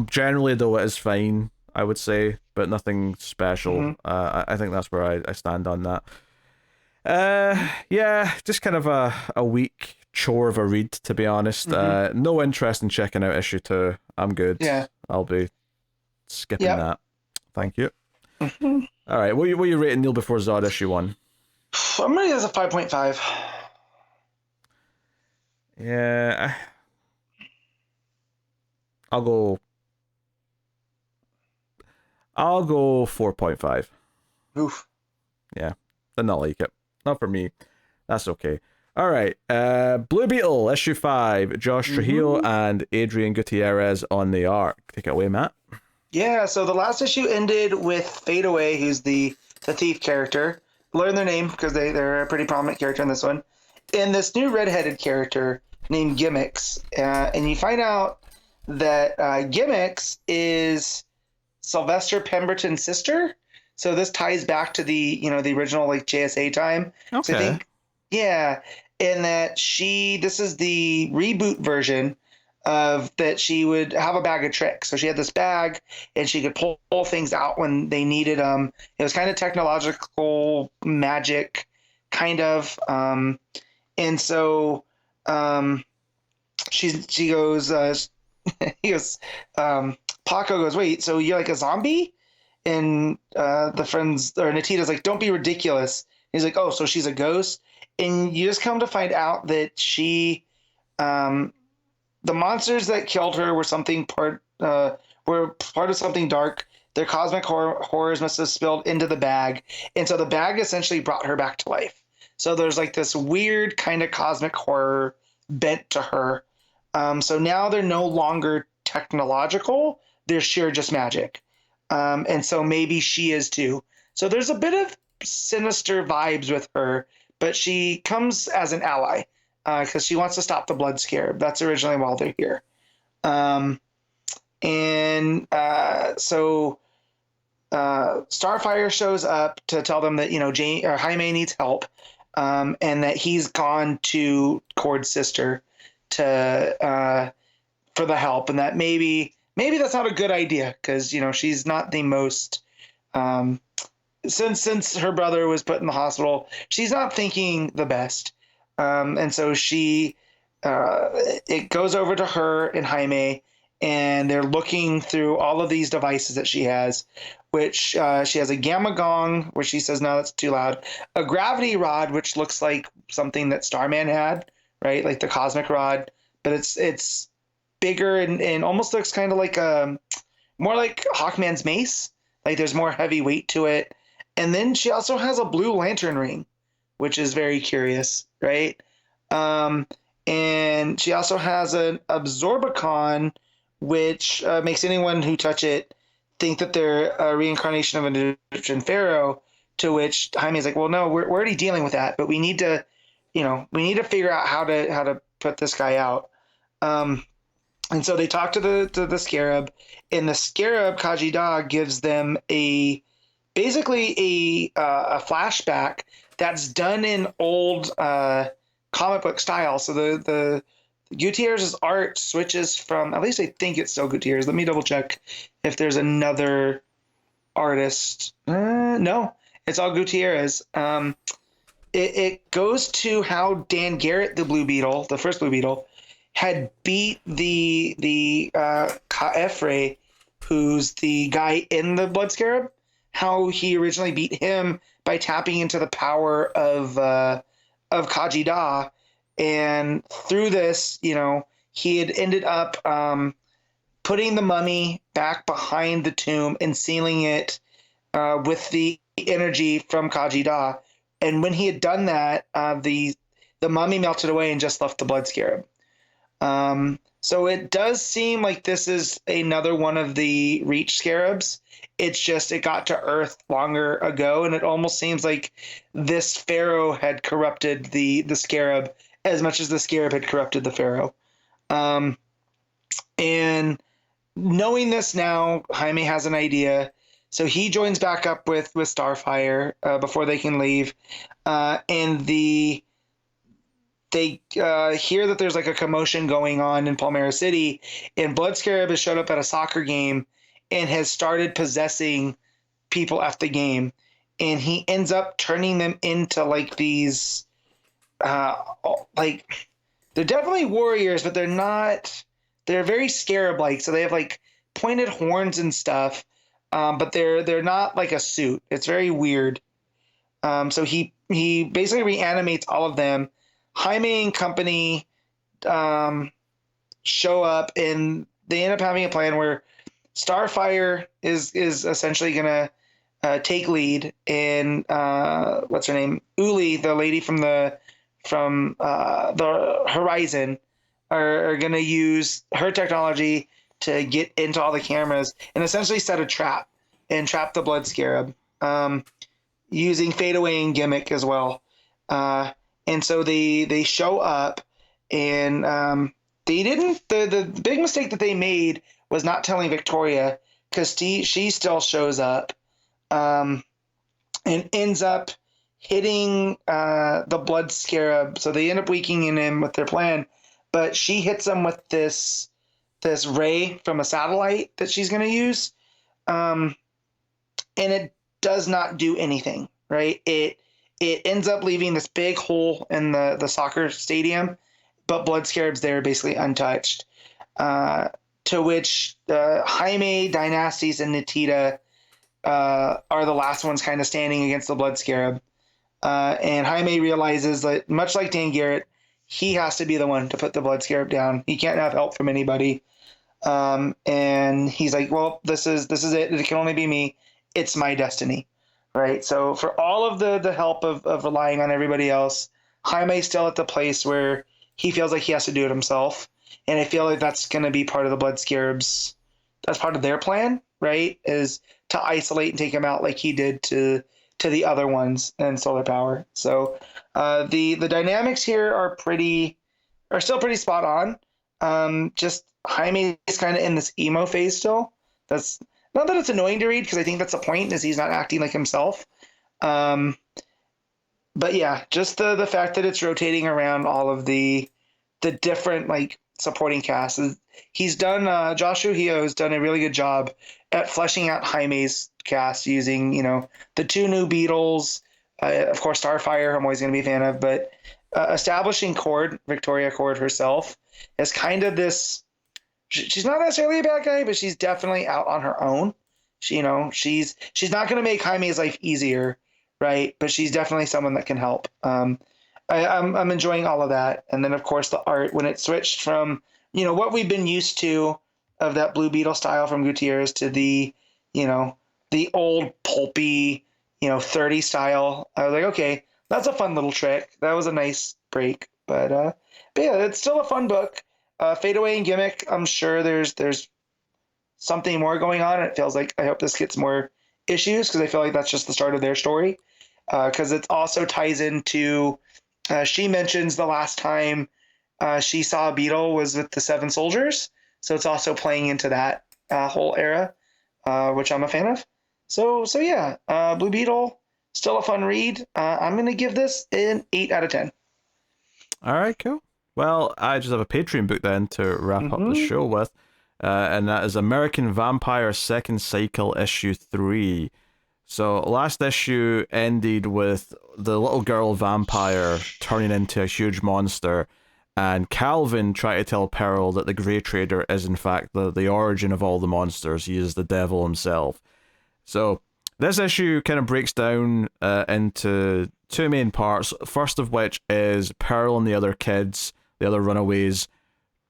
Generally, though, it is fine, I would say, but nothing special. I think that's where I stand on that. Just kind of a weak chore of a read, to be honest. No interest in checking out issue 2. I'm good. Yeah, I'll be skipping that. Thank you. All right, what are you rating Neil before Zod issue 1? I'm rating this a 5.5. Yeah, I'll go 4.5. Oof. Yeah, did not like it. Not for me. That's okay. All right. Blue Beetle, issue 5. Josh Trujillo and Adrián Gutiérrez on the art. Take it away, Matt. Yeah, so the last issue ended with Fade Away, who's the thief character. Learn their name because they're a pretty prominent character in this one. And this new redheaded character named Gimmicks. And you find out that Gimmicks is Sylvester Pemberton's sister. So this ties back to the the original like JSA time. Okay. So I think, in that this is the reboot version of that she would have a bag of tricks. So she had this bag and she could pull things out when they needed them. It was kind of technological magic, kind of. And so she goes. He goes. Paco goes, wait, so you're like a zombie? And the friends, or Natita's like, don't be ridiculous. He's like, oh, so she's a ghost? And you just come to find out that she, the monsters that killed her were were part of something dark. Their cosmic horrors must have spilled into the bag. And so the bag essentially brought her back to life. So there's like this weird kind of cosmic horror bent to her. So now they're no longer technological; they're sheer just magic. And so maybe she is too. So there's a bit of sinister vibes with her, but she comes as an ally because she wants to stop the Blood Scarab. That's originally why they're here. So Starfire shows up to tell them that Jaime needs help, and that he's gone to Cord's sister to for the help, and that maybe that's not a good idea because she's not the most since her brother was put in the hospital, she's not thinking the best, and so it goes over to her and Jaime, and they're looking through all of these devices that she has, which she has a gamma gong, which she says, no, that's too loud. A gravity rod, which looks like something that Starman had, right? Like the cosmic rod, but it's bigger and almost looks kind of like more like Hawkman's mace. Like there's more heavy weight to it. And then she also has a blue lantern ring, which is very curious, right? And she also has an Absorbicon, which makes anyone who touch it think that they're a reincarnation of an Egyptian pharaoh, to which Jaime's like, well, no, we're already dealing with that, but we need to figure out how to put this guy out. And so they talk to the Scarab, and the Scarab, Khaji-Da, gives them basically a flashback that's done in old comic book style. So the Gutierrez's art switches from, at least I think it's still Gutierrez. Let me double check if there's another artist. No, it's all Gutierrez. It goes to how Dan Garrett, the Blue Beetle, the first Blue Beetle, had beat the Ka'efre, who's the guy in the Blood Scarab, how he originally beat him by tapping into the power of Khaji-Da. And through this, he had ended up putting the mummy back behind the tomb and sealing it with the energy from Khaji-Da. And when he had done that, the mummy melted away and just left the Blood Scarab. So it does seem like this is another one of the Reach Scarabs. It's just it got to Earth longer ago, and it almost seems like this pharaoh had corrupted the Scarab as much as the Scarab had corrupted the pharaoh. And knowing this now, Jaime has an idea. So he joins back up with Starfire before they can leave. And they hear that there's like a commotion going on in Palmyra City, and Blood Scarab has showed up at a soccer game and has started possessing people at the game. And he ends up turning them into like these, like they're definitely warriors, but they're very scarab-like. So they have like pointed horns and stuff, but they're not like a suit. It's very weird. So he basically reanimates all of them. Jaime and company show up, and they end up having a plan where Starfire is essentially gonna take lead, and what's her name, Uli, the lady from the Horizon, are gonna use her technology to get into all the cameras and essentially set a trap and trap the Blood Scarab, using fadeaway and gimmick as well. And so they show up, and they didn't. The big mistake that they made was not telling Victoria, because she still shows up, and ends up hitting the Blood Scarab. So they end up weakening him with their plan, but she hits him with this ray from a satellite that she's going to use, and it does not do anything. Right? It ends up leaving this big hole in the soccer stadium, but Blood Scarab's there basically untouched. To which Jaime, Dynasties, and Natita are the last ones kind of standing against the Blood Scarab. And Jaime realizes that, much like Dan Garrett, he has to be the one to put the Blood Scarab down. He can't have help from anybody. And he's like, well, this is it. It can only be me. It's my destiny. Right. So for all of the help of relying on everybody else, Jaime's still at the place where he feels like he has to do it himself. And I feel like that's going to be part of the Blood Scarabs. That's part of their plan, right? Is to isolate and take him out like he did to the other ones in Solar Power. So the dynamics here are still pretty spot on. Just Jaime is kind of in this emo phase still. That's not that it's annoying to read, because I think that's the point, is he's not acting like himself. But yeah, just the fact that it's rotating around all of the different like supporting casts. He's done Josh Trujillo has done a really good job at fleshing out Jaime's cast using, the two new Beetles, of course Starfire I'm always going to be a fan of, but establishing Victoria Cord herself as kind of this. She's not necessarily a bad guy, but she's definitely out on her own. She's not going to make Jaime's life easier, right? But she's definitely someone that can help. I'm enjoying all of that, and then of course the art when it switched from what we've been used to of that Blue Beetle style from Gutiérrez to the old pulpy 30 style. I was like, okay, that's a fun little trick. That was a nice break, but yeah, it's still a fun book. Fade Away and Gimmick, I'm sure there's something more going on. It feels like I hope this gets more issues, because I feel like that's just the start of their story. Because it also ties into, she mentions the last time she saw a Beetle was with the Seven Soldiers. So it's also playing into that whole era, which I'm a fan of. So yeah, Blue Beetle, still a fun read. I'm going to give this an 8 out of 10. All right, cool. Well, I just have a Patreon book then to wrap up the show with, and that is American Vampire Second Cycle Issue 3. So last issue ended with the little girl vampire turning into a huge monster, and Calvin trying to tell Pearl that the Grey Trader is in fact the origin of all the monsters. He is the devil himself. So this issue kind of breaks down into two main parts, first of which is Pearl and the other kids, the other runaways,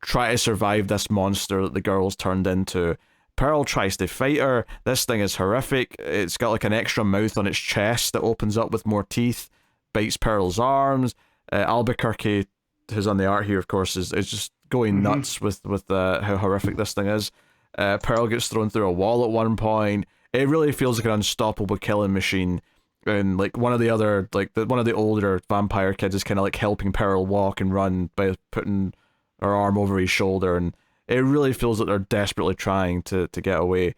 try to survive this monster that the girl's turned into. Pearl tries to fight her. This thing is horrific. It's got like an extra mouth on its chest that opens up with more teeth, bites Pearl's arms. Albuquerque, who's on the art here, of course, is just going nuts with how horrific this thing is. Pearl gets thrown through a wall at one point. It really feels like an unstoppable killing machine. And like one of the other, one of the older vampire kids is kind of like helping Pearl walk and run by putting her arm over his shoulder, and it really feels like they're desperately trying to get away.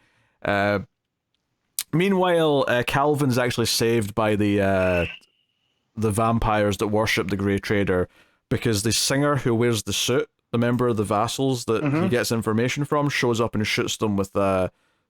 Meanwhile, Calvin's actually saved by the vampires that worship the Grey Trader, because the singer who wears the suit, the member of the Vassals that he gets information from, shows up and shoots them with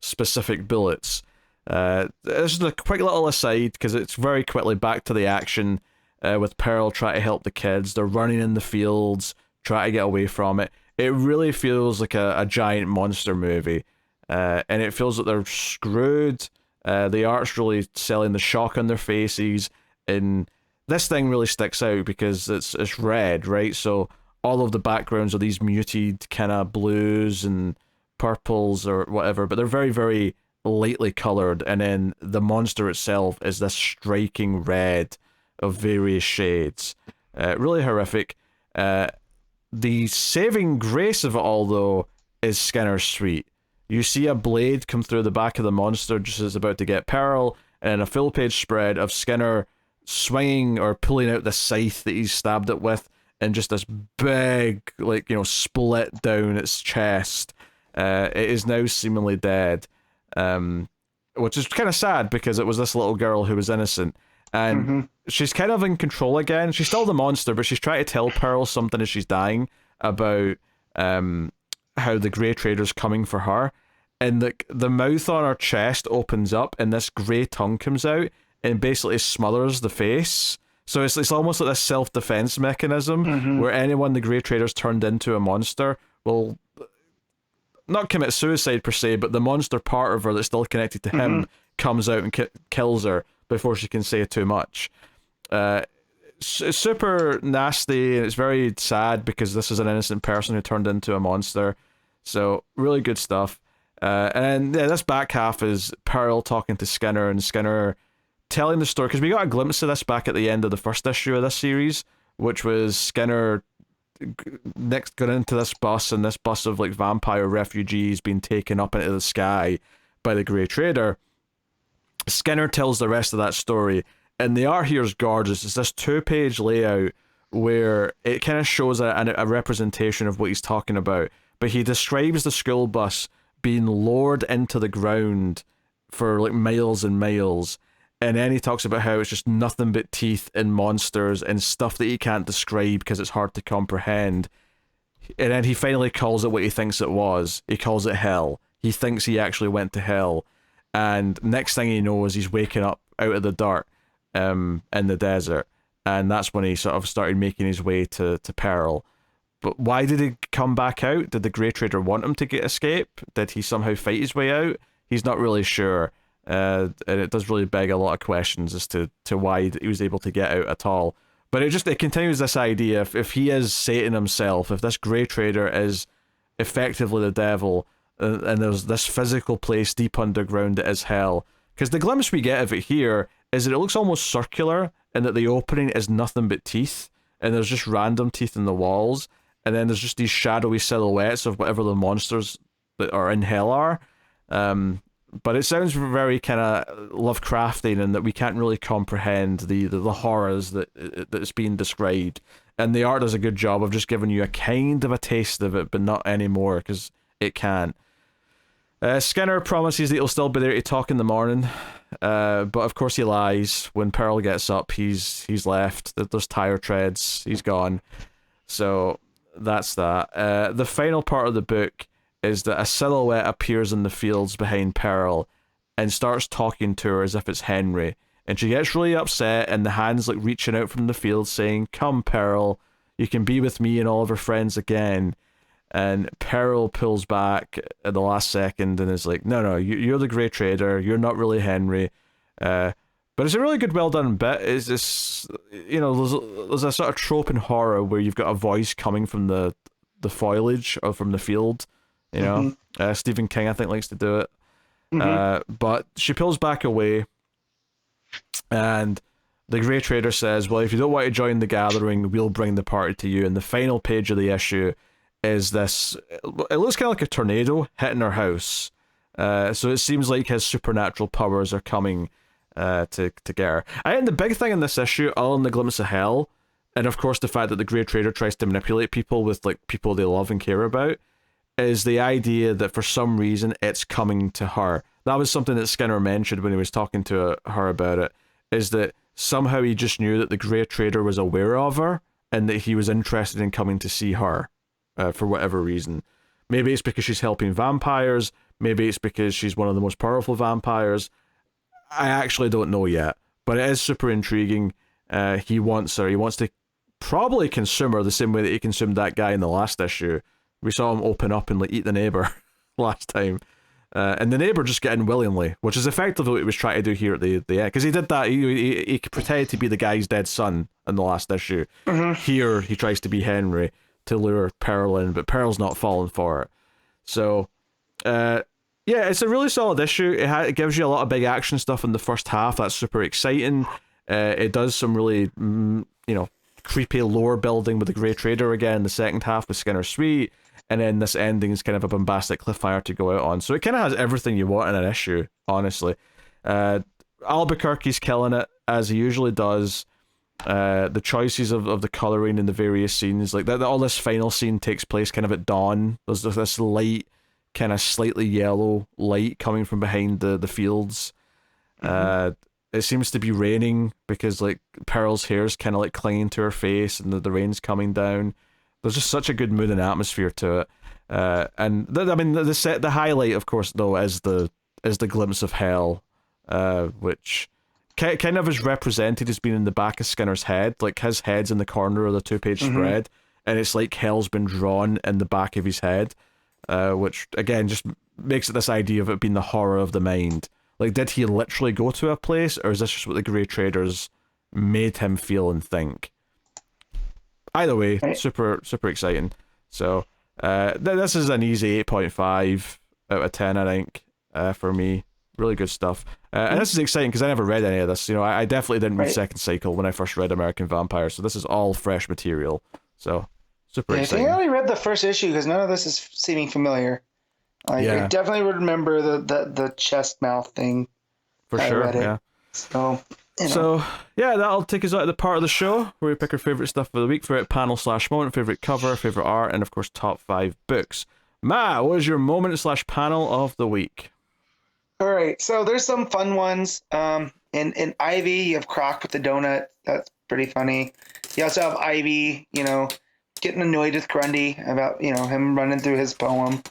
specific bullets. This is a quick little aside, because it's very quickly back to the action with Pearl trying to help the kids. They're running in the fields, trying to get away from it. It really feels like a giant monster movie, and it feels like they're screwed. The art's really selling the shock on their faces, and this thing really sticks out because it's red, right? So all of the backgrounds are these muted kind of blues and purples or whatever, but they're very, very lightly colored, and then the monster itself is this striking red of various shades. Really horrific. The saving grace of it all, though, is Skinner's suite. You see a blade come through the back of the monster just as it's about to get Pearl, and a full page spread of Skinner swinging or pulling out the scythe that he's stabbed it with, and just this big, split down its chest. It is now seemingly dead. Which is kind of sad, because it was this little girl who was innocent, and she's kind of in control again. She's still the monster, but she's trying to tell Pearl something as she's dying about how the Grey Trader's coming for her, and the mouth on her chest opens up and this grey tongue comes out and basically smothers the face. So it's almost like this self-defense mechanism where anyone the Grey Trader's turned into a monster will not commit suicide per se, but the monster part of her that's still connected to him comes out and kills her before she can say too much. It's super nasty, and it's very sad because this is an innocent person who turned into a monster. So really good stuff. And then this back half is Pearl talking to Skinner, and Skinner telling the story, because we got a glimpse of this back at the end of the first issue of this series, which was Skinner next got into this bus, and this bus of like vampire refugees being taken up into the sky by the Grey Trader. Skinner tells the rest of that story, and the art here is gorgeous. It's this 2-page layout where it kind of shows a representation of what he's talking about, but he describes the school bus being lowered into the ground for like miles and miles, and then he talks about how it's just nothing but teeth and monsters and stuff that he can't describe because it's hard to comprehend. And then he finally calls it what he thinks it was. He calls it hell. He thinks he actually went to hell, and next thing he knows, he's waking up out of the dirt in the desert, and that's when he sort of started making his way to Pearl. But why did he come back out? Did the Grey Trader want him to escape? Did he somehow fight his way out? He's not really sure, and it does really beg a lot of questions as to why he was able to get out at all. But it continues this idea, if he is Satan himself, if this Grey Trader is effectively the devil, and there's this physical place deep underground that is hell. Because the glimpse we get of it here is that it looks almost circular, and that the opening is nothing but teeth, and there's just random teeth in the walls, and then there's just these shadowy silhouettes of whatever the monsters that are in hell are. But it sounds very kind of Lovecraftian, and that we can't really comprehend the horrors that's being described. And the art does a good job of just giving you a kind of a taste of it, but not anymore, because it can't. Skinner promises that he'll still be there to talk in the morning, but of course he lies. When Pearl gets up, he's left. There's tire treads. He's gone. So that's that. The final part of the book is that a silhouette appears in the fields behind Pearl and starts talking to her as if it's Henry. And she gets really upset, and the hand's like reaching out from the field saying, "Come, Pearl, you can be with me and all of our friends again." And Pearl pulls back at the last second and is like, no, you're the Grey Trader, you're not really Henry. But it's a really good, well done bit. It's this, there's a sort of trope in horror where you've got a voice coming from the foliage or from the field. Stephen King, I think, likes to do it. But she pulls back away, and the Grey Trader says, well, if you don't want to join the gathering, we'll bring the party to you. And the final page of the issue is this, it looks kind of like a tornado hitting her house. So it seems like his supernatural powers are coming to get her. I think the big thing in this issue, all in the glimpse of hell, and of course the fact that the Grey Trader tries to manipulate people with like people they love and care about, is the idea that for some reason it's coming to her. That was something that Skinner mentioned when he was talking to her about it, is that somehow he just knew that the Grey Trader was aware of her and that he was interested in coming to see her. For whatever reason. Maybe it's because she's helping vampires, maybe it's because she's one of the most powerful vampires. I actually don't know yet, but it is super intriguing. He wants her, he wants to probably consume her the same way that he consumed that guy in the last issue. We saw him open up and like eat the neighbour last time. And the neighbour just get in willingly, which is effectively what he was trying to do here at the end. Because he did that, he pretended to be the guy's dead son in the last issue. Here, he tries to be Henry to lure Pearl in, but Pearl's not falling for it. So, it's a really solid issue. It gives you a lot of big action stuff in the first half. That's super exciting. It does some really, creepy lore building with the Grey Trader again in the second half with Skinner Sweet, and then this ending is kind of a bombastic cliffhanger to go out on. So it kind of has everything you want in an issue, honestly. Albuquerque's killing it, as he usually does. The choices of the colouring in the various scenes, like that, all this final scene takes place kind of at dawn. There's this light, kind of slightly yellow light coming from behind the fields. It seems to be raining because like Pearl's hair's kind of like clinging to her face, and the rain's coming down. There's just such a good mood and atmosphere to it. The highlight, of course, though, is the glimpse of hell, which kind of is represented as being in the back of Skinner's head. Like his head's in the corner of the 2-page spread, and it's like hell's been drawn in the back of his head, which again just makes it this idea of it being the horror of the mind. Like, did he literally go to a place, or is this just what the Grey Traders made him feel and think? Either way, super exciting. So this is an easy 8.5 out of 10, I think, for me. Really good stuff. And this is exciting because I never read any of this. I definitely didn't read Second Cycle when I first read American Vampire, so this is all fresh material. So super I think exciting. I only read the first issue because none of this is seeming familiar. Like, Yeah. I definitely would remember the chest mouth thing. For I sure, read it. yeah. So, So, yeah, that'll take us out of the part of the show where we pick our favourite stuff for the week, favourite panel/moment, favourite cover, favourite art, and of course, top 5 books. Matt, what is your moment/panel of the week? All right, so there's some fun ones. In Ivy, you have Croc with the donut. That's pretty funny. You also have Ivy, getting annoyed with Grundy about, him running through his poem.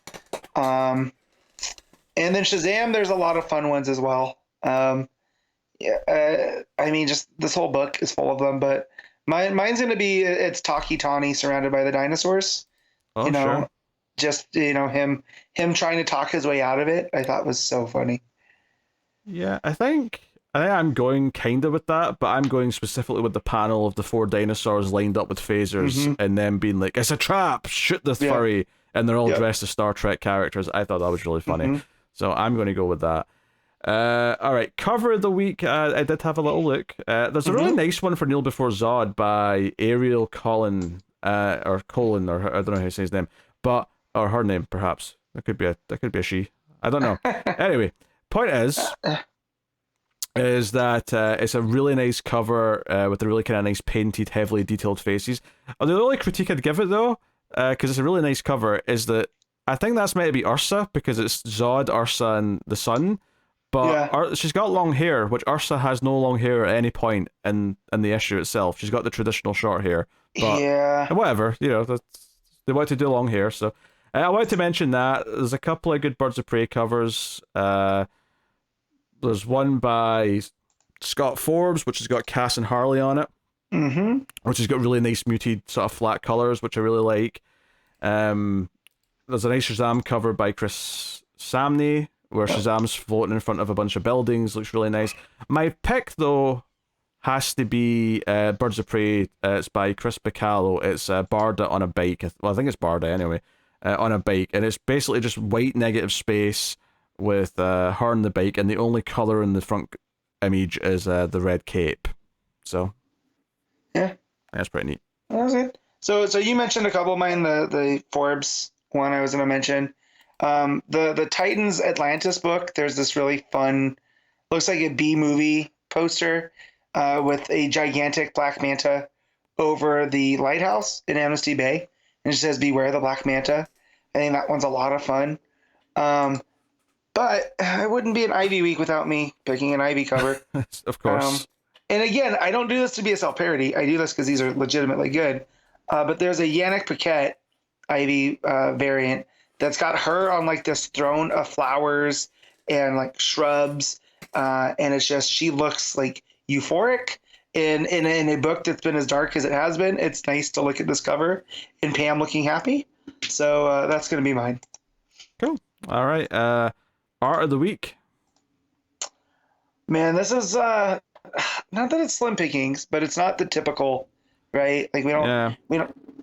And then Shazam, there's a lot of fun ones as well. I mean, just this whole book is full of them, but mine's going to be it's Taki Tani surrounded by the dinosaurs. Oh, You know, sure. just him trying to talk his way out of it. I thought was so funny. Yeah, I think I'm going kind of with that, but I'm going specifically with the panel of the 4 dinosaurs lined up with phasers and them being like, "It's a trap! Shoot the furry!" And they're all dressed as Star Trek characters. I thought that was really funny, so I'm going to go with that. All right, cover of the week. I did have a little look. There's a really nice one for Kneel Before Zod by Ariel Collin, or Colin, or I don't know how to say his name, or her name perhaps. That could be a she. I don't know. Anyway, point is that it's a really nice cover with the really kind of nice painted, heavily detailed faces. The only critique I'd give it though, because it's a really nice cover, is that I think that's meant to be Ursa because it's Zod, Ursa, and the sun. But she's got long hair, which Ursa has no long hair at any point in the issue itself. She's got the traditional short hair. But whatever, they want to do long hair. So I wanted to mention that. There's a couple of good Birds of Prey covers. There's one by Scott Forbes, which has got Cass and Harley on it. Which has got really nice muted sort of flat colours, which I really like. There's a nice Shazam cover by Chris Samney, where Shazam's floating in front of a bunch of buildings. Looks really nice. My pick, though, has to be Birds of Prey. It's by Chris Bacallo. It's Barda on a bike. Well, I think it's Barda anyway. On a bike. And it's basically just white negative space with her on the bike, and the only colour in the front image is the red cape. So, yeah. That's pretty neat. That was it. So you mentioned a couple of mine, the Forbes one I was going to mention. The Titans Atlantis book, there's this really fun, looks like a B-movie poster with a gigantic black manta over the lighthouse in Amnesty Bay. And it says, "Beware the Black Manta." I think that one's a lot of fun. But it wouldn't be an Ivy week without me picking an Ivy cover. Of course. And again, I don't do this to be a self-parody. I do this because these are legitimately good. But there's a Yannick Paquette Ivy variant that's got her on like this throne of flowers and like shrubs, and it's just she looks like euphoric. In a book that's been as dark as it has been, it's nice to look at this cover and Pam looking happy. So that's gonna be mine. Cool. All right. Art of the week. Man, this is not that it's slim pickings, but it's not the typical, right? Like we don't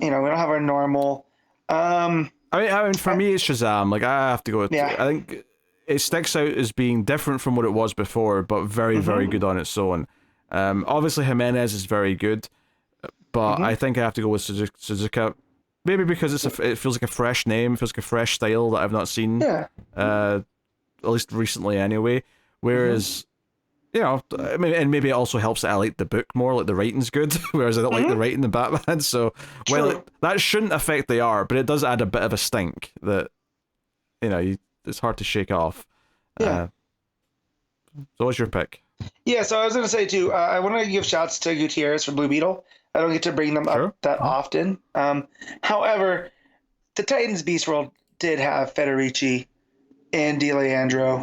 have our normal. I mean, for me, it's Shazam. Like, I have to go with. I think it sticks out as being different from what it was before, but very, very good on its own. Obviously, Jimenez is very good, but I think I have to go with Sudžuka. Maybe because it feels like a fresh name, feels like a fresh style that I've not seen. At least recently, anyway. Whereas, I mean, and maybe it also helps that I like the book more, like the writing's good, whereas I don't like the writing in Batman. So, that shouldn't affect the art, but it does add a bit of a stink that, it's hard to shake off. So, what's your pick? Yeah, so I was going to say, too, I want to give shouts to Gutiérrez for Blue Beetle. I don't get to bring them up that often. However, the Titans Beast World did have Federici and Delandro.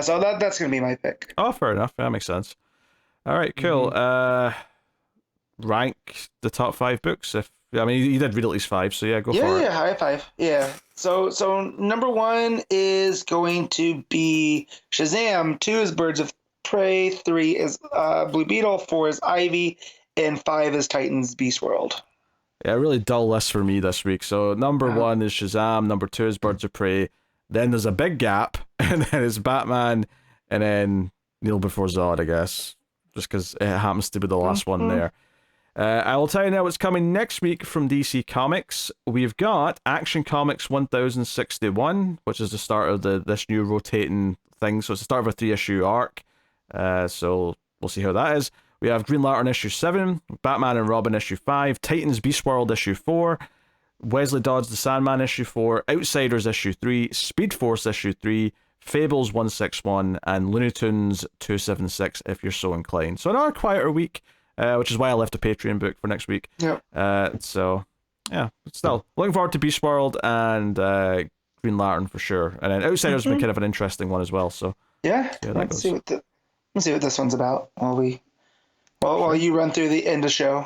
So that's going to be my pick. Oh, fair enough. That makes sense. All right, cool. Rank the top 5 books. You did read at least 5, so yeah, go for it. Yeah, high 5. Yeah. So number 1 is going to be Shazam. 2 is Birds of Prey. 3 is Blue Beetle. 4 is Ivy, and 5 is Titans Beast World. Yeah, really dull list for me this week. So number 1 is Shazam. Number 2 is Birds of Prey. Then there's a big gap, and then it's Batman, and then Kneel Before Zod, I guess, just because it happens to be the last one there. I will tell you now what's coming next week from DC Comics. We've got Action Comics 1061, which is the start of this new rotating thing. So it's the start of a 3-issue arc. So we'll see how that is. We have Green Lantern issue 7, Batman and Robin issue 5, Titans Beast World issue 4, Wesley Dodds the Sandman issue 4, Outsiders issue 3, Speed Force issue 3, Fables 161, and Looney Tunes 276 if you're so inclined. So another quieter week, which is why I left a Patreon book for next week. Yep. So yeah, still looking forward to Beast World and Green Lantern for sure. And then Outsiders has been kind of an interesting one as well. So yeah, let's see what this one's about while you run through the end of show.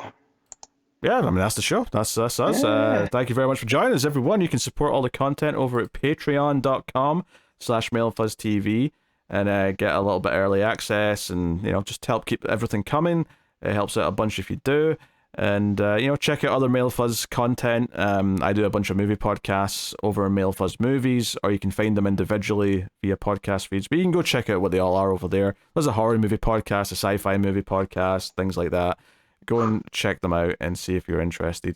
Yeah, I mean, that's the show. That's us. Yeah. Thank you very much for joining us, everyone. You can support all the content over at patreon.com/MailFuzzTV and get a little bit early access and, just help keep everything coming. It helps out a bunch if you do. And, check out other MailFuzz content. I do a bunch of movie podcasts over in MailFuzz Movies, or you can find them individually via podcast feeds. But you can go check out what they all are over there. There's a horror movie podcast, a sci-fi movie podcast, things like that. Go and check them out and see if you're interested.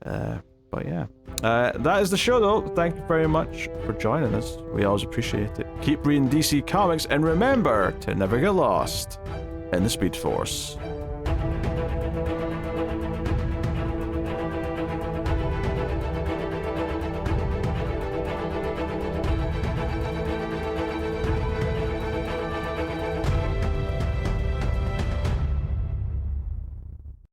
But yeah, that is the show though. Thank you very much for joining us. We always appreciate it. Keep reading DC Comics and remember to never get lost in the Speed Force.